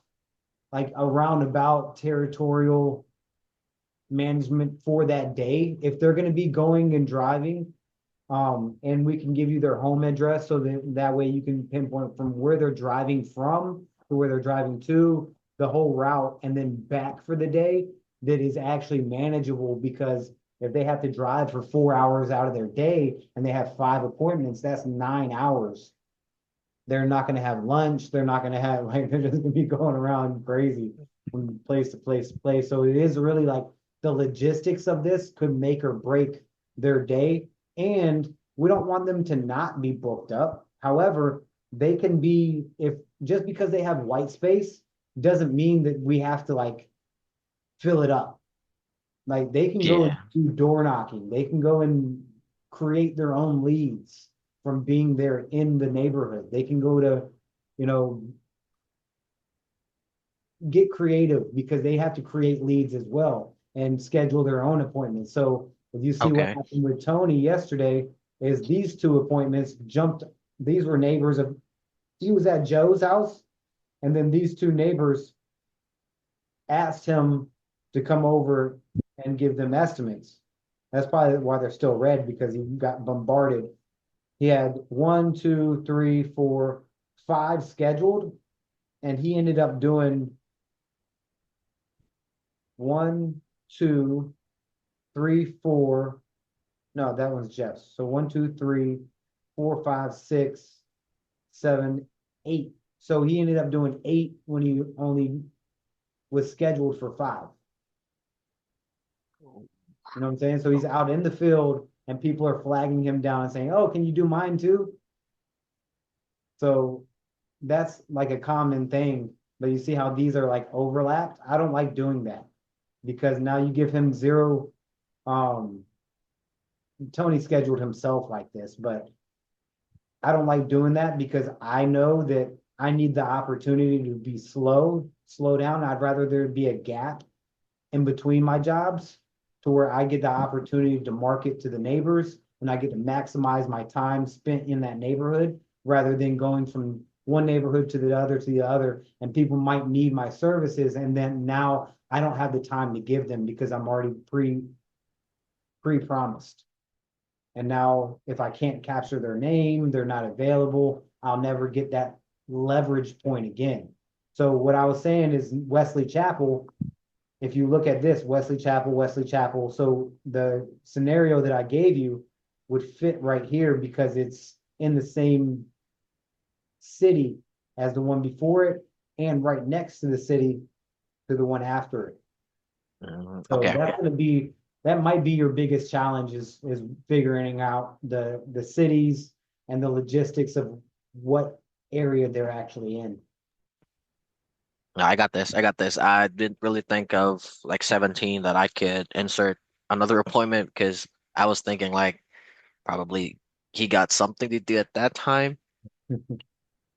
like a roundabout territorial management for that day. If they're going to be going and driving, and we can give you their home address so that way you can pinpoint from where they're driving from to where they're driving to, the whole route, and then back for the day, that is actually manageable. Because if they have to drive for 4 hours out of their day and they have 5 appointments, that's 9 hours. They're not going to have lunch. They're not going to have like, they're just going to be going around crazy from place to place to place. So it is really like the logistics of this could make or break their day. And we don't want them to not be booked up. However, they can be, if just because they have white space doesn't mean that we have to like fill it up. Like they can go and Yeah. do door knocking. They can go and create their own leads from being there in the neighborhood. They can go to, you know, get creative because they have to create leads as well and schedule their own appointments. So if you see what Okay. happened with Tony yesterday, is these two appointments jumped. These were neighbors of, he was at Joe's house, and then these two neighbors asked him to come over and give them estimates. That's probably why they're still red, because he got bombarded. He had 1, 2, 3, 4, 5 scheduled, and he ended up doing 1, 2, 3, 4. No, that one's Jeff's. So 1, 2, 3, 4, 5, 6, 7, 8. So he ended up doing 8 when he only was scheduled for 5. You know what I'm saying? So he's out in the field and people are flagging him down and saying, "Oh, can you do mine too?" So that's like a common thing. But you see how these are like overlapped? I don't like doing that, because now you give him zero. Tony scheduled himself like this, but I don't like doing that because I know that I need the opportunity to be slow down. I'd rather there be a gap in between my jobs to where I get the opportunity to market to the neighbors and I get to maximize my time spent in that neighborhood rather than going from one neighborhood to the other, and people might need my services, and then now I don't have the time to give them because I'm already pre-promised. And now if I can't capture their name, they're not available, I'll never get that leverage point again. So what I was saying is Wesley Chapel, if you look at this, Wesley Chapel, so the scenario that I gave you would fit right here because it's in the same city as the one before it and right next to the city to the one after it. So Okay. that might be your biggest challenge is figuring out the cities and the logistics of what area they're actually in. No, I got this. I got this. I didn't really think of like 17 that I could insert another appointment because I was thinking like probably he got something to do at that time,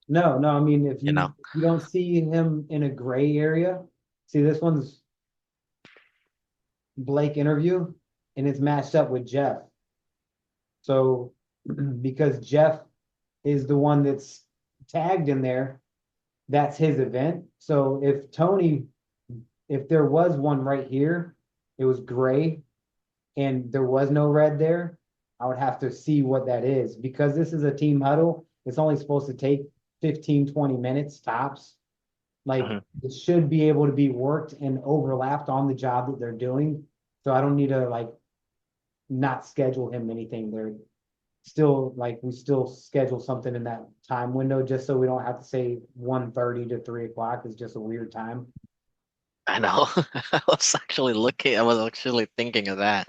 No, I mean, if you know. you don't see him in a gray area, see this one's Blake interview and it's matched up with Jeff. So because Jeff is the one that's tagged in there, that's his event. So if there was one right here, it was gray and there was no red there, I would have to see what that is. Because this is a team huddle, it's only supposed to take 15, 20 minutes tops. Like Mhm. it should be able to be worked and overlapped on the job that they're doing. So I don't need to like not schedule him anything. They're still like we still schedule something in that time window just so we don't have to say 1:30 to 3 o'clock is just a weird time. I know. I was actually thinking of that.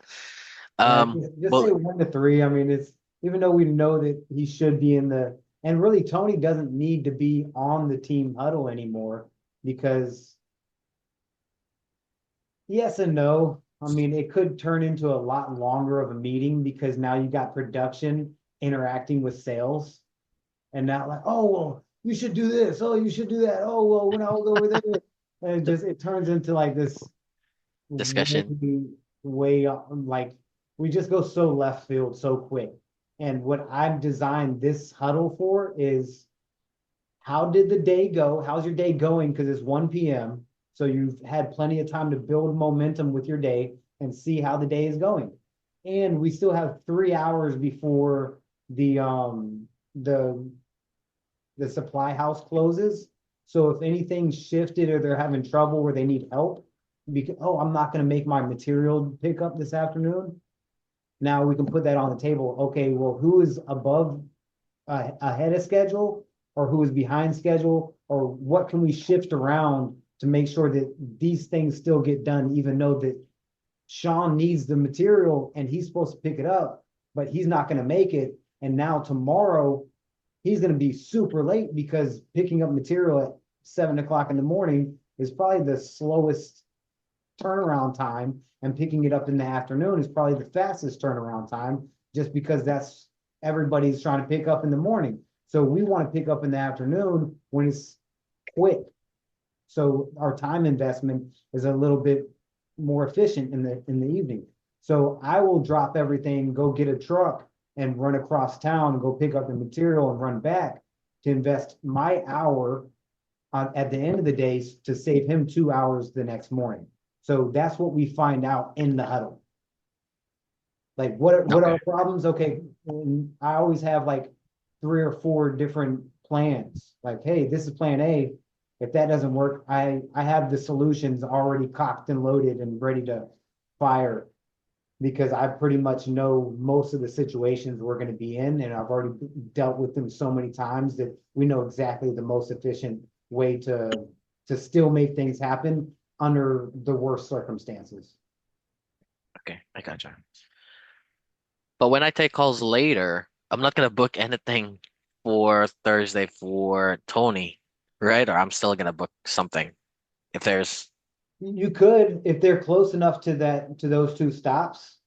Yeah, Um, just say but 1 to 3. I mean, it's even though we know that he should be in the, and really Tony doesn't need to be on the team huddle anymore because yes and no. I mean, it could turn into a lot longer of a meeting because now you got production interacting with sales and not like, oh, well, you should do this. Oh, you should do that. Oh, well, when I was over there. And it turns into like this discussion. way like we just go so left field so quick. And what I've designed this huddle for is how did the day go? How's your day going? Because it's 1 p.m. So you've had plenty of time to build momentum with your day and see how the day is going. And we still have 3 hours before the the supply house closes. So if anything shifted or they're having trouble where they need help, because oh, I'm not going to make my material pickup this afternoon. Now we can put that on the table. Okay, well, who is above ahead of schedule or who is behind schedule, or what can we shift around to make sure that these things still get done, even though that Sean needs the material and he's supposed to pick it up, but he's not going to make it. And now tomorrow he's going to be super late because picking up material at 7 o'clock in the morning is probably the slowest turnaround time, and picking it up in the afternoon is probably the fastest turnaround time, just because that's everybody's trying to pick up in the morning. So we want to pick up in the afternoon when it's quick. So our time investment is a little bit more efficient in the evening. So I will drop everything, go get a truck and run across town and go pick up the material and run back to invest my hour at the end of the day to save him 2 hours the next morning. So that's what we find out in the huddle. Like what Okay. are problems? Okay, and I always have like 3 or 4 different plans. Like, hey, this is plan A. If that doesn't work, I have the solutions already cocked and loaded and ready to fire because I pretty much know most of the situations we're going to be in, and I've already dealt with them so many times that we know exactly the most efficient way to still make things happen under the worst circumstances. Okay, I gotcha. But when I take calls later, I'm not gonna book anything for Thursday for Tony, right? Or I'm still gonna book something if there's You could, if they're close enough to those 2 stops.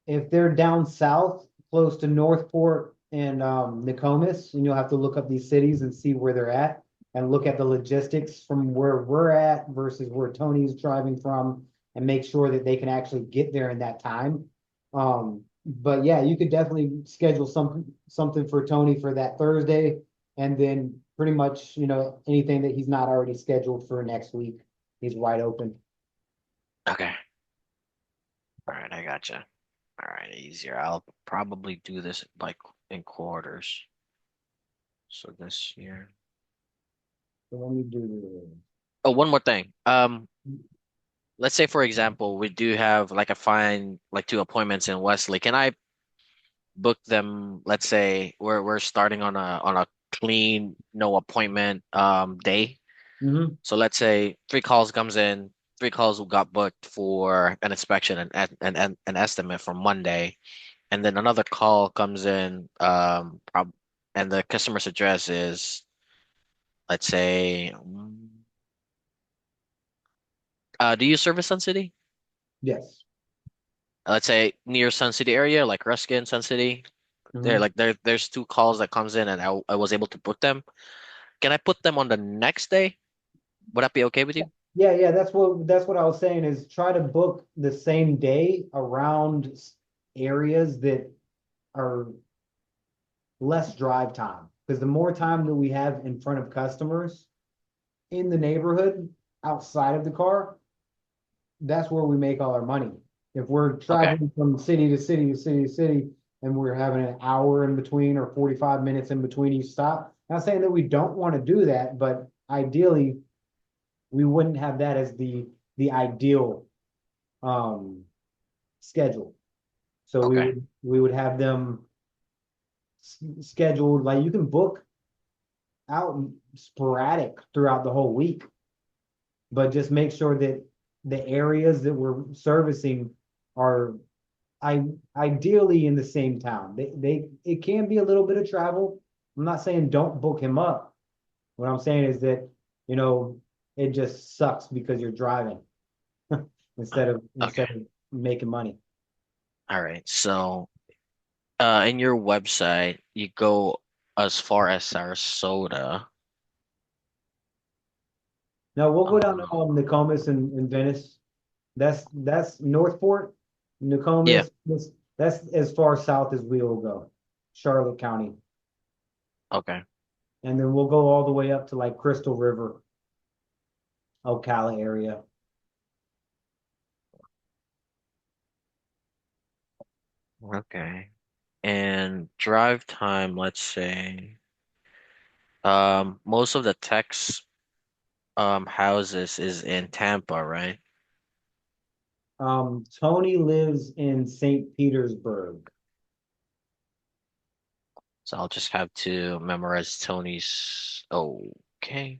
If they're down south, close to Northport and Nokomis, and you'll have to look up these cities and see where they're at and look at the logistics from where we're at versus where Tony's driving from and make sure that they can actually get there in that time. But yeah, you could definitely schedule something for Tony for that Thursday and then pretty much, anything that he's not already scheduled for next week. He's wide open. okay. All right, I gotcha. All right, easier. I'll probably do this like in quarters. So this year. So let me do. Oh, one more thing. Let's say for example, we do have like a fine like 2 appointments in Wesley. Can I book them? Let's say we're starting on a clean, no appointment day. Mhm. So let's say 3 calls comes in, 3 calls got booked for an inspection and an estimate for Monday, and then another call comes in, and the customer's address is, let's say, do you service Sun City? Yes. Let's say near Sun City area, like Ruskin, Sun City. Mhm. There's 2 calls that comes in, and I was able to book them. Can I put them on the next day? Would that be okay with you? Yeah, yeah, that's what I was saying is try to book the same day around areas that are less drive time. Because the more time that we have in front of customers in the neighborhood outside of the car, that's where we make all our money. If we're Okay. traveling from city to city to city to city and we're having an hour in between or 45 minutes in between each stop, not saying that we don't want to do that, but ideally we wouldn't have that as the ideal um schedule. So we Okay. would we would have them scheduled like you can book out sporadic throughout the whole week, but just make sure that the areas that we're servicing are I ideally in the same town. They it can be a little bit of travel. I'm not saying don't book him up. What I'm saying is that, you know, it just sucks because you're driving instead of Okay. making money. All right. So, in your website, you go as far as Sarasota. No, we'll go down to Uh, Nokomis and Venice. That's Northport, yeah. Nokomis. That's as far south as we will go, Charlotte County, Okay. and then we'll go all the way up to like Crystal River, Ocala area. Okay. And drive time, let's say, most of the techs houses is in Tampa, right? Tony lives in St. Petersburg. So I'll just have to memorize Tony's. Okay.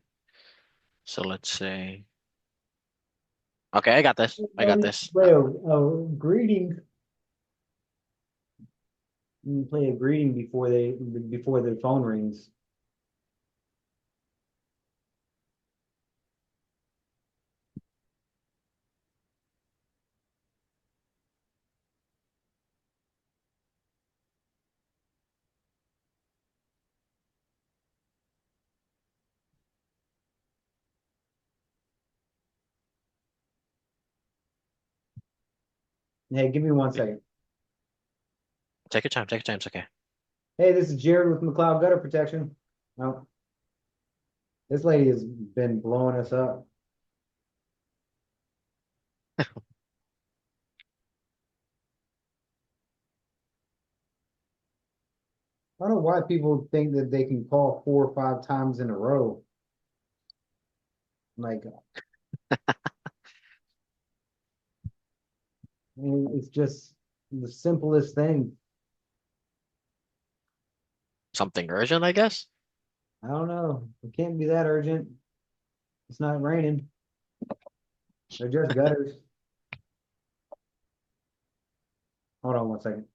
So let's say. Okay, I got this. I got this. Play a greeting. Play a greeting before the phone rings. Hey, give me 1 second. Take your time. Take your time. It's okay. Hey, this is Jared with McCloud Gutter Protection. Oh, this lady has been blowing us up. I don't know why people think that they can call 4 or 5 times in a row. Like, I mean, it's just the simplest thing. Something urgent, I guess. I don't know. It can't be that urgent. It's not raining. They're just gutters. Hold on 1 second.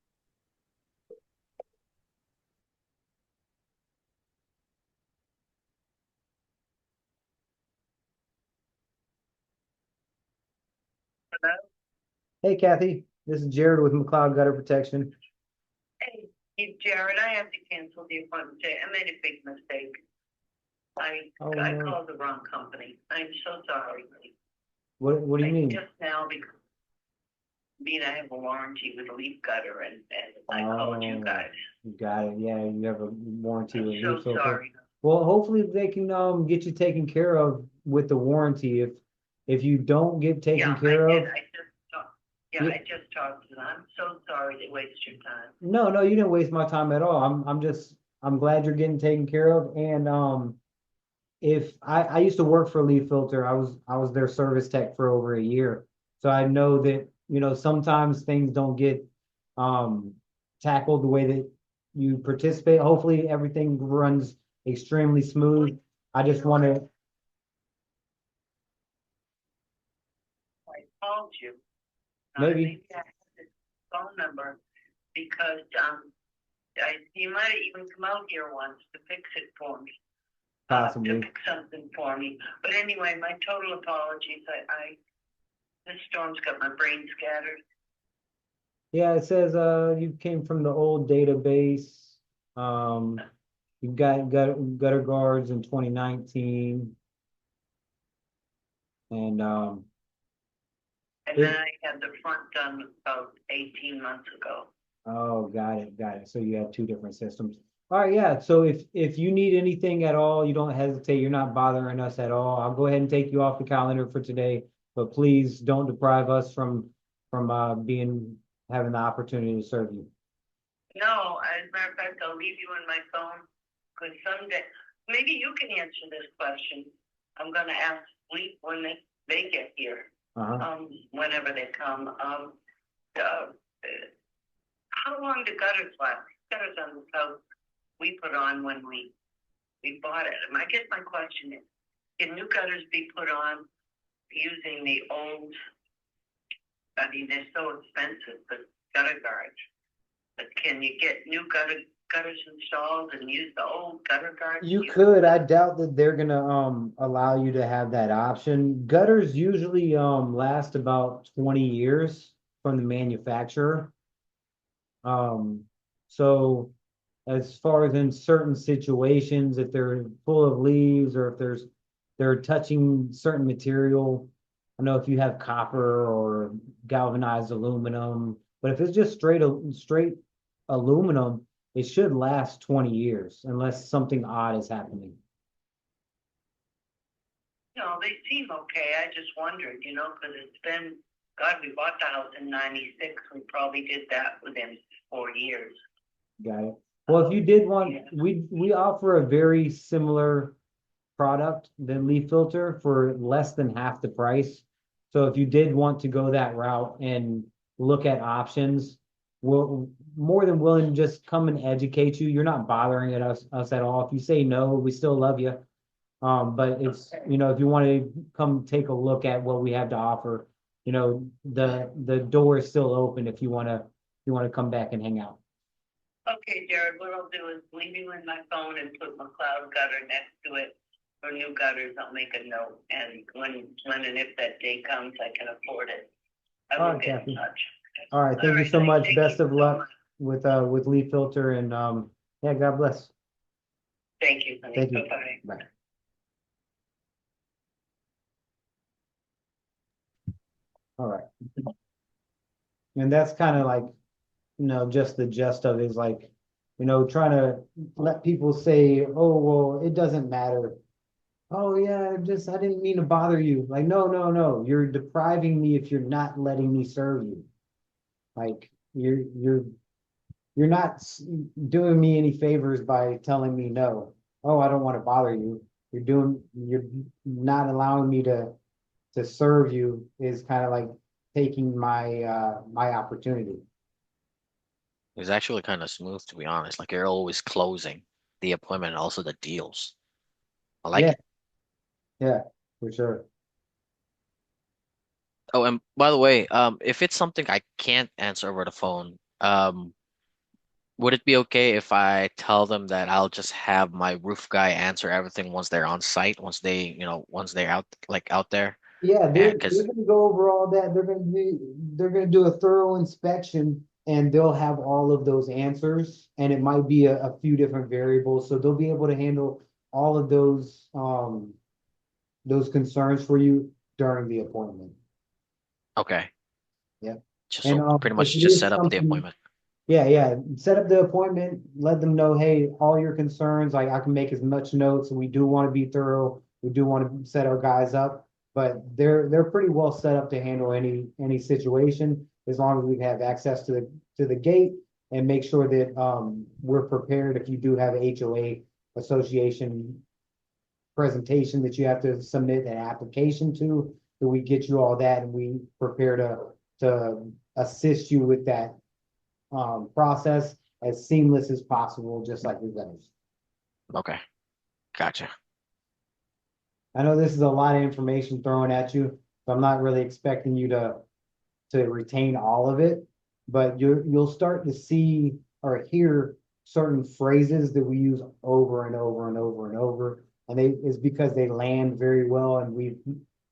Hey, Kathy. This is Jared with McCloud Gutter Protection. Hey, Jared, I have to cancel the appointment today. I made a big mistake. I no. called the wrong company. I'm so sorry. What do you mean? Just now, because I have a warranty with a leaf gutter and I called you guys. You got it. Yeah, you have a warranty with I'm so leaf filter. sorry. Well, hopefully they can get you taken care of with the warranty. If you don't get taken Yeah, care I of, did. I just talked to them. I'm so sorry to waste your time. no, you didn't waste my time at all. I'm glad you're getting taken care of. And if I used to work for Leaf Filter, I was their service tech for over a year. So I know that, sometimes things don't get tackled the way that you participate. Hopefully everything runs extremely smooth. I just want to, I called you. Maybe. I have this phone number because you might have even come out here once to fix it for me. Possibly. To fix something for me. But anyway, my total apologies. This storm's got my brain scattered. Yeah, it says you came from the old database. You've got gutter guards in 2019. And And then I had the front done about 18 months ago. oh, got it. So you have two different systems. All right, yeah. So if you need anything at all, you don't hesitate. You're not bothering us at all. I'll go ahead and take you off the calendar for today. But please don't deprive us from having the opportunity to serve you. No, as a matter of fact, I'll leave you in my phone because someday, maybe you can answer this question. I'm going to ask Sleep when they get here, whenever they come. How long do gutters last? Gutters on the house we put on when we bought it. And I guess my question is, can new gutters be put on using the old? I mean, they're so expensive, the gutter guards. But can you get new gutters installed and use the old gutter guards? You could. I doubt that they're gonna allow you to have that option. Gutters usually last about 20 years from the manufacturer. So as far as in certain situations, if they're full of leaves or if they're touching certain material, I know if you have copper or galvanized aluminum, but if it's just straight aluminum, it should last 20 years unless something odd is happening. No, they seem okay. I just wondered, because it's been, God, we bought the house in 96. We probably did that within 4 years. Got it. Well, if you did want, we offer a very similar product than Leaf Filter for less than half the price. So if you did want to go that route and look at options, we're more than willing to just come and educate you. You're not bothering us at all. If you say no, we still love you. But it's, if you want to come take a look at what we have to offer, the door is still open if you want to come back and hang out. Okay, Jared, what I'll do is leave you in my phone and put McCloud Gutter next to it. For new gutters, I'll make a note, and when and if that day comes, I can afford it. I will get in touch. All right, thank you so much. Best of luck with Leaf Filter, and yeah, God bless. Thank you. Thank you. Bye-bye. Bye. All right. And that's kind of like, just the gist of it is like, trying to let people say, oh, well, it doesn't matter. Oh yeah, I didn't mean to bother you. Like, no. You're depriving me if you're not letting me serve you. Like you're you're not doing me any favors by telling me no. Oh, I don't want to bother you. You're not allowing me to serve you is kind of like taking my opportunity. It's actually kind of smooth, to be honest. Like you're always closing the appointment and also the deals. I like Yeah, it. yeah, for sure. Oh, and by the way, if it's something I can't answer over the phone, would it be okay if I tell them that I'll just have my roof guy answer everything once they're on site, once they're out, like out there? Yeah, And they're because, gonna go over all that. They're gonna do a thorough inspection and they'll have all of those answers. And it might be a few different variables. So they'll be able to handle all of those concerns for you during the appointment. okay, Yeah. just And so pretty if much it just is set up the something, appointment. yeah, yeah, set up the appointment, let them know, hey, all your concerns, like I can make as much notes. We do want to be thorough. We do want to set our guys up, but they're pretty well set up to handle any situation as long as we have access to the gate and make sure that we're prepared if you do have a HOA association presentation that you have to submit an application to, that we get you all that and we prepare to assist you with that process as seamless as possible, just like we've done. Okay, gotcha. I know this is a lot of information thrown at you, so I'm not really expecting you to retain all of it, but you'll start to see or hear certain phrases that we use over and over and over and over. And they is because they land very well. And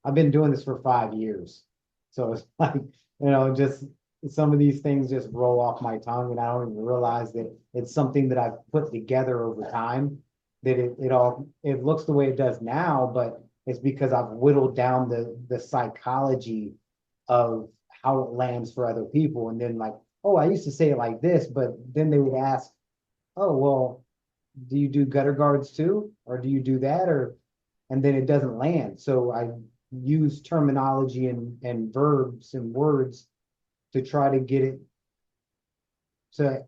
I've been doing this for 5 years. So it's like, just some of these things just roll off my tongue and I don't even realize that it's something that I've put together over time. That it looks the way it does now, but it's because I've whittled down the psychology of how it lands for other people. And then like, oh, I used to say it like this, but then they would ask, oh, well, do you do gutter guards too? Or do you do that? And then it doesn't land. So I use terminology and verbs and words to try to get it to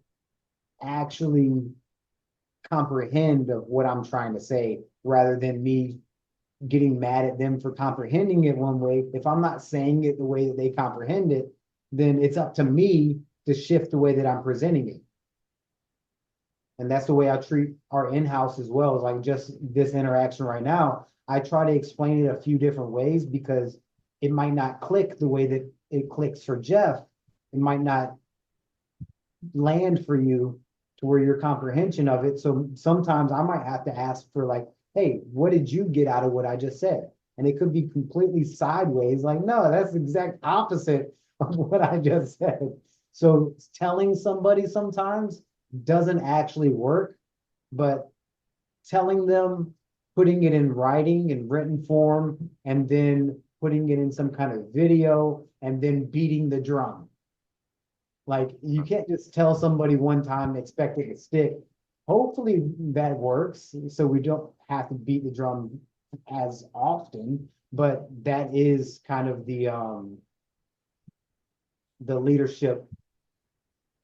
actually comprehend of what I'm trying to say rather than me getting mad at them for comprehending it one way. If I'm not saying it the way that they comprehend it, then it's up to me to shift the way that I'm presenting it. And that's the way I treat our in-house as well. Is like just this interaction right now. I try to explain it a few different ways because it might not click the way that it clicks for Jeff. It might not land for you to where your comprehension of it. So sometimes I might have to ask for like, hey, what did you get out of what I just said? And it could be completely sideways, like, no, that's the exact opposite of what I just said. So telling somebody sometimes doesn't actually work, but telling them, putting it in writing in written form, and then putting it in some kind of video, and then beating the drum. Like you can't just tell somebody one time and expect it to stick. Hopefully that works, so we don't have to beat the drum as often, but that is kind of the leadership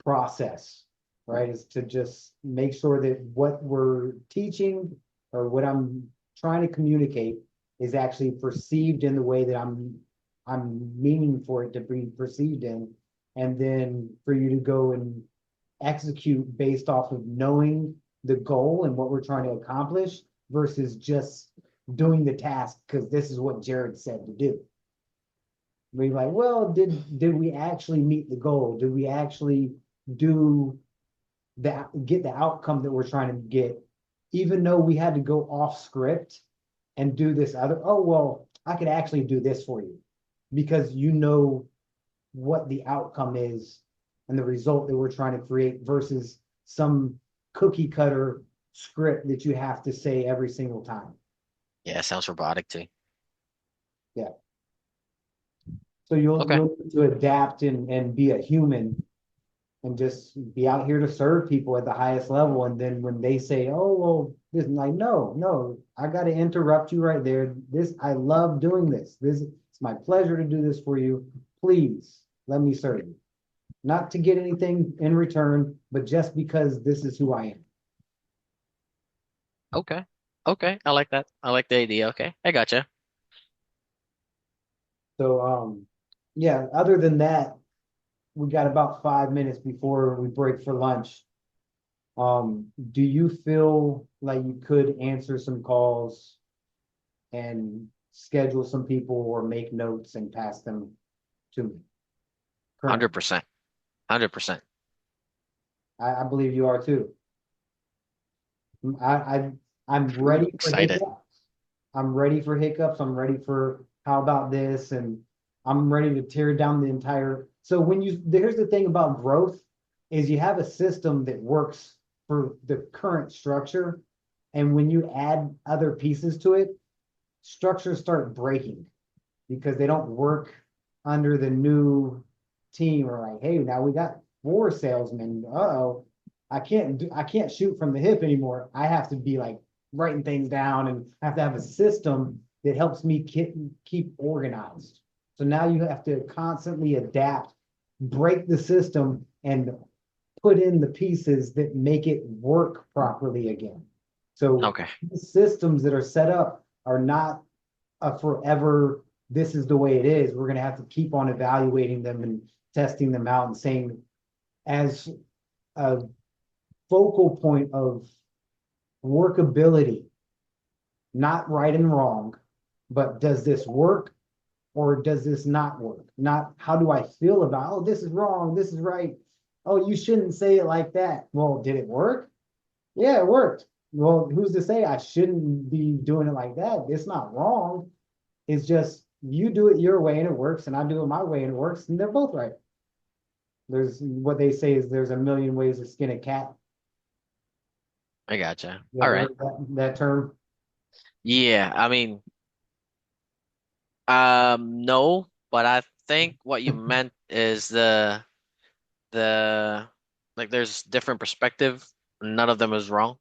process, right? Is to just make sure that what we're teaching or what I'm trying to communicate is actually perceived in the way that I'm meaning for it to be perceived in, and then for you to go and execute based off of knowing the goal and what we're trying to accomplish versus just doing the task because this is what Jared said to do. We're like, well, did we actually meet the goal? Did we actually do that, get the outcome that we're trying to get, even though we had to go off script and do this other, oh, well, I could actually do this for you because you know what the outcome is and the result that we're trying to create versus some cookie cutter script that you have to say every single time. Yeah, it sounds robotic too. Yeah. So you'll Okay. need to adapt and be a human and just be out here to serve people at the highest level. And then when they say, oh, well, this is like, no, I got to interrupt you right there. I love doing this. It's my pleasure to do this for you. Please let me serve you. not to get anything in return, but just because this is who I am. Okay. Okay. I like that. I like the idea. Okay. I gotcha. So, yeah, other than that, we got about 5 minutes before we break for lunch. Do you feel like you could answer some calls and schedule some people or make notes and pass them to me? Currently, 100%. 100%. I believe you are too. I, I, I'm ready for Excited. hiccups. I'm ready for hiccups. I'm ready for how about this? And I'm ready to tear down the entire. So here's the thing about growth is you have a system that works for the current structure. And when you add other pieces to it, structures start breaking because they don't work under the new team or like, hey, now we got 4 salesmen. Uh-oh, I can't shoot from the hip anymore. I have to be like writing things down and have to have a system that helps me keep organized. So now you have to constantly adapt, break the system, and put in the pieces that make it work properly again. So Okay. the systems that are set up are not a forever, this is the way it is. We're going to have to keep on evaluating them and testing them out and saying, as a focal point of workability, not right and wrong, but does this work or does this not work? Not how do I feel about, oh, this is wrong, this is right. Oh, you shouldn't say it like that. Well, did it work? Yeah, it worked. Well, who's to say I shouldn't be doing it like that? It's not wrong. It's just you do it your way and it works, and I do it my way and it works, and they're both right. There's what they say is there's a million ways to skin a cat. I gotcha. You All ever right. heard that term? Yeah. I mean, no, but I think what you meant is the like there's different perspective. None of them is wrong.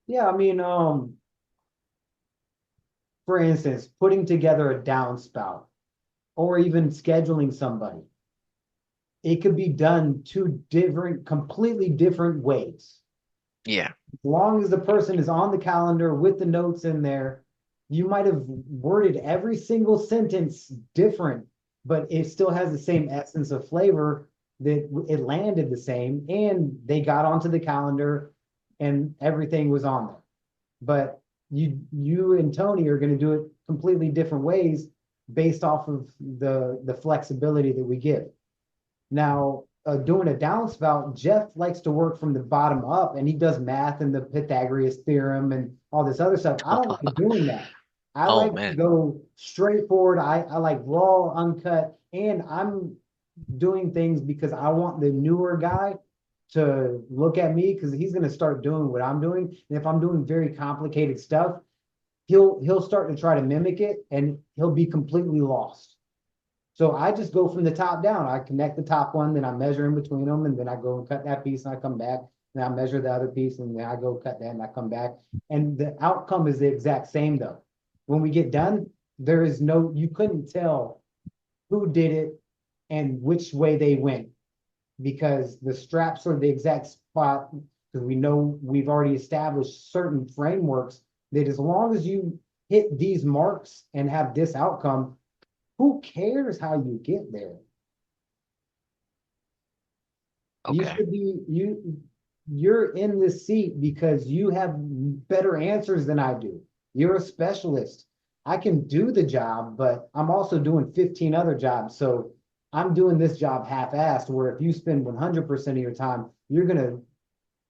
Yeah, I mean, for instance, putting together a downspout or even scheduling somebody, it could be done completely different ways. Yeah. As long as the person is on the calendar with the notes in there, you might have worded every single sentence different, but it still has the same essence of flavor that it landed the same and they got onto the calendar and everything was on there. But you and Tony are going to do it completely different ways based off of the flexibility that we give. Now, doing a downspout, Jeff likes to work from the bottom up and he does math and the Pythagoras theorem and all this other stuff. I don't like doing that. I Oh like to man. go straightforward. I like raw, uncut, and I'm doing things because I want the newer guy to look at me because he's going to start doing what I'm doing. And if I'm doing very complicated stuff, he'll start to try to mimic it and he'll be completely lost. So I just go from the top down. I connect the top one, then I measure in between them, and then I go and cut that piece, and I come back, and I measure the other piece, and then I go cut that, and I come back. And the outcome is the exact same though. When we get done, there is no, you couldn't tell who did it and which way they went because the straps are the exact spot because we know we've already established certain frameworks that as long as you hit these marks and have this outcome, who cares how you get there? You Okay. should be you're in this seat because you have better answers than I do. You're a specialist. I can do the job, but I'm also doing 15 other jobs. So I'm doing this job half-assed, where if you spend 100% of your time, you're gonna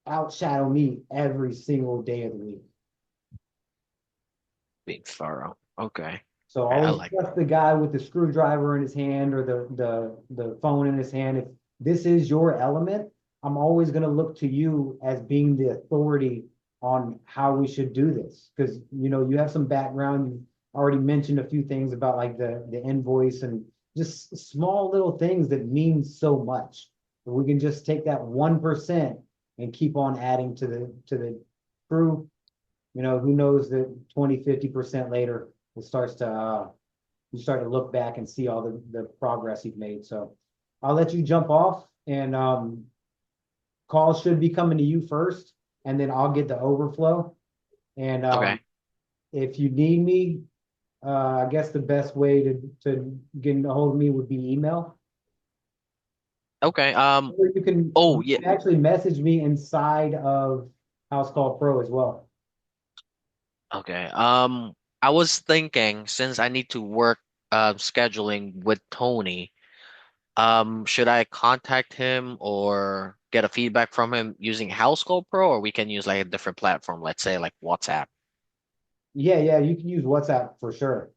outshadow me every single day of the week. Being thorough. Okay. So I always like trust the guy with the screwdriver in his hand or the phone in his hand. If this is your element, I'm always going to look to you as being the authority on how we should do this. Because you have some background. You already mentioned a few things about like the invoice and just small little things that mean so much. If we can just take that 1% and keep on adding to the crew, who knows that 20, 50% later it starts to you start to look back and see all the progress you've made. So I'll let you jump off and calls should be coming to you first, and then I'll get the overflow. And Okay. if you need me, I guess the best way to get a hold of me would be email. Okay. Or you Oh, can yeah. actually message me inside of House Call Pro as well. Okay. I was thinking since I need to work scheduling with Tony, should I contact him or get a feedback from him using House Call Pro, or we can use like a different platform, let's say like WhatsApp. Yeah, you can use WhatsApp for sure.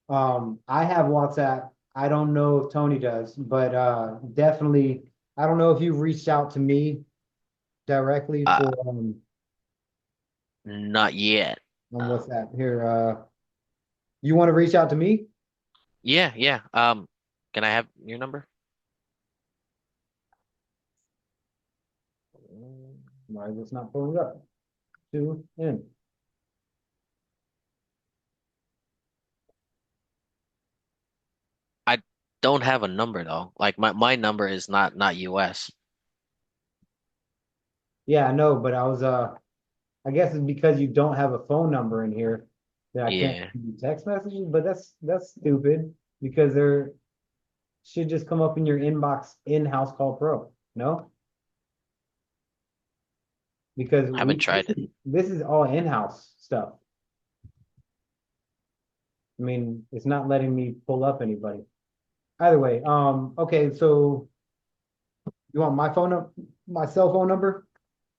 I have WhatsApp. I don't know if Tony does, but definitely, I don't know if you've reached out to me directly Uh, for Not yet. on WhatsApp here. You want to reach out to me? Yeah, yeah. Can I have your number? Why is this not pulling up? To in. I don't have a number though. Like my number is not US. Yeah, I know, but I guess it's because you don't have a phone number in here that I can't Yeah. send you text messages, but that's stupid because there should just come up in your inbox in House Call Pro. No? Because I haven't tried it. this is all in-house stuff. I mean, it's not letting me pull up anybody. Either way, okay, so you want my cell phone number?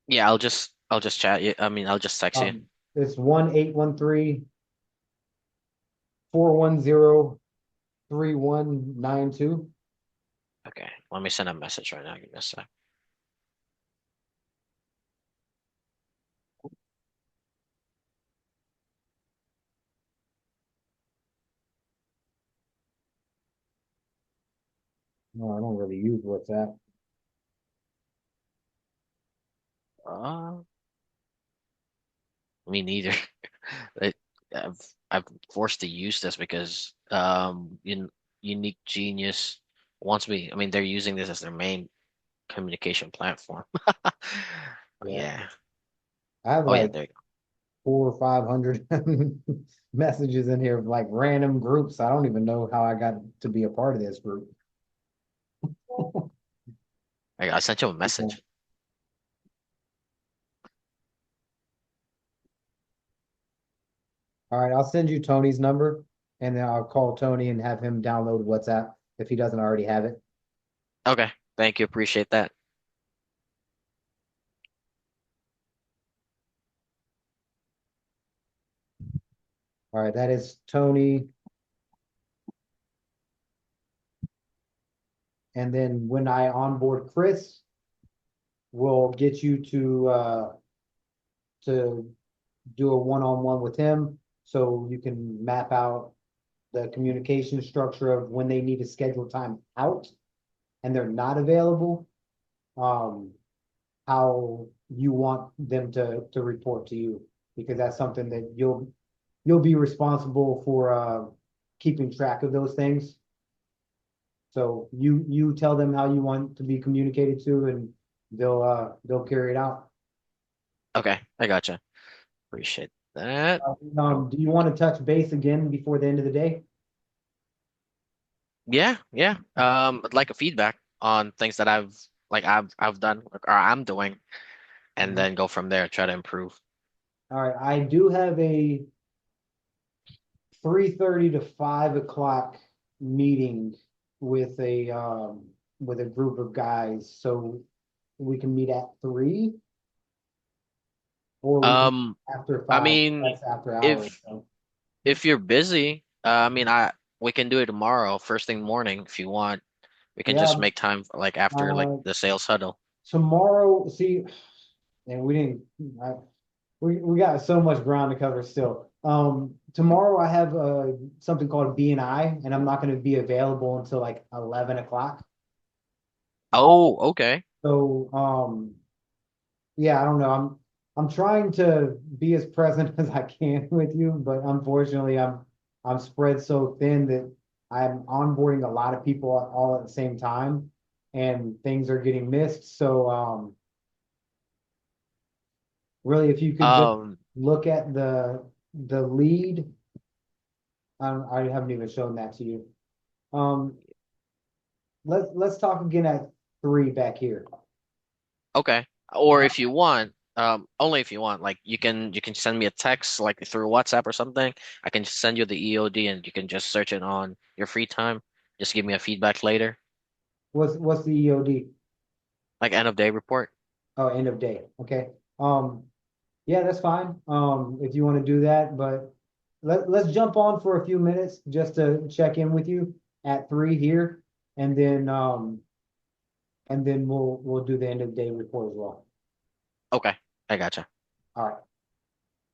Yeah, I'll just chat you. I mean, I'll just text you. It's 1-813-410-3192. Okay. Let me send a message right now. Give me a sec. No, I don't really use WhatsApp. Uh, Me neither. It, I've I've forced to use this because Unique Genius wants me. I mean, they're using this as their main communication platform. Yeah. Yeah. I have Oh yeah, like there you 400 or 500 messages in here of like random groups. I don't even know how I got to be a part of this group. go. I sent you a message. All right, I'll send you Tony's number and then I'll call Tony and have him download WhatsApp if he doesn't already have it. Okay. Thank you. Appreciate that. All right, that is Tony. And then when I onboard Chris, we'll get you to do a one-on-one with him so you can map out the communication structure of when they need to schedule time out and they're not available. Um, how you want them to report to you because that's something that you'll be responsible for keeping track of those things. So you tell them how you want to be communicated to and they'll carry it out. Okay, I gotcha. Appreciate that. Do you want to touch base again before the end of the day? Yeah, yeah. I'd like a feedback on things that I've done or I'm doing, and Mhm. then go from there. Try to improve. All right, I do have a 3:30 to 5 o'clock meeting with with a group of guys. So we can meet at 3 or we can Um, after I 5. mean, That's after hours. if So. if you're busy, I mean, I we can do it tomorrow, first thing morning, if you want. We can just Yeah, make time for, like after like uh, the sales huddle. tomorrow, see, and we didn't, I, we got so much ground to cover still. Tomorrow I have something called BNI, and I'm not going to be available until like 11 o'clock. Oh, okay. So, yeah, I don't know. I'm trying to be as present as I can with you, but unfortunately, I'm spread so thin that I'm onboarding a lot of people all at the same time. and things are getting missed. So, really, if you could just look at the lead. I haven't even shown that to you. Let's talk again at 3 back here. Okay. Or if you want, only if you want, like you can send me a text like through WhatsApp or something. I can just send you the EOD and you can just search it on your free time. Just give me a feedback later, What's the EOD? like end of day report. Oh, end of day. Okay. Yeah, that's fine. If you want to do that, but let's jump on for a few minutes just to check in with you at 3 here, and then we'll do the end of day report as well. Okay, I gotcha. All right.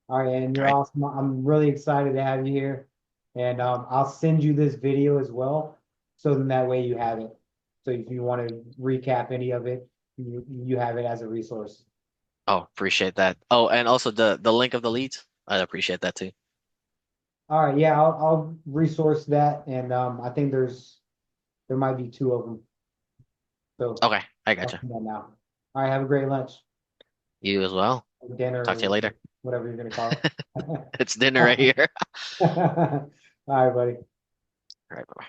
All right, and All you're right. awesome. I'm really excited to have you here. And I'll send you this video as well. So then that way you have it. So if you want to recap any of it, you have it as a resource. Oh, appreciate that. Oh, and also the link of the leads. I appreciate that too. All right, yeah, I'll resource that, and I think there might be 2 of them. So Okay, I I'll gotcha. do that now. All right, have a great lunch, You as well. dinner, Talk to you or later. whatever you're gonna call it. It's dinner right here. All right, buddy. All right, bye.